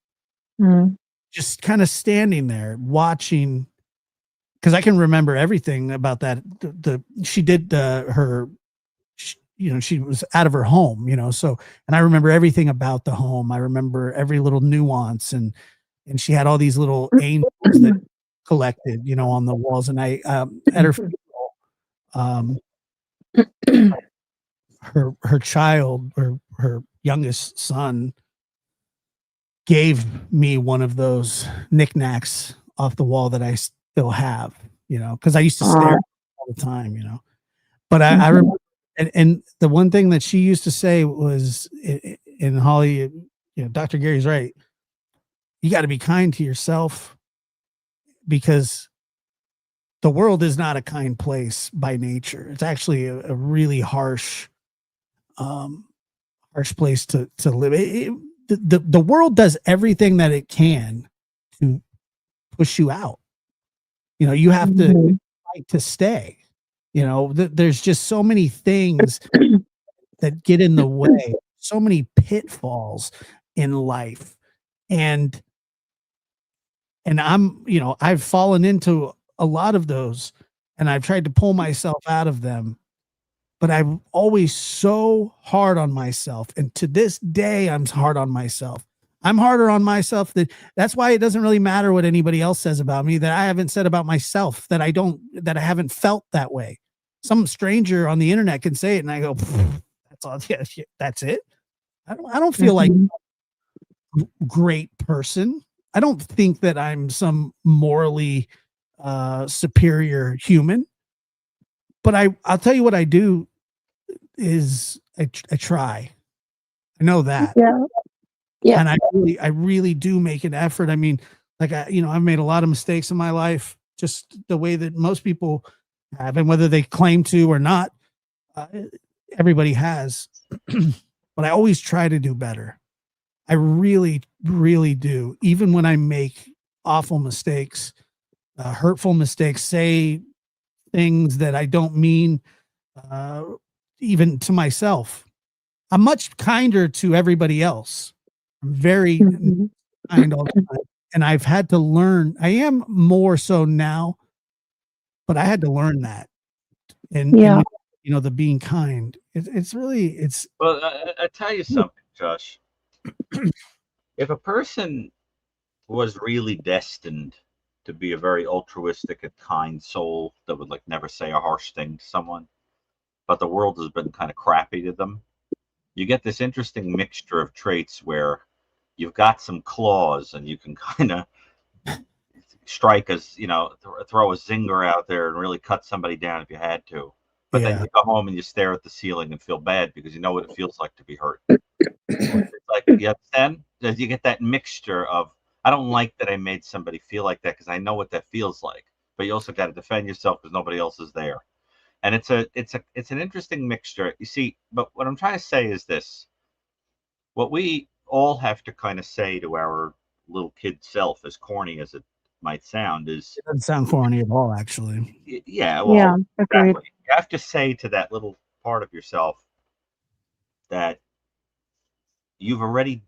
just kind of standing there watching, because I can remember everything about that. She did she was out of her home, so, and I remember everything about the home. I remember every little nuance, and she had all these little angels that collected, on the walls. And I, at her funeral, her child, or her youngest son, gave me one of those knickknacks off the wall that I still have, because I used to stare at it all the time, But I remember, and the one thing that she used to say was, and Holly, Dr. Gary's right. You got to be kind to yourself, because the world is not a kind place by nature. It's actually a really harsh place to live. The world does everything that it can to push you out. You have to fight to stay. There's just so many things that get in the way, so many pitfalls in life. And I've fallen into a lot of those, and I've tried to pull myself out of them, but I'm always so hard on myself. And to this day, I'm hard on myself. I'm harder on myself. That's why it doesn't really matter what anybody else says about me, that I haven't said about myself, that I haven't felt that way. Some stranger on the internet can say it, and I go, that's all. Yeah, that's it. I don't feel like a great person. I don't think that I'm some morally superior human, but I'll tell you what I do is I try. I know that. Yeah. And I really do make an effort. I mean, like, I've made a lot of mistakes in my life, just the way that most people have, and whether they claim to or not, everybody has. But I always try to do better. I really, really do. Even when I make awful mistakes, hurtful mistakes, say things that I don't mean, even to myself. I'm much kinder to everybody else. I'm very kind all the time. And I've had to learn. I am more so now, but I had to learn that. And the being kind. It's really. Well, I tell you something, Josh. If a person was really destined to be a very altruistic and kind soul that would never say a harsh thing to someone, but the world has been kind of crappy to them, you get this interesting mixture of traits where you've got some claws and you can kind of strike throw a zinger out there and really cut somebody down if you had to. But then you go home and you stare at the ceiling and feel bad because you know what it feels like to be hurt. It's like, you understand? You get that mixture of, I don't like that I made somebody feel like that because I know what that feels like. But you also got to defend yourself because nobody else is there. And it's an interesting mixture. You see, but what I'm trying to say is this. What we all have to kind of say to our little kid self, as corny as it might sound, is, it doesn't sound corny at all, actually. Yeah, well, exactly. You have to say to that little part of yourself that you're already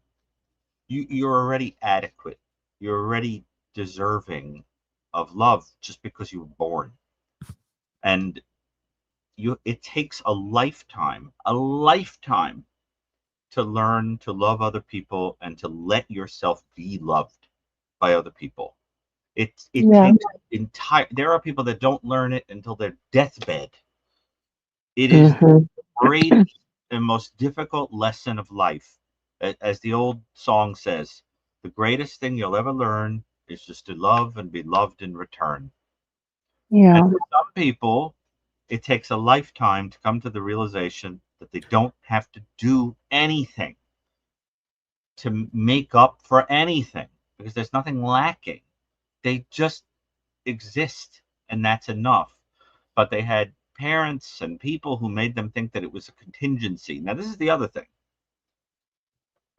adequate. You're already deserving of love just because you were born. And it takes a lifetime to learn to love other people and to let yourself be loved by other people. It takes there are people that don't learn it until their deathbed. It is the greatest and most difficult lesson of life. As the old song says, the greatest thing you'll ever learn is just to love and be loved in return. And for some people, it takes a lifetime to come to the realization that they don't have to do anything to make up for anything because there's nothing lacking. They just exist, and that's enough. But they had parents and people who made them think that it was a contingency. Now, this is the other thing.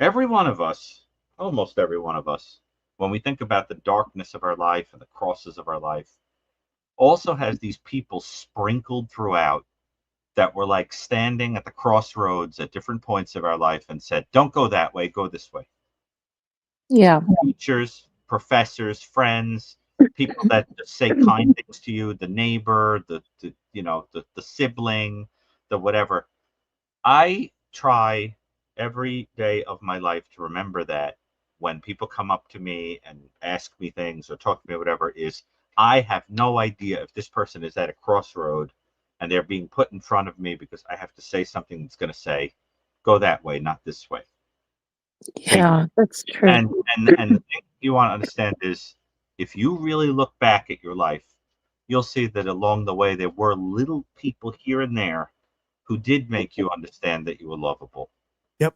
every one of us, almost every one of us, when we think about the darkness of our life and the crosses of our life, also has these people sprinkled throughout that were like standing at the crossroads at different points of our life and said, don't go that way, go this way. Yeah. Teachers, professors, friends, people that just say kind things to you, the neighbor, the sibling, the whatever. I try every day of my life to remember that when people come up to me and ask me things or talk to me or whatever, is I have no idea if this person is at a crossroad and they're being put in front of me because I have to say something that's going to say, go that way, not this way. Yeah, that's true. And the thing you want to understand is, if you really look back at your life, you'll see that along the way there were little people here and there who did make you understand that you were lovable. Yep.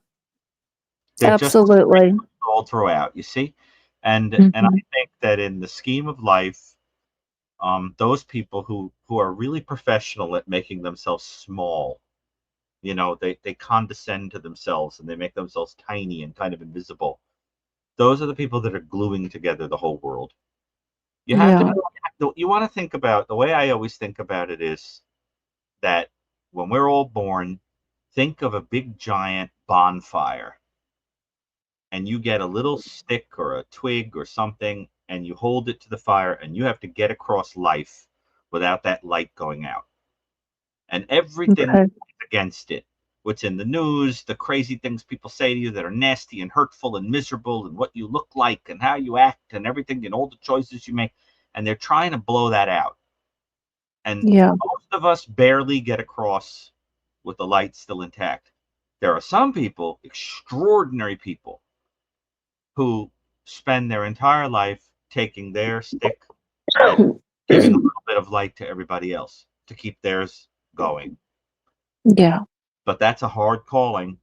They're Absolutely. just all throughout, you see? And I think that in the scheme of life, those people who are really professional at making themselves small, they condescend to themselves and they make themselves tiny and kind of invisible. Those are the people that are gluing together the whole world. You have to, you want to think about, the way I always think about it is that when we're all born, think of a big giant bonfire, and you get a little stick or a twig or something, and you hold it to the fire, and you have to get across life without that light going out. And everything is against it. What's in the news, the crazy things people say to you that are nasty and hurtful and miserable, and what you look like and how you act and everything and all the choices you make. And they're trying to blow that out. And most of us barely get across with the light still intact. There are some people, extraordinary people, who spend their entire life taking their stick and giving a little bit of light to everybody else to keep theirs going. Yeah. But that's a hard calling.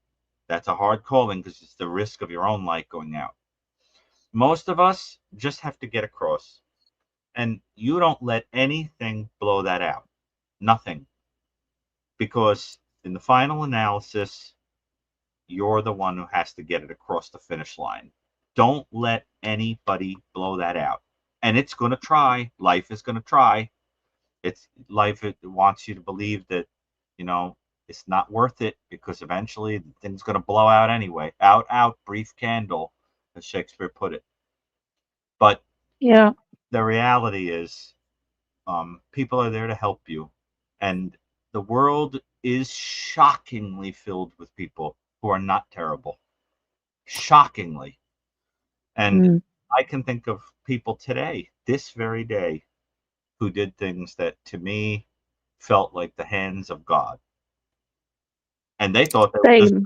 That's a hard calling because it's the risk of your own light going out. Most of us just have to get across. And you don't let anything blow that out. Nothing. Because in the final analysis, you're the one who has to get it across the finish line. Don't let anybody blow that out. And it's going to try. Life is going to try. It's life. It wants you to believe that, it's not worth it, because eventually the thing's going to blow out anyway. Out, out, brief candle, as Shakespeare put it. But the reality is, people are there to help you. And the world is shockingly filled with people who are not terrible. Shockingly. And I can think of people today, this very day, who did things that to me felt like the hands of God. And they thought they were just doing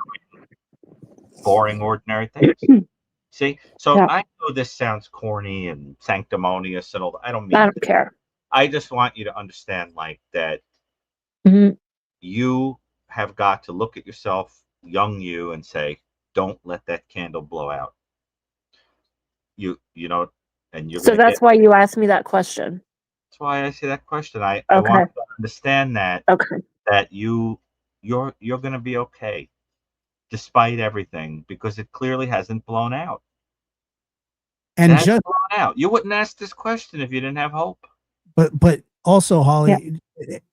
boring, ordinary things. See? So I know this sounds corny and sanctimonious and all that. I don't mean I don't care. I just want you to understand, like, that you have got to look at yourself, young you, and say, don't let that candle blow out. And you're So that's why you asked me that question. That's why I say that question. I want to understand that that you're going to be okay despite everything, because it clearly hasn't blown out. And just blown out. You wouldn't ask this question if you didn't have hope. But also, Holly,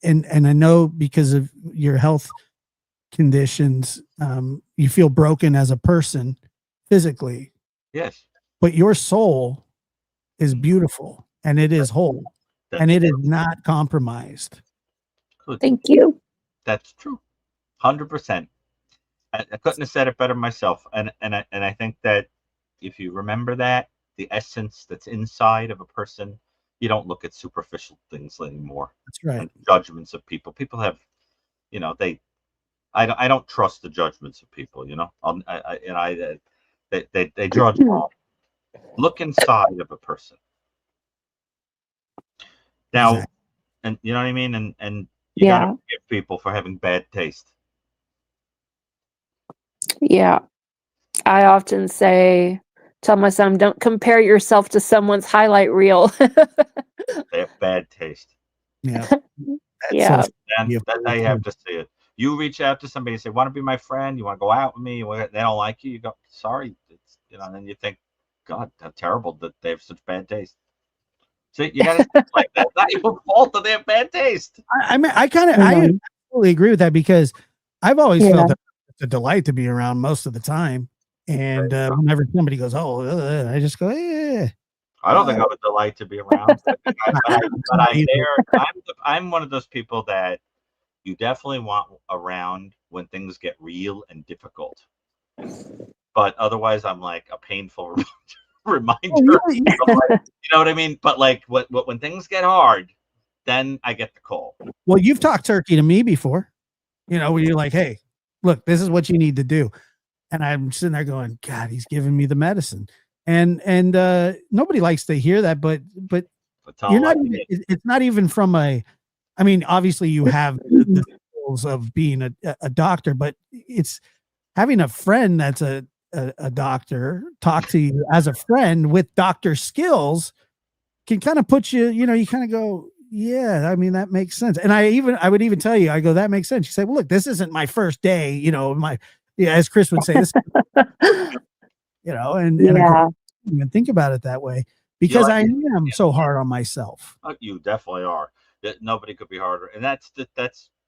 and I know because of your health conditions, you feel broken as a person physically. Yes. But your soul is beautiful, and it is whole, and it is not compromised. Good. Thank you. That's true. 100%. I couldn't have said it better myself. And I think that if you remember that, the essence that's inside of a person, you don't look at superficial things anymore. That's right. And judgments of people. People have, I don't trust the judgments of people. They judge wrong. Look inside of a person. Now, and you know what I mean? And you gotta forgive people for having bad taste. Yeah. I often tell my son, don't compare yourself to someone's highlight reel. They have bad taste. Yeah. And that's how you have to see it. You reach out to somebody and say, "Want to be my friend? You want to go out with me?" They don't like you. You go, "Sorry," and then you think, "God, how terrible that they have such bad taste." See, you got to like that. It's not your fault that they have bad taste. I mean, I totally agree with that, because I've always felt that it's a delight to be around most of the time. And whenever somebody goes, "Oh," I just go, "Yeah." I don't think I'm a delight to be around, but I'm there. I'm one of those people that you definitely want around when things get real and difficult. But otherwise, I'm like a painful reminder. You know what I mean? But like, when things get hard, then I get the call. Well, you've talked turkey to me before, where you're like, "Hey, look, this is what you need to do." And I'm sitting there going, "God, he's giving me the medicine." And nobody likes to hear that, but you're not even, it's not even from I mean, obviously you have the skills of being a doctor, but it's having a friend that's a doctor talk to you as a friend with doctor skills can kind of put you, you kind of go, "Yeah, I mean, that makes sense." And I would even tell you, I go, "That makes sense." You say, "Well, look, this isn't my first day, as Chris would say, this, and I don't even think about it that way, because I am so hard on myself. You definitely are. That nobody could be harder, and that's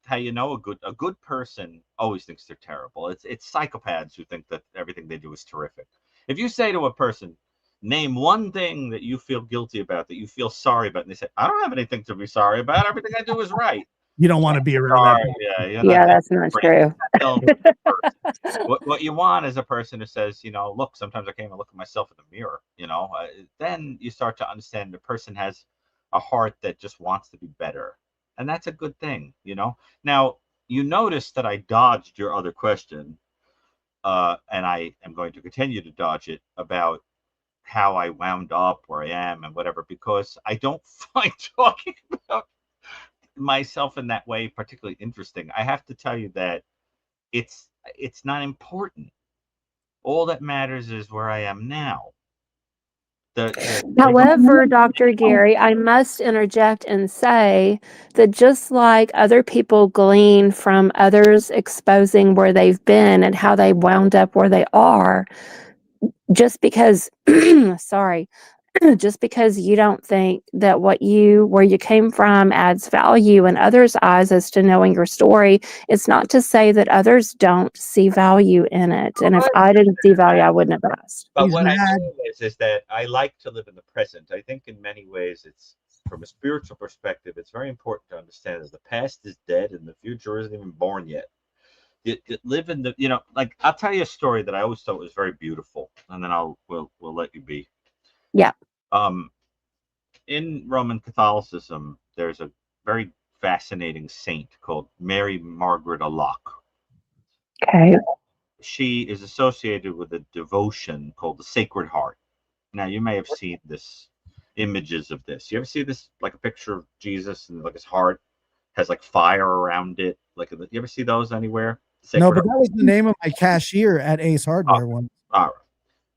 how you know a good person always thinks they're terrible. It's psychopaths who think that everything they do is terrific. If you say to a person, "Name one thing that you feel guilty about, that you feel sorry about," and they say, "I don't have anything to be sorry about. Everything I do is right." You don't want to be around that. Yeah, that's not true. What you want is a person who says, "Look, sometimes I can't even look at myself in the mirror." Then you start to understand the person has a heart that just wants to be better, and that's a good thing. Now, you notice that I dodged your other question, and I am going to continue to dodge it, about how I wound up where I am and whatever, because I don't find talking about myself in that way particularly interesting. I have to tell you that it's not all that matters is where I am now. However, Dr. Gary, I must interject and say that just like other people glean from others exposing where they've been and how they wound up where they are, just because, sorry, just because you don't think that where you came from adds value in others' eyes as to knowing your story, it's not to say that others don't see value in it. And if I didn't see value, I wouldn't have asked. But what I know is that I like to live in the present. I think in many ways it's, from a spiritual perspective, it's very important to understand that the past is dead and the future isn't even born yet. You live in the, like, I'll tell you a story that I always thought was very beautiful, and then we'll let you be. Yeah. In Roman Catholicism, there's a very fascinating saint called Mary Margaret Alacoque. Okay. She is associated with a devotion called the Sacred Heart. Now, you may have seen images of this. You ever see this, like a picture of Jesus and like his heart has like fire around it? You ever see those anywhere? No, but that was the name of my cashier at Ace Hardware one. All right.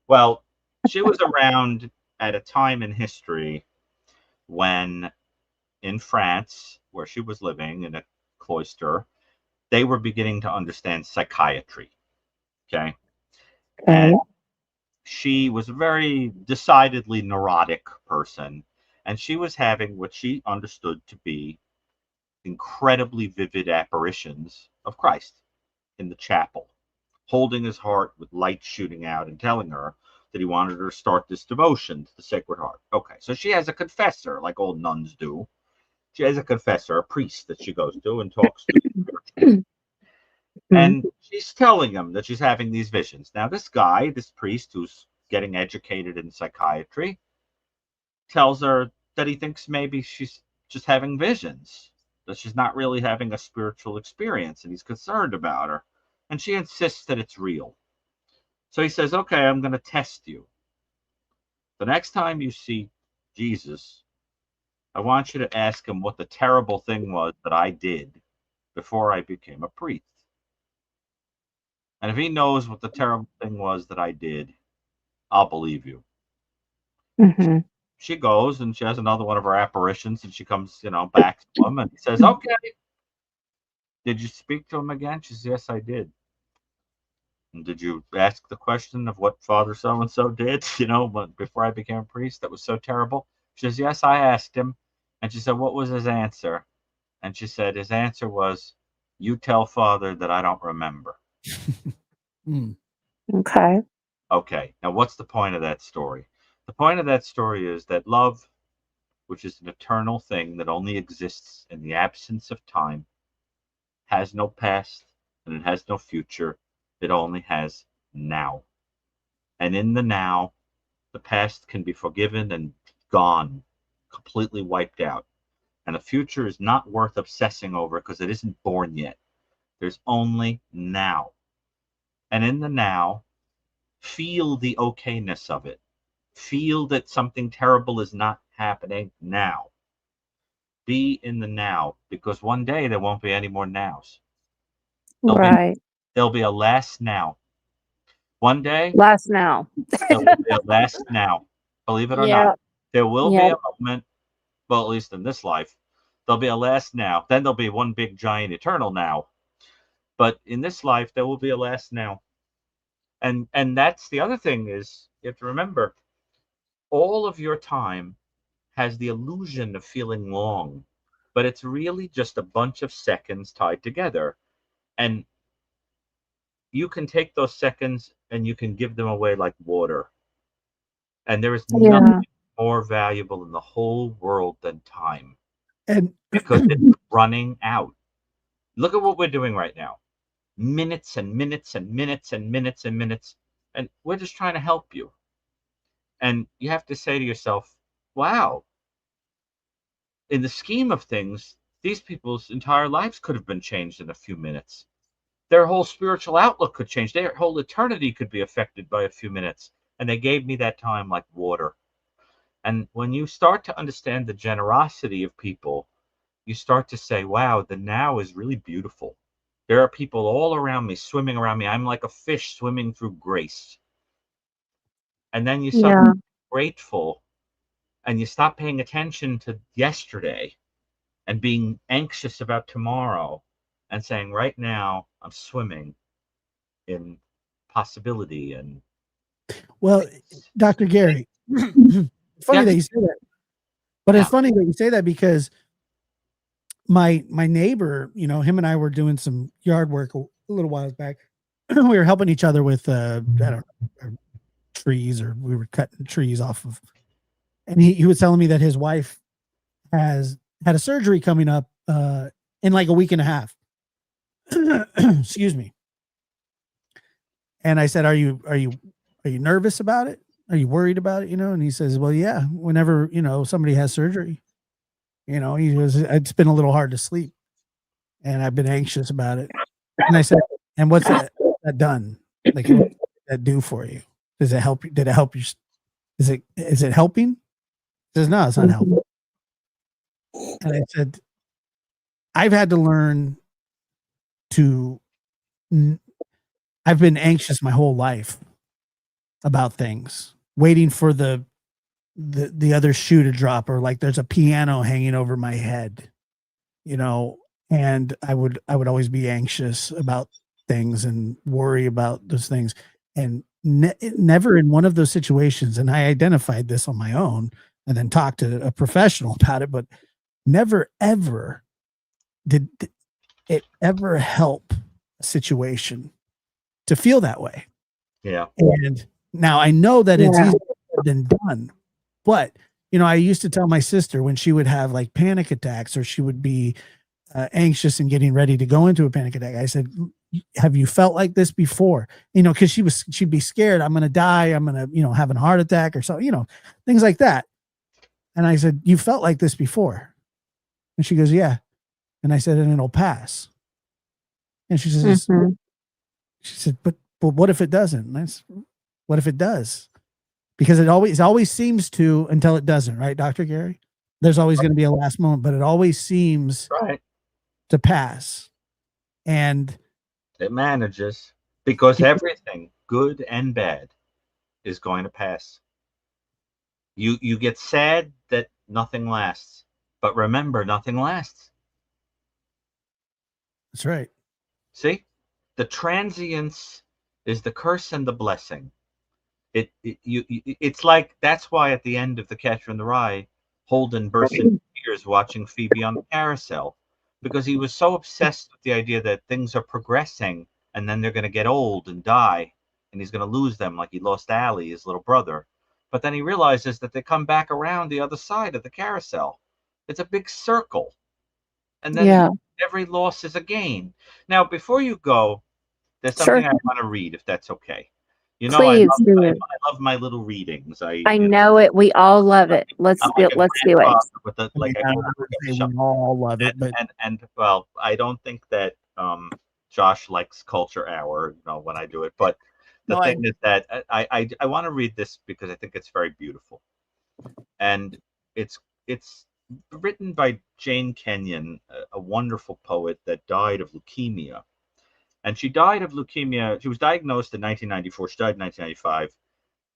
Well, she was around at a time in history when, in France, where she was living in a cloister, they were beginning to understand psychiatry. Okay. And she was a very decidedly neurotic person, and she was having what she understood to be incredibly vivid apparitions of Christ in the chapel, holding his heart with light shooting out and telling her that he wanted her to start this devotion to the Sacred Heart. Okay, so she has a confessor, like old nuns do. She has a confessor, a priest that she goes to and talks to. And she's telling him that she's having these visions. Now, this priest who's getting educated in psychiatry, tells her that he thinks maybe she's just having visions, that she's not really having a spiritual experience, and he's concerned about her. And she insists that it's real. So he says, "Okay, I'm going to test you. The next time you see Jesus, I want you to ask him what the terrible thing was that I did before I became a priest. And if he knows what the terrible thing was that I did, I'll believe you." She goes and she has another one of her apparitions, and she comes, back to him, and he says, "Okay, Did you speak to him again? She says, yes, I did. And did you ask the question of what Father so and so did? Before I became a priest, that was so terrible. She says, yes, I asked him. And she said, what was his answer? And she said, his answer was, you tell Father that I don't remember. Okay. Okay, now what's the point of that story? The point of that story is that love, which is an eternal thing that only exists in the absence of time, has no past and it has no future. It only has now. And in the now, the past can be forgiven and gone, completely wiped out. And the future is not worth obsessing over because it isn't born yet. There's only now. And in the now, feel the okayness of it. Feel that something terrible is not happening now. Be in the now, because one day there won't be any more nows. Right. There'll be a last now. One day Last now. there will be a last now. Believe it or Yeah. not, there will be Yeah. a moment. Well, at least in this life, there'll be a last now. Then there'll be one big giant eternal now. But in this life, there will be a last now. And that's the other thing is you have to remember, all of your time has the illusion of feeling long, but it's really just a bunch of seconds tied together. And you can take those seconds and you can give them away like water. And there is Yeah. nothing more valuable in the whole world than time And because it's running out. Look at what we're doing right now. Minutes and minutes and minutes and minutes and minutes. And we're just trying to help you. And you have to say to yourself, wow, in the scheme of things, these people's entire lives could have been changed in a few minutes. Their whole spiritual outlook could change. Their whole eternity could be affected by a few minutes. And they gave me that time like water. And when you start to understand the generosity of people, you start to say, wow, the now is really beautiful. There are people all around me, swimming around me. I'm like a fish swimming through grace. And then you start Yeah. grateful and you stop paying attention to yesterday and being anxious about tomorrow and saying, right now, I'm swimming in possibility. And well, Dr. Gary, funny that you say that, but it's funny that you say that because my neighbor, him and I were doing some yard work a little while back. We were helping each other with I don't know, trees, or we were cutting trees off of, and he was telling me that his wife has had a surgery coming up in like a week and a half. Excuse me. And I said, are you nervous about it? Are you worried about it? And he says, well, yeah, whenever, somebody has surgery, he goes, it's been a little hard to sleep and I've been anxious about it. And I said, and what's that done? Like, what did that do for you? Does it help you? Did it help you? Is it helping? He says, no, it's not helping. And I said, I've had to learn to, I've been anxious my whole life about things, waiting for the other shoe to drop, or like there's a piano hanging over my head, and I would always be anxious about things and worry about those things. And never in one of those situations, and I identified this on my own and then talked to a professional about it, but never ever did it ever help a situation to feel that way. Yeah. And now I know that it's easier than done, but I used to tell my sister when she would have like panic attacks, or she would be anxious and getting ready to go into a panic attack, I said, have you felt like this before? Because she'd be scared, I'm going to die, I'm going to, have a heart attack or so, things like that. And I said, you felt like this before? And she goes, yeah. And I said, and it'll pass. And she says, she said, but what if it doesn't? And I said, what if it does? Because it always seems to, until it doesn't, right, Dr. Gary? There's always going to be a last moment, but it always seems to pass. And it manages, because everything, good and bad, is going to pass. You get sad that nothing lasts, but remember, nothing lasts. That's right. See, the transience is the curse and the blessing. It's like, that's why at the end of The Catcher in the Rye, Holden bursts into tears watching Phoebe on the carousel, because he was so obsessed with the idea that things are progressing and then they're going to get old and die and he's going to lose them like he lost Allie, his little brother. But then he realizes that they come back around the other side of the carousel. It's a big circle. And then Yeah. every loss is a gain. Now, before you go, there's something Sure. I want to read, if that's okay. You know, Please I do it. love my little readings. I know it. We all love it. Let's I'm do like it. a Let's do it. grandfather with the, I mean, like I I go would say shop. we all love it, but And well, I don't think that Josh likes Culture Hour, you know, when I do it. But the no, thing is that I want to read this because I think it's very beautiful, and it's written by Jane Kenyon, a wonderful poet that died of leukemia. And she died of leukemia. She was diagnosed in 1994. She died in 1995.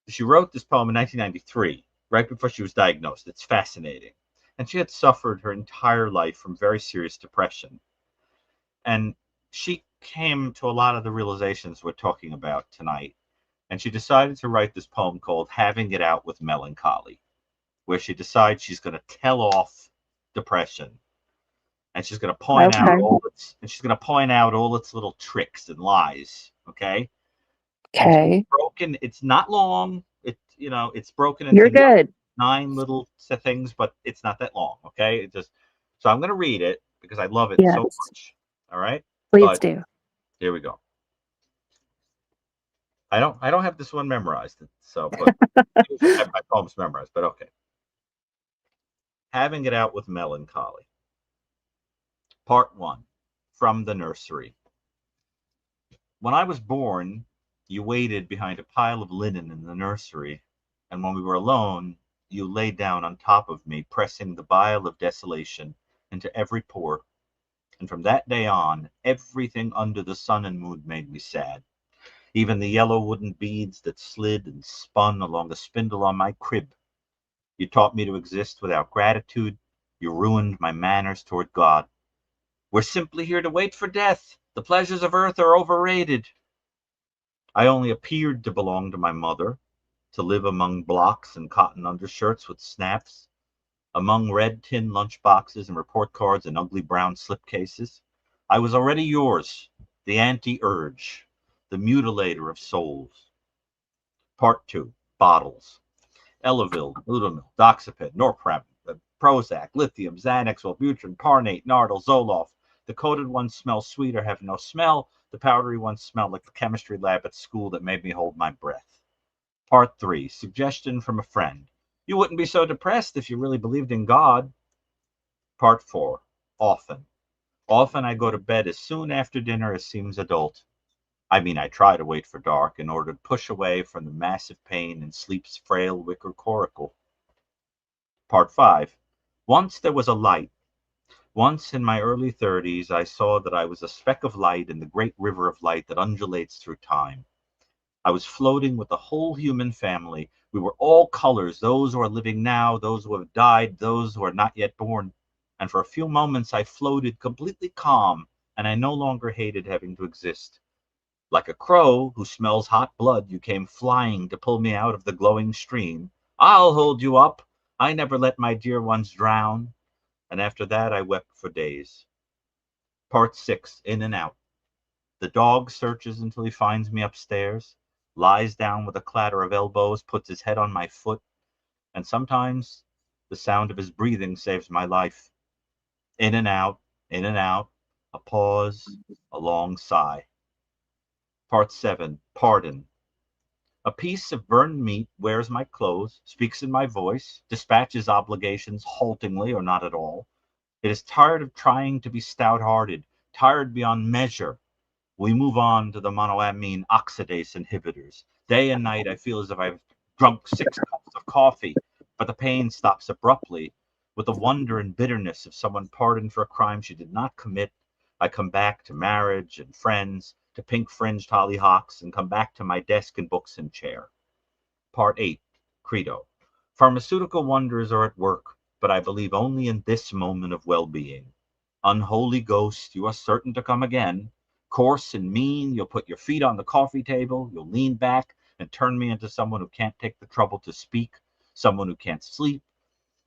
She wrote this poem in 1993, right before she was diagnosed. It's fascinating. And she had suffered her entire life from very serious depression. And she came to a lot of the realizations we're talking about tonight. And she decided to write this poem called Having It Out with Melancholy, where she decides she's going to tell off depression. And she's going to point out Okay. all its little tricks and lies. Okay. Okay. Broken. It's not long. It's broken You're into good. 9 little things, but it's not that long. Okay. So I'm going to read it because I love it so Yes. much. All right. Please But do. here we go. I don't have this one memorized. So, but I usually have my poems memorized, but okay. Having It Out with Melancholy. Part 1. From the Nursery. When I was born, you waited behind a pile of linen in the nursery, and when we were alone, you lay down on top of me, pressing the bile of desolation into every pore. And from that day on, everything under the sun and moon made me sad. Even the yellow wooden beads that slid and spun along the spindle on my crib. You taught me to exist without gratitude. You ruined my manners toward God. We're simply here to wait for death. The pleasures of earth are overrated. I only appeared to belong to my mother, to live among blocks and cotton undershirts with snaps, among red tin lunch boxes and report cards and ugly brown slipcases. I was already yours, the anti-urge, the mutilator of souls. Part 2. Bottles. Elavil, Ludomil, Doxepin, Norpram, Prozac, Lithium, Xanax, Wellbutrin, Parnate, Nardil, Zoloft. The coated ones smell sweet or have no smell. The powdery ones smell like the chemistry lab at school that made me hold my breath. Part 3. Suggestion from a friend. You wouldn't be so depressed if you really believed in God. Part 4. Often. Often I go to bed as soon after dinner as seems adult. I mean, I try to wait for dark in order to push away from the massive pain in sleep's frail wicker coracle. Part 5. Once there was a light. Once in my early 30s, I saw that I was a speck of light in the great river of light that undulates through time. I was floating with the whole human family. We were all colors, those who are living now, those who have died, those who are not yet born. And for a few moments I floated completely calm, and I no longer hated having to exist. Like a crow who smells hot blood, you came flying to pull me out of the glowing stream. I'll hold you up. I never let my dear ones drown. And after that I wept for days. Part 6. In and Out. The dog searches until he finds me upstairs, lies down with a clatter of elbows, puts his head on my foot, and sometimes the sound of his breathing saves my life. In and out, a pause, a long sigh. Part 7. Pardon. A piece of burned meat wears my clothes, speaks in my voice, dispatches obligations haltingly or not at all. It is tired of trying to be stout-hearted, tired beyond measure. We move on to the monoamine oxidase inhibitors. Day and night, I feel as if I've drunk 6 cups of coffee, but the pain stops abruptly. With the wonder and bitterness of someone pardoned for a crime she did not commit, I come back to marriage and friends, to pink-fringed hollyhocks, and come back to my desk and books and chair. Part 8. Credo. Pharmaceutical wonders are at work, but I believe only in this moment of well-being. Unholy ghost, you are certain to come again. Coarse and mean, you'll put your feet on the coffee table, you'll lean back and turn me into someone who can't take the trouble to speak, someone who can't sleep,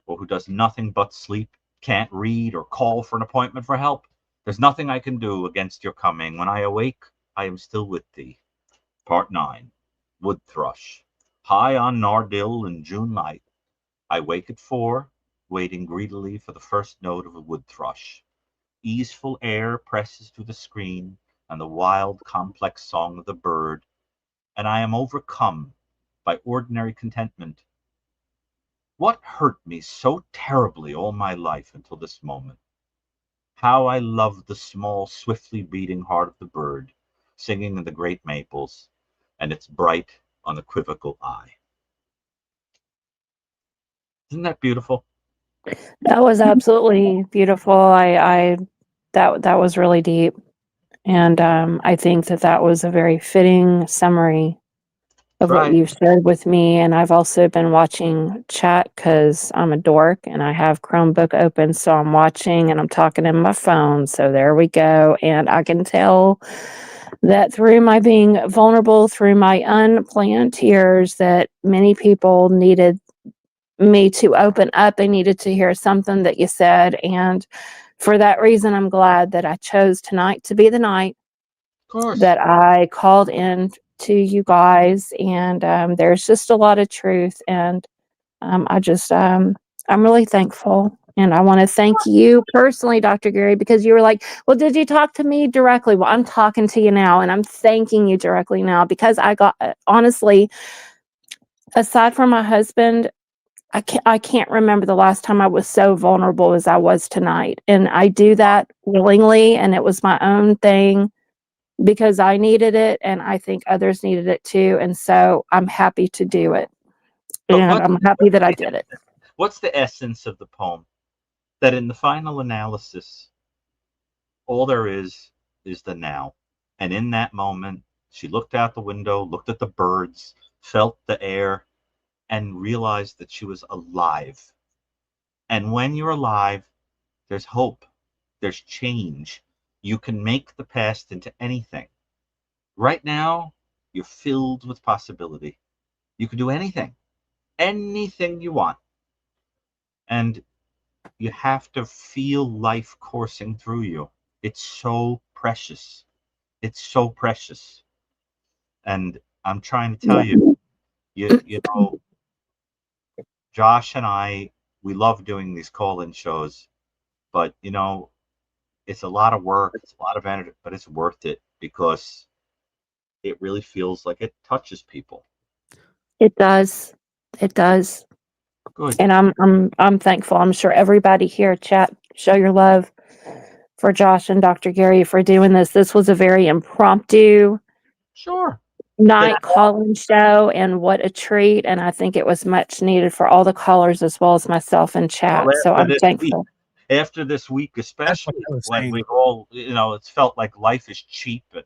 or who does nothing but sleep, can't read or call for an appointment for help. There's nothing I can do against your coming. When I awake, I am still with thee. Part 9. Wood Thrush. High on Nardil in June light, I wake at 4, waiting greedily for the first note of a wood thrush. Easeful air presses to the screen, and the wild, complex song of the bird, and I am overcome by ordinary contentment. What hurt me so terribly all my life until this moment? How I loved the small, swiftly beating heart of the bird, singing in the great maples, and its bright, unequivocal eye. Isn't that beautiful? That was absolutely beautiful. That was really deep. And I think that was a very fitting summary of what Right. you shared with me. And I've also been watching chat because I'm a dork and I have Chromebook open. So I'm watching and I'm talking in my phone. So there we go. And I can tell that through my being vulnerable, through my unplanned tears, that many people needed me to open up. They needed to hear something that you said. And for that reason, I'm glad that I chose tonight to be the night Of course. that I called in to you guys. And there's just a lot of truth. And I'm really thankful. And I want to thank you personally, Dr. Gary, because you were like, well, did you talk to me directly? Well, I'm talking to you now, and I'm thanking you directly now because I got, honestly, aside from my husband, I can't remember the last time I was so vulnerable as I was tonight. And I do that willingly, and it was my own thing because I needed it, and I think others needed it too. And so I'm happy to do it. But And I'm happy that I did it. what's the essence of the poem? That in the final analysis, all there is the now. And in that moment, she looked out the window, looked at the birds, felt the air, and realized that she was alive. And when you're alive, there's hope, there's change. You can make the past into anything. Right now, you're filled with possibility. You can do anything, anything you want. And you have to feel life coursing through you. It's so precious. It's so precious. And I'm trying to tell you, you know, Josh and I, we love doing these call-in shows, but you know, it's a lot of work, it's a lot of energy, but it's worth it because it really feels like it touches people. It does. It does. Good. And I'm thankful. I'm sure everybody here, chat, show your love for Josh and Dr. Gary for doing this. This was a very impromptu Sure. night call-in show, and what a treat. And I think it was much needed for all the callers as well as myself in chat. Well, So I'm thankful. After this week, especially when we've all, you know, it's felt like life is cheap and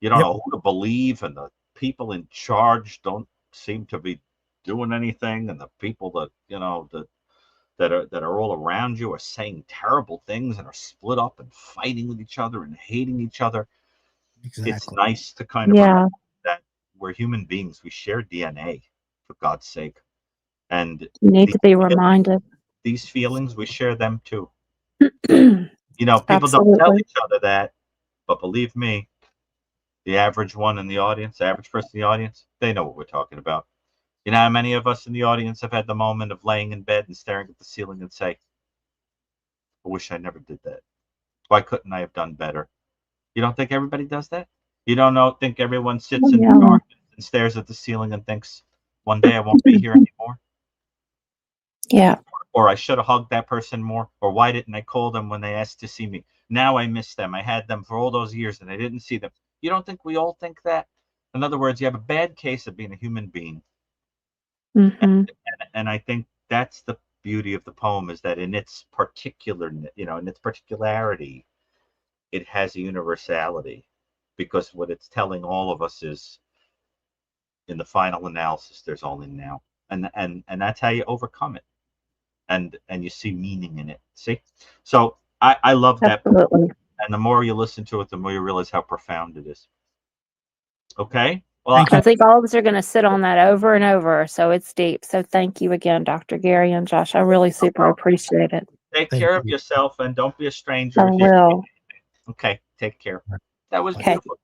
you don't know who to believe, and the people in charge don't seem to be doing anything, and the people that, you know, that are all around you are saying terrible things and are split up and fighting with each other and hating each other. Exactly. It's nice to kind of remember that we're human beings. We share DNA, for God's sake. And You need to be reminded. these feelings, we share them too. You know, people don't tell each other that, but believe me, the average one in the audience, the average person in the audience, they know what we're talking about. You know how many of us in the audience have had the moment of laying in bed and staring at the ceiling and say, I wish I never did that. Why couldn't I have done better? You don't think everybody does that? You don't think everyone sits in the darkness and stares at the ceiling and thinks, one day I won't be here anymore? Yeah. Or I should have hugged that person more. Or why didn't I call them when they asked to see me? Now I miss them. I had them for all those years and I didn't see them. You don't think we all think that? In other words, you have a bad case of being a human being. And I think that's the beauty of the poem, is that in its particular, you know, in its particularity, it has a universality, because what it's telling all of us is, in the final analysis, there's only now, and that's how you overcome it, and you see meaning in it. See, so I love that. Absolutely. And the more you listen to it, the more you realize how profound it is. Okay. Well, Thank you. I think all of us are going to sit on that over and over. So it's deep. So thank you again, Dr. Gary and Josh. I really super appreciate it. take Thank care of you. yourself and don't be a stranger. I will. Okay. Take care. That was Okay. beautiful.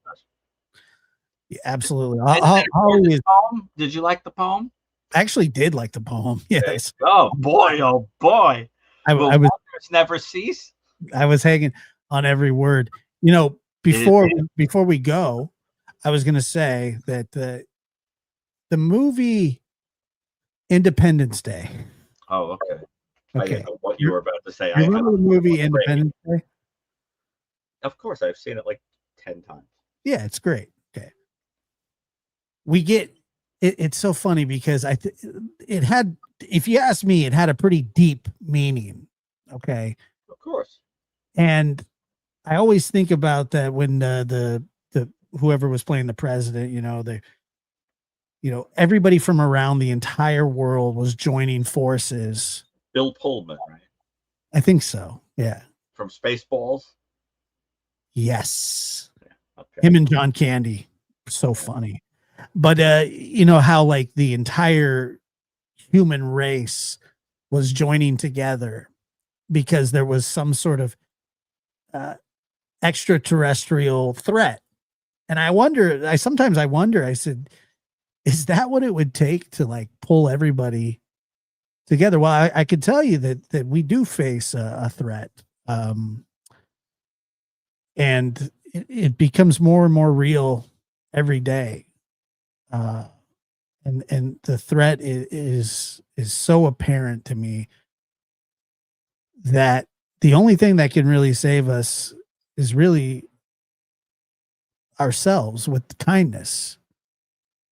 Yeah, absolutely. Poem? Did you like the poem? I actually did like the poem. Yes. Oh boy! Oh boy! I Will was wonders never cease? I was hanging on every word. You know, before we go, I was going to say that the movie Independence Day. Oh, okay. I Okay. didn't know what you were about to say. You remember the movie Independence Day? Of course, I've seen it like 10 times. Yeah, it's great. Okay. We get it, it's so funny because it had, if you ask me, it had a pretty deep meaning. Okay. Of course. And I always think about that when the whoever was playing the president, everybody from around the entire world was joining forces. Bill Pullman, right? I think so. Yeah. From Spaceballs. Yes. Yeah. Okay. Him and John Candy. So funny. But how like the entire human race was joining together because there was some sort of extraterrestrial threat. And sometimes I wonder, I said, is that what it would take to like pull everybody together? Well, I could tell you that we do face a threat. And it becomes more and more real every day. And the threat is so apparent to me that the only thing that can really save us is really ourselves with kindness.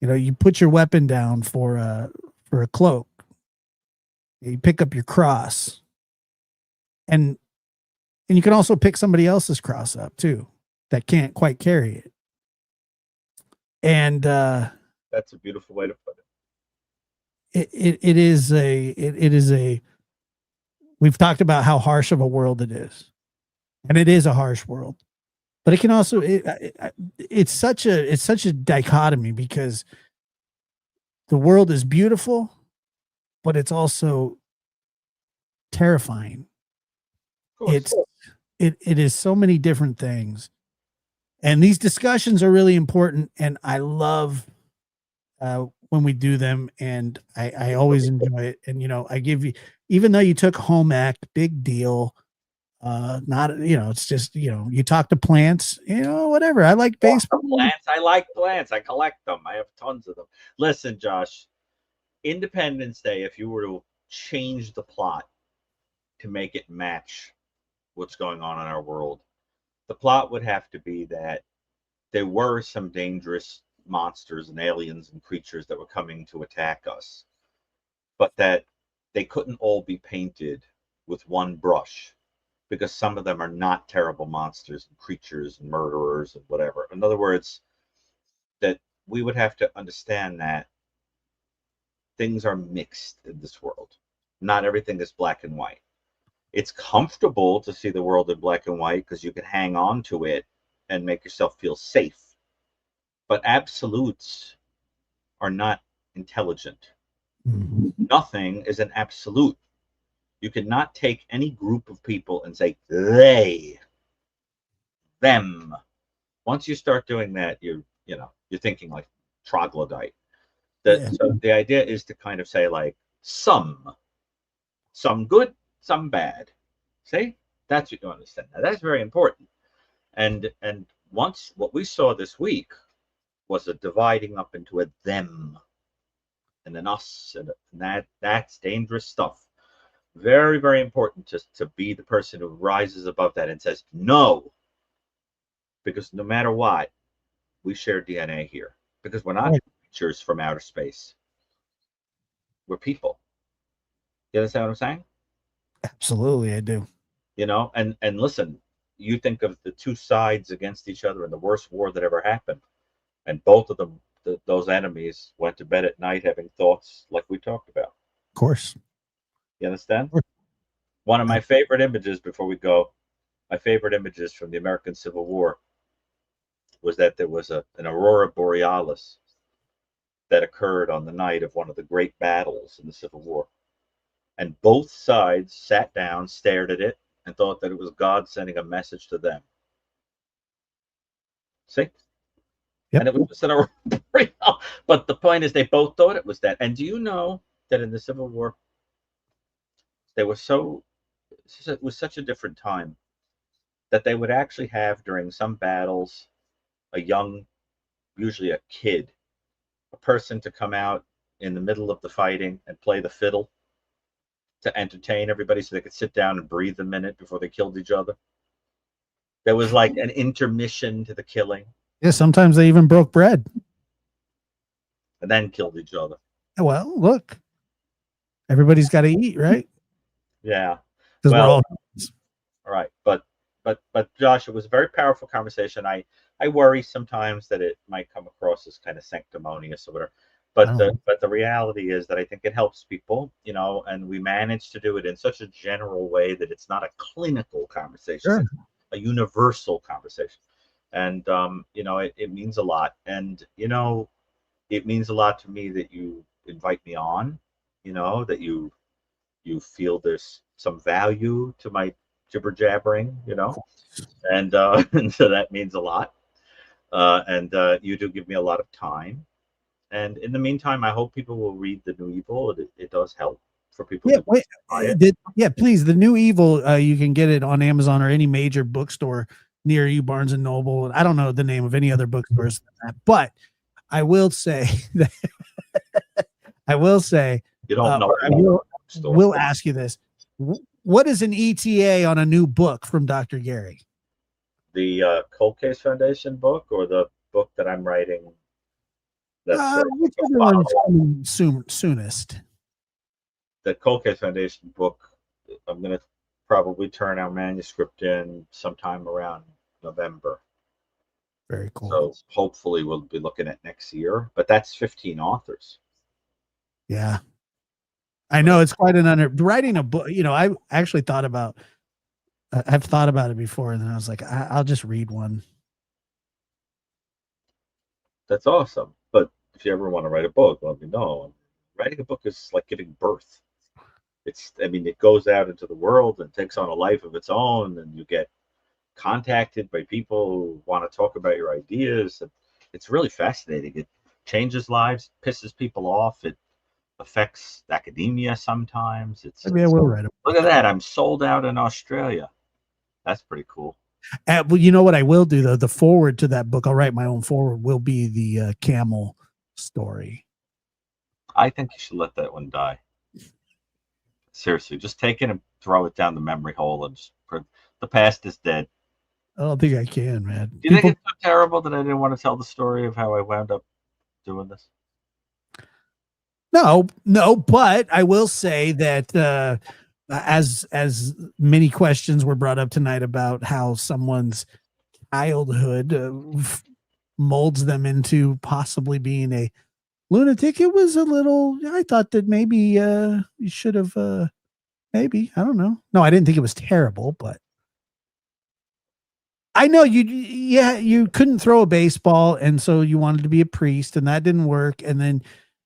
You put your weapon down for a cloak. You pick up your cross, and you can also pick somebody else's cross up too that can't quite carry it. And that's a beautiful way to put it. It is a. We've talked about how harsh of a world it is, and it is a harsh world. But it can also it's such a dichotomy because the world is beautiful, but it's also terrifying. It is so many different things, and these discussions are really important. And I love when we do them, and I always enjoy it. And I give you, even though you took home ec, big deal. Not it's just you talk to plants, whatever. I like baseball. Plants. I like plants. I collect them. I have tons of them. Listen, Josh, Independence Day, if you were to change the plot to make it match what's going on in our world, the plot would have to be that there were some dangerous monsters and aliens and creatures that were coming to attack us, but that they couldn't all be painted with one brush, because some of them are not terrible monsters and creatures and murderers and whatever. In other words, that we would have to understand that things are mixed in this world. Not everything is black and white. It's comfortable to see the world in black and white because you can hang on to it and make yourself feel safe. But absolutes are not intelligent. Mm-hmm. Nothing is an absolute. You cannot take any group of people and say they, them. Once you start doing that, you're thinking like troglodyte. So the idea is to kind of say like some good, some bad. See, that's what you understand. Now that's very important. And once what we saw this week was a dividing up into a them and an us, and that's dangerous stuff. Very, very important to be the person who rises above that and says no, because no matter what, we share DNA here, because we're not creatures from outer space. We're people. You understand what I'm saying? Absolutely, I do. And listen, you think of the two sides against each other in the worst war that ever happened, and both of them, those enemies, went to bed at night having thoughts like we talked about. Of course. You understand? One of my favorite images before we go my favorite images from the American Civil War was that there was an aurora borealis that occurred on the night of one of the great battles in the Civil War. And both sides sat down, stared at it, and thought that it was God sending a message to them. See? Yep. And it was just an aurora borealis. But the point is, they both thought it was that. And do you know that in the Civil War, it was such a different time that they would actually have during some battles a young, usually a kid, a person to come out in the middle of the fighting and play the fiddle to entertain everybody so they could sit down and breathe a minute before they killed each other. There was like an intermission to the killing. Yeah, sometimes they even broke bread. And then killed each other. Well, look, everybody's got to eat, right? Yeah. Because we're all right. But Josh, it was a very powerful conversation. I worry sometimes that it might come across as kind of sanctimonious or whatever. But the reality is that I think it helps people, you know, and we managed to do it in such a general way that it's not a clinical conversation, sure. It's a universal conversation. And you know, it means a lot. And you know, it means a lot to me that you invite me on, you know, that you feel there's some value to my jibber jabbering, you know, and so that means a lot. And you do give me a lot of time. And in the meantime, I hope people will read The New Evil. It does help for people. Yeah, please. The New Evil, you can get it on Amazon or any major bookstore near you, Barnes and Noble. I don't know the name of any other bookstores than that, but I will say that you don't know. I will ask you this: what is an ETA on a new book from Dr. Gary? The Cold Case Foundation book, or the book that I'm writing? Whichever one's coming soonest. The Cold Case Foundation book, I'm going to probably turn our manuscript in sometime around November. Very cool. So hopefully we'll be looking at next year, but that's 15 authors. Yeah. I know it's quite an writing a book. You know, I actually thought about, I've thought about it before, and then I was like, I'll just read one. That's awesome. But if you ever want to write a book, let me know. Writing a book is like giving birth. It goes out into the world and takes on a life of its own, and you get contacted by people who want to talk about your ideas. And it's really fascinating. It changes lives, pisses people off. It affects academia sometimes. Maybe I will write a book. Look at that. I'm sold out in Australia. That's pretty cool. Well, you know what I will do, though? The forward to that book, I'll write my own forward, will be the camel story. I think you should let that one die. Seriously, just take it and throw it down the memory hole. And the past is dead. I don't think I can, man. Do you think it's so terrible that I didn't want to tell the story of how I wound up doing this? No, but I will say that as many questions were brought up tonight about how someone's childhood molds them into possibly being a lunatic, it was a little, I thought that maybe you should have maybe, I don't know. No, I didn't think it was terrible, but I know you couldn't throw a baseball, and so you wanted to be a priest, and that didn't work. And then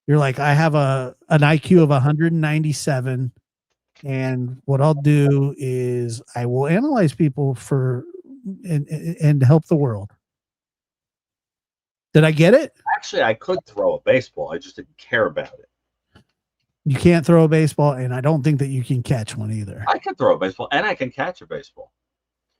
you're like, I have an IQ of 197, and what I'll do is I will analyze people and help the world. Did I get it? Actually, I could throw a baseball. I just didn't care about it. You can't throw a baseball, and I don't think that you can catch one either. I can throw a baseball, and I can catch a baseball.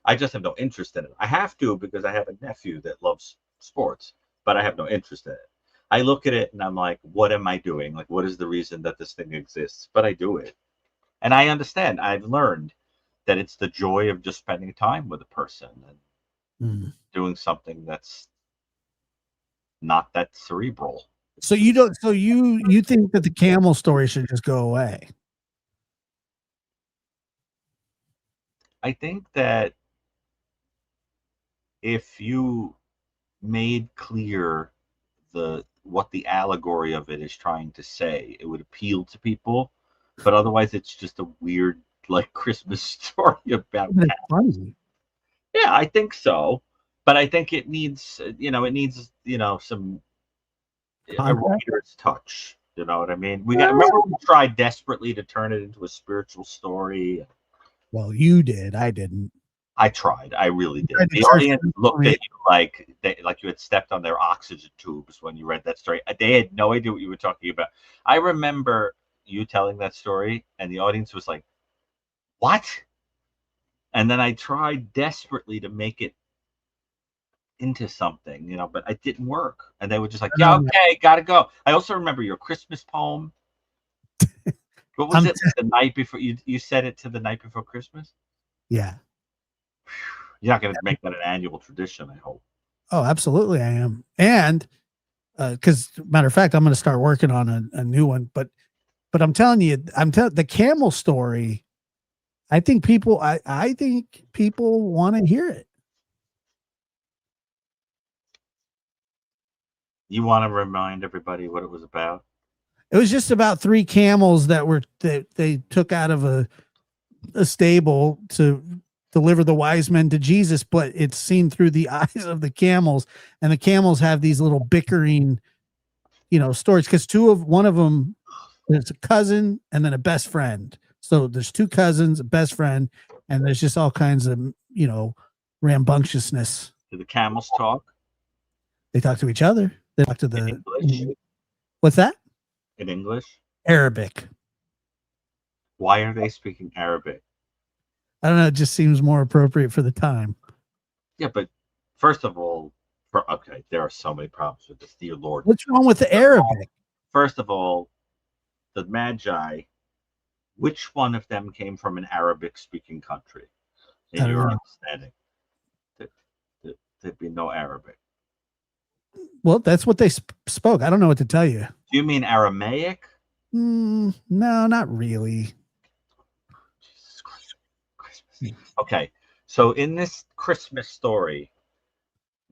I just have no interest in it. I have to because I have a nephew that loves sports, but I have no interest in it. I look at it and I'm like, what am I doing? Like, what is the reason that this thing exists? But I do it. And I understand. I've learned that it's the joy of just spending time with a person and doing something that's not that cerebral. So you don't. So you think that the camel story should just go away? I think that if you made clear what the allegory of it is trying to say, it would appeal to people. But otherwise, it's just a weird, like, Christmas story about that. Funny. Yeah, I think so. But I think it needs, some a Contact? writer's touch. You know what I mean? Remember we tried desperately to turn it into a spiritual story. Well, you did. I didn't. I tried. I really did. tried to The search audience for looked at you like you had stepped on their oxygen tubes when you read that story. They had no idea what you were talking about. I remember you telling that story, and the audience was like, "What?" And then I tried desperately to make it into something, but it didn't work. And they were just like, "Yeah, okay, gotta go." I also remember your Christmas poem. What was it? The night before you said it to the night before Christmas? Yeah. You're not going to make that an annual tradition, I hope. Oh, absolutely, I am. And because matter of fact, I'm going to start working on a new one. But I'm telling you, the camel story. I think people want to hear it. You want to remind everybody what it was about? It was just about 3 camels that they took out of a stable to deliver the wise men to Jesus, but it's seen through the eyes of the camels, and the camels have these little bickering, stories, because one of them is a cousin and then a best friend. So there's 2 cousins, a best friend, and there's just all kinds of, rambunctiousness. Do the camels talk? They talk to each other. They talk to In English? What's that? In English? Arabic. Why are they speaking Arabic? I don't know. It just seems more appropriate for the time. Yeah, but first of all, there are so many problems with this, dear Lord. What's wrong with the Arabic? First of all, the Magi, which one of them came from an Arabic-speaking country? In your understanding, there'd be no Arabic. Well, that's what they spoke. I don't know what to tell you. Do you mean Aramaic? No, not really. Jesus Christ. Christmas. Okay, so in this Christmas story,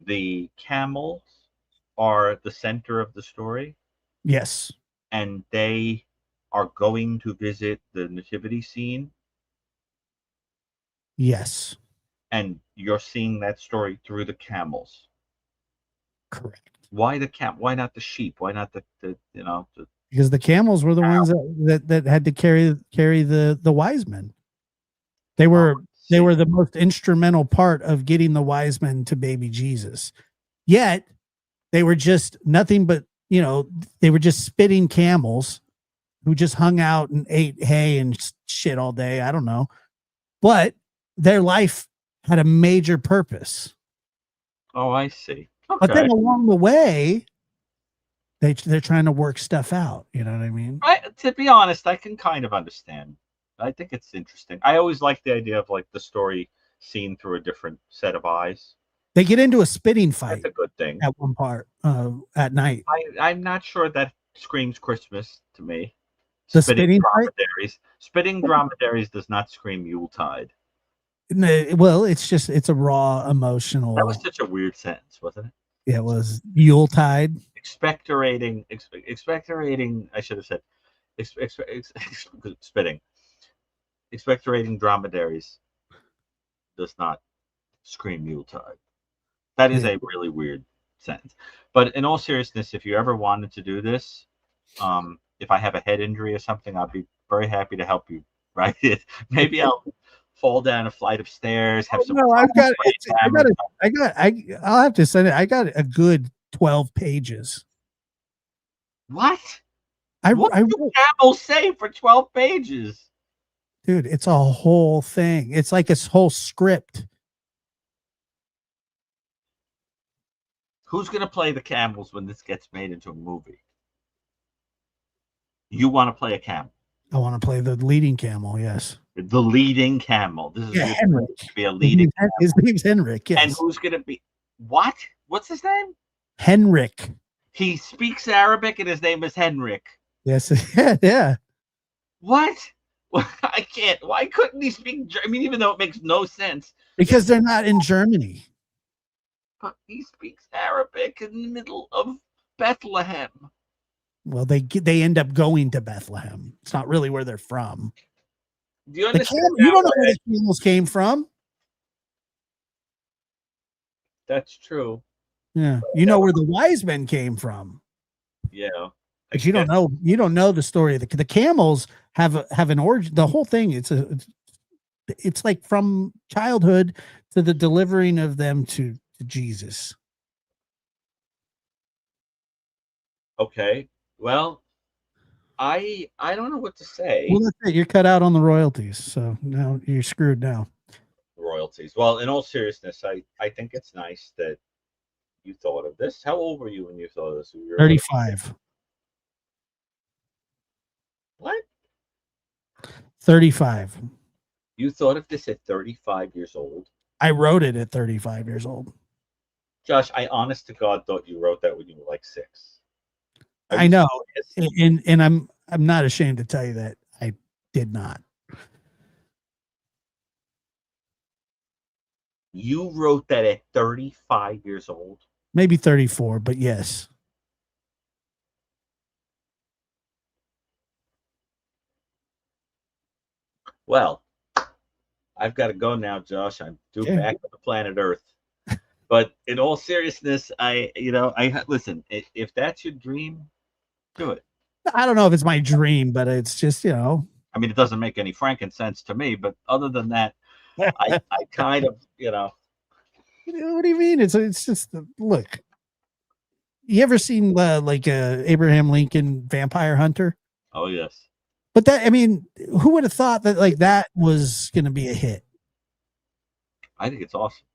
the camels are the center of the story. Yes. And they are going to visit the nativity scene. Yes. And you're seeing that story through the camels. Correct. Why the why not the sheep? Why not the because the camels were the ones that had to carry the wise men. They were the most instrumental part of getting the wise men to baby Jesus. Yet they were just nothing but, they were just spitting camels who just hung out and ate hay and shit all day. I don't know. But their life had a major purpose. Oh, I see. Okay. But then along the way, they're trying to work stuff out. You know what I mean? To be honest, I can kind of understand. I think it's interesting. I always like the idea of like the story seen through a different set of eyes. They get into a spitting fight. That's a good thing. At one part at night. I'm not sure that screams Christmas to me. The spitting dromedaries. Spitting dromedaries does not scream Yuletide. Well, it's a raw emotional. That was such a weird sentence, wasn't it? Yeah, it was Yuletide. Expectorating. I should have said spitting. Expectorating dromedaries does not scream Yuletide. That is a really weird sentence. But in all seriousness, if you ever wanted to do this, if I have a head injury or something, I'll be very happy to help you write it. Maybe I'll fall down a flight of stairs. Have some. No, I'll have to send it. I got a good 12 pages. What? What do camels say for 12 pages? Dude, it's a whole thing. It's like a whole script. Who's going to play the camels when this gets made into a movie? You want to play a camel? I want to play the leading camel, yes. The leading camel. This is Henrik. To be a leading camel. His name's Henrik, yes. And who's going to be... What? What's his name? Henrik. He speaks Arabic and his name is Henrik. Yes, yeah. What? I can't. Why couldn't he speak? I mean, even though it makes no sense. Because they're not in Germany. But he speaks Arabic in the middle of Bethlehem. Well, they end up going to Bethlehem. It's not really where they're from. Do you understand? You don't know where the camels came from. That's true. Yeah, you know where the wise men came from, Yeah. but you don't know the story. The camels have an origin. The whole thing. It's like from childhood to the delivering of them to Jesus. Okay. Well, I don't know what to say. Well, that's it. You're cut out on the royalties, so now you're screwed now. Royalties. Well, in all seriousness, I think it's nice that you thought of this. How old were you when you thought of this? 35. What? 35. You thought of this at 35 years old? I wrote it at 35 years old. Josh, I honest to God thought you wrote that when you were like 6. I know, and I'm not ashamed to tell you that I did not. You wrote that at 35 years old? Maybe 34, but yes. Well, I've got to go now, Josh. I'm due back to the planet Earth. But in all seriousness, listen, if that's your dream, do it. I don't know if it's my dream, but it's just, I mean, it doesn't make any frankincense to me, but other than that, I kind of, What do you mean? It's just, look. You ever seen Abraham Lincoln Vampire Hunter? Oh, yes. But that, I mean, who would have thought that that was going to be a hit? I think it's awesome.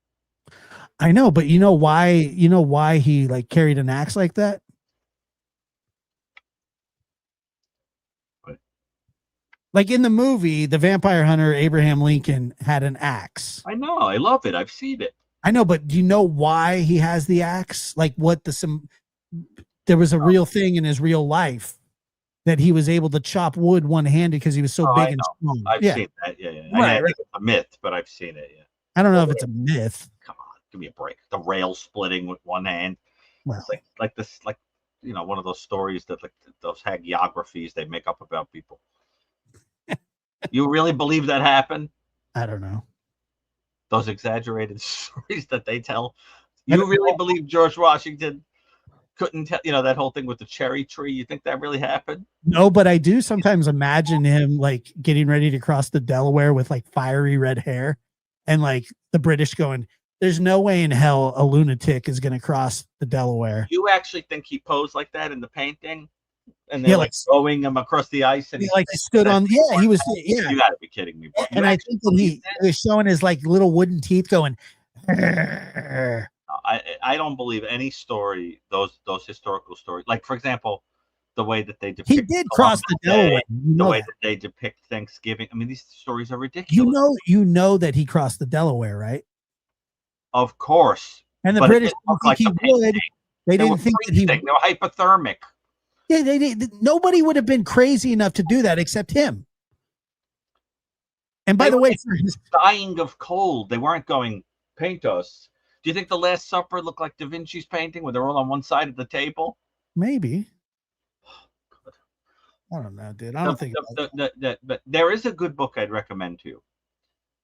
I know, but you know why he carried an axe like that? What? Like in the movie, The Vampire Hunter, Abraham Lincoln had an axe. I know. I love it. I've seen it. I know, but do you know why he has the axe? Like there was a real thing in his real life that he was able to chop wood one-handed because he was so big and strong. I've seen that. Yeah. I think it's a myth, but I've seen it. Yeah. I don't know if it's a myth. Come on, give me a break. The rail splitting with one hand. Well, it's like this, one of those stories that those hagiographies they make up about people. You really believe that happened? I don't know. Those exaggerated stories that they tell. You really believe George Washington couldn't tell, that whole thing with the cherry tree? You think that really happened? No, but I do sometimes imagine him getting ready to cross the Delaware with fiery red hair and the British going, there's no way in hell a lunatic is going to cross the Delaware. You actually think he posed like that in the painting? And they're throwing him across the ice, and he stood on. Yeah, he was. Yeah, you got to be kidding me. And I think that he was showing his little wooden teeth going. I don't believe any story. Those historical stories, for example, the way that they depict. He did cross the Delaware. The way that they depict Thanksgiving. I mean, these stories are ridiculous. You know that he crossed the Delaware, right? Of course. And the British didn't think he would. They didn't think that he. They were hypothermic. Yeah, nobody would have been crazy enough to do that except him. And by the way, dying of cold, they weren't going, paint us. Do you think the Last Supper looked like Da Vinci's painting where they're all on one side of the table? Maybe. I don't know, dude. I don't think. But there is a good book I'd recommend to you.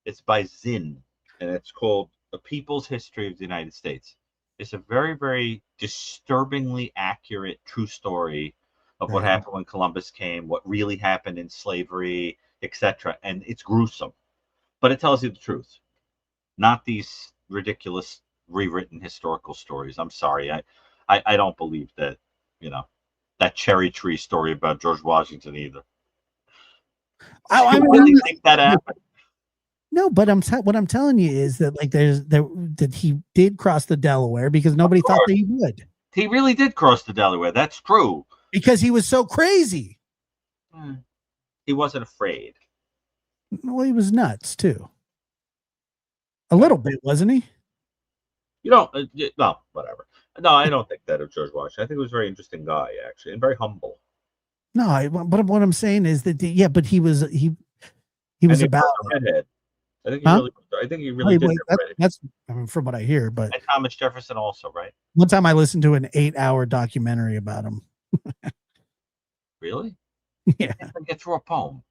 It's by Zinn, and it's called The People's History of the United States. It's a very, very disturbingly accurate, true story of what happened when Columbus came, what really happened in slavery, etc. And it's gruesome, but it tells you the truth, not these ridiculous rewritten historical stories. I'm sorry, I don't believe that that cherry tree story about George Washington either. I really think that happened. No, but what I'm telling you is that that he did cross the Delaware because nobody thought that he would. He really did cross the Delaware. That's true. Because he was so crazy. He wasn't afraid. Well, he was nuts too. A little bit, wasn't he? No, whatever. No, I don't think that of George Washington. I think he was a very interesting guy, actually, and very humble. No, but what I'm saying is that but he was about a redhead. I think he really did. That's from what I hear. But and Thomas Jefferson also, right? One time I listened to an 8-hour documentary about him. Really? Yeah. I get through a poem.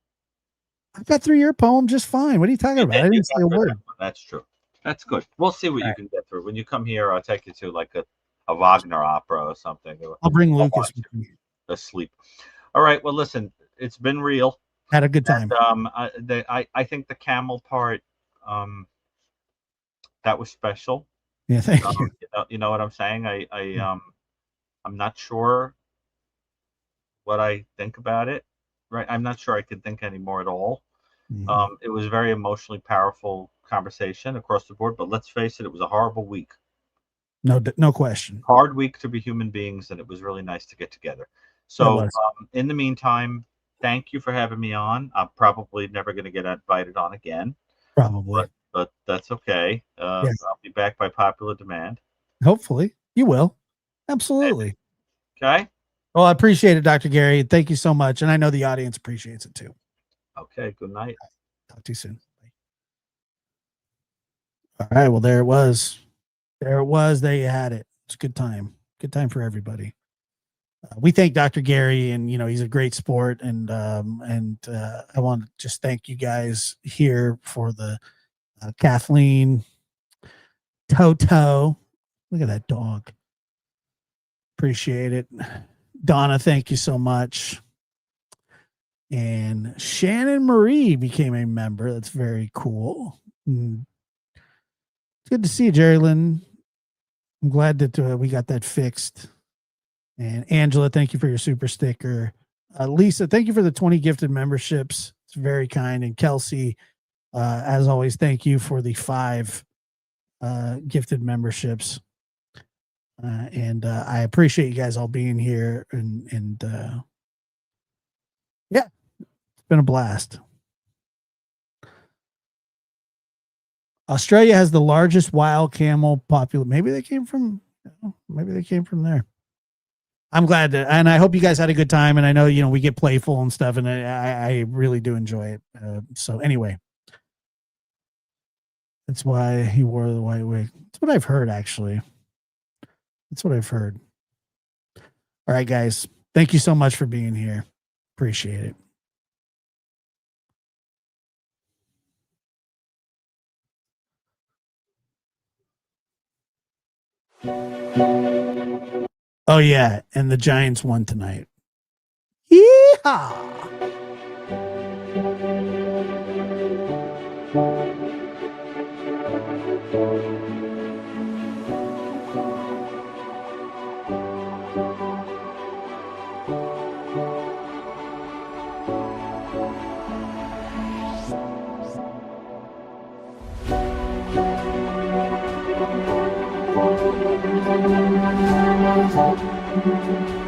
I got through your poem just fine. What are you talking about? I didn't say a word. That's true. That's good. We'll see what All you right. can get through. When you come here, I'll take you to like a Wagner opera or something. I'll bring I'll Lucas watch with me. asleep. All right. Well, listen, it's been real. Had a good time. And, I think the camel part, that was special. Yeah, thank you. You know what I'm saying? I'm not sure what I think about it. Right. I'm not sure I could think anymore at all. Mhm. It was a very emotionally powerful conversation across the board, but let's face it, it was a horrible week. No question. Hard week to be human beings, and it was really nice to get together. So, in the meantime, thank you for having me on. I'm probably never going to get invited on again. Probably. But that's okay. Yeah. I'll be back by popular demand. Hopefully. You will. Absolutely. Okay. Well, I appreciate it, Dr. Gary. Thank you so much. And I know the audience appreciates it too. Okay. Good night. Talk to you soon. Bye. All right. Well, there it was. There it was. There you had it. It's a good time. Good time for everybody. We thank Dr. Gary, and he's a great sport, and I want to just thank you guys here for the Kathleen, Toto. Look at that dog. Appreciate it. Donna, thank you so much. And Shannon Marie became a member. That's very cool. It's good to see you, Jerry Lynn. I'm glad that we got that fixed. And Angela, thank you for your super sticker. Lisa, thank you for the 20 gifted memberships. It's very kind. And Kelsey, as always, thank you for the 5 gifted memberships. And I appreciate you guys all being here. And yeah, it's been a blast. Australia has the largest wild camel population. Maybe they came from there. I'm glad that, and I hope you guys had a good time. And I know, we get playful and stuff, and I really do enjoy it. So anyway, that's why he wore the white wig. That's what I've heard, actually. That's what I've heard. All right, guys. Thank you so much for being here. Appreciate it. Oh, yeah. And the Giants won tonight. Yeehaw! Thank you.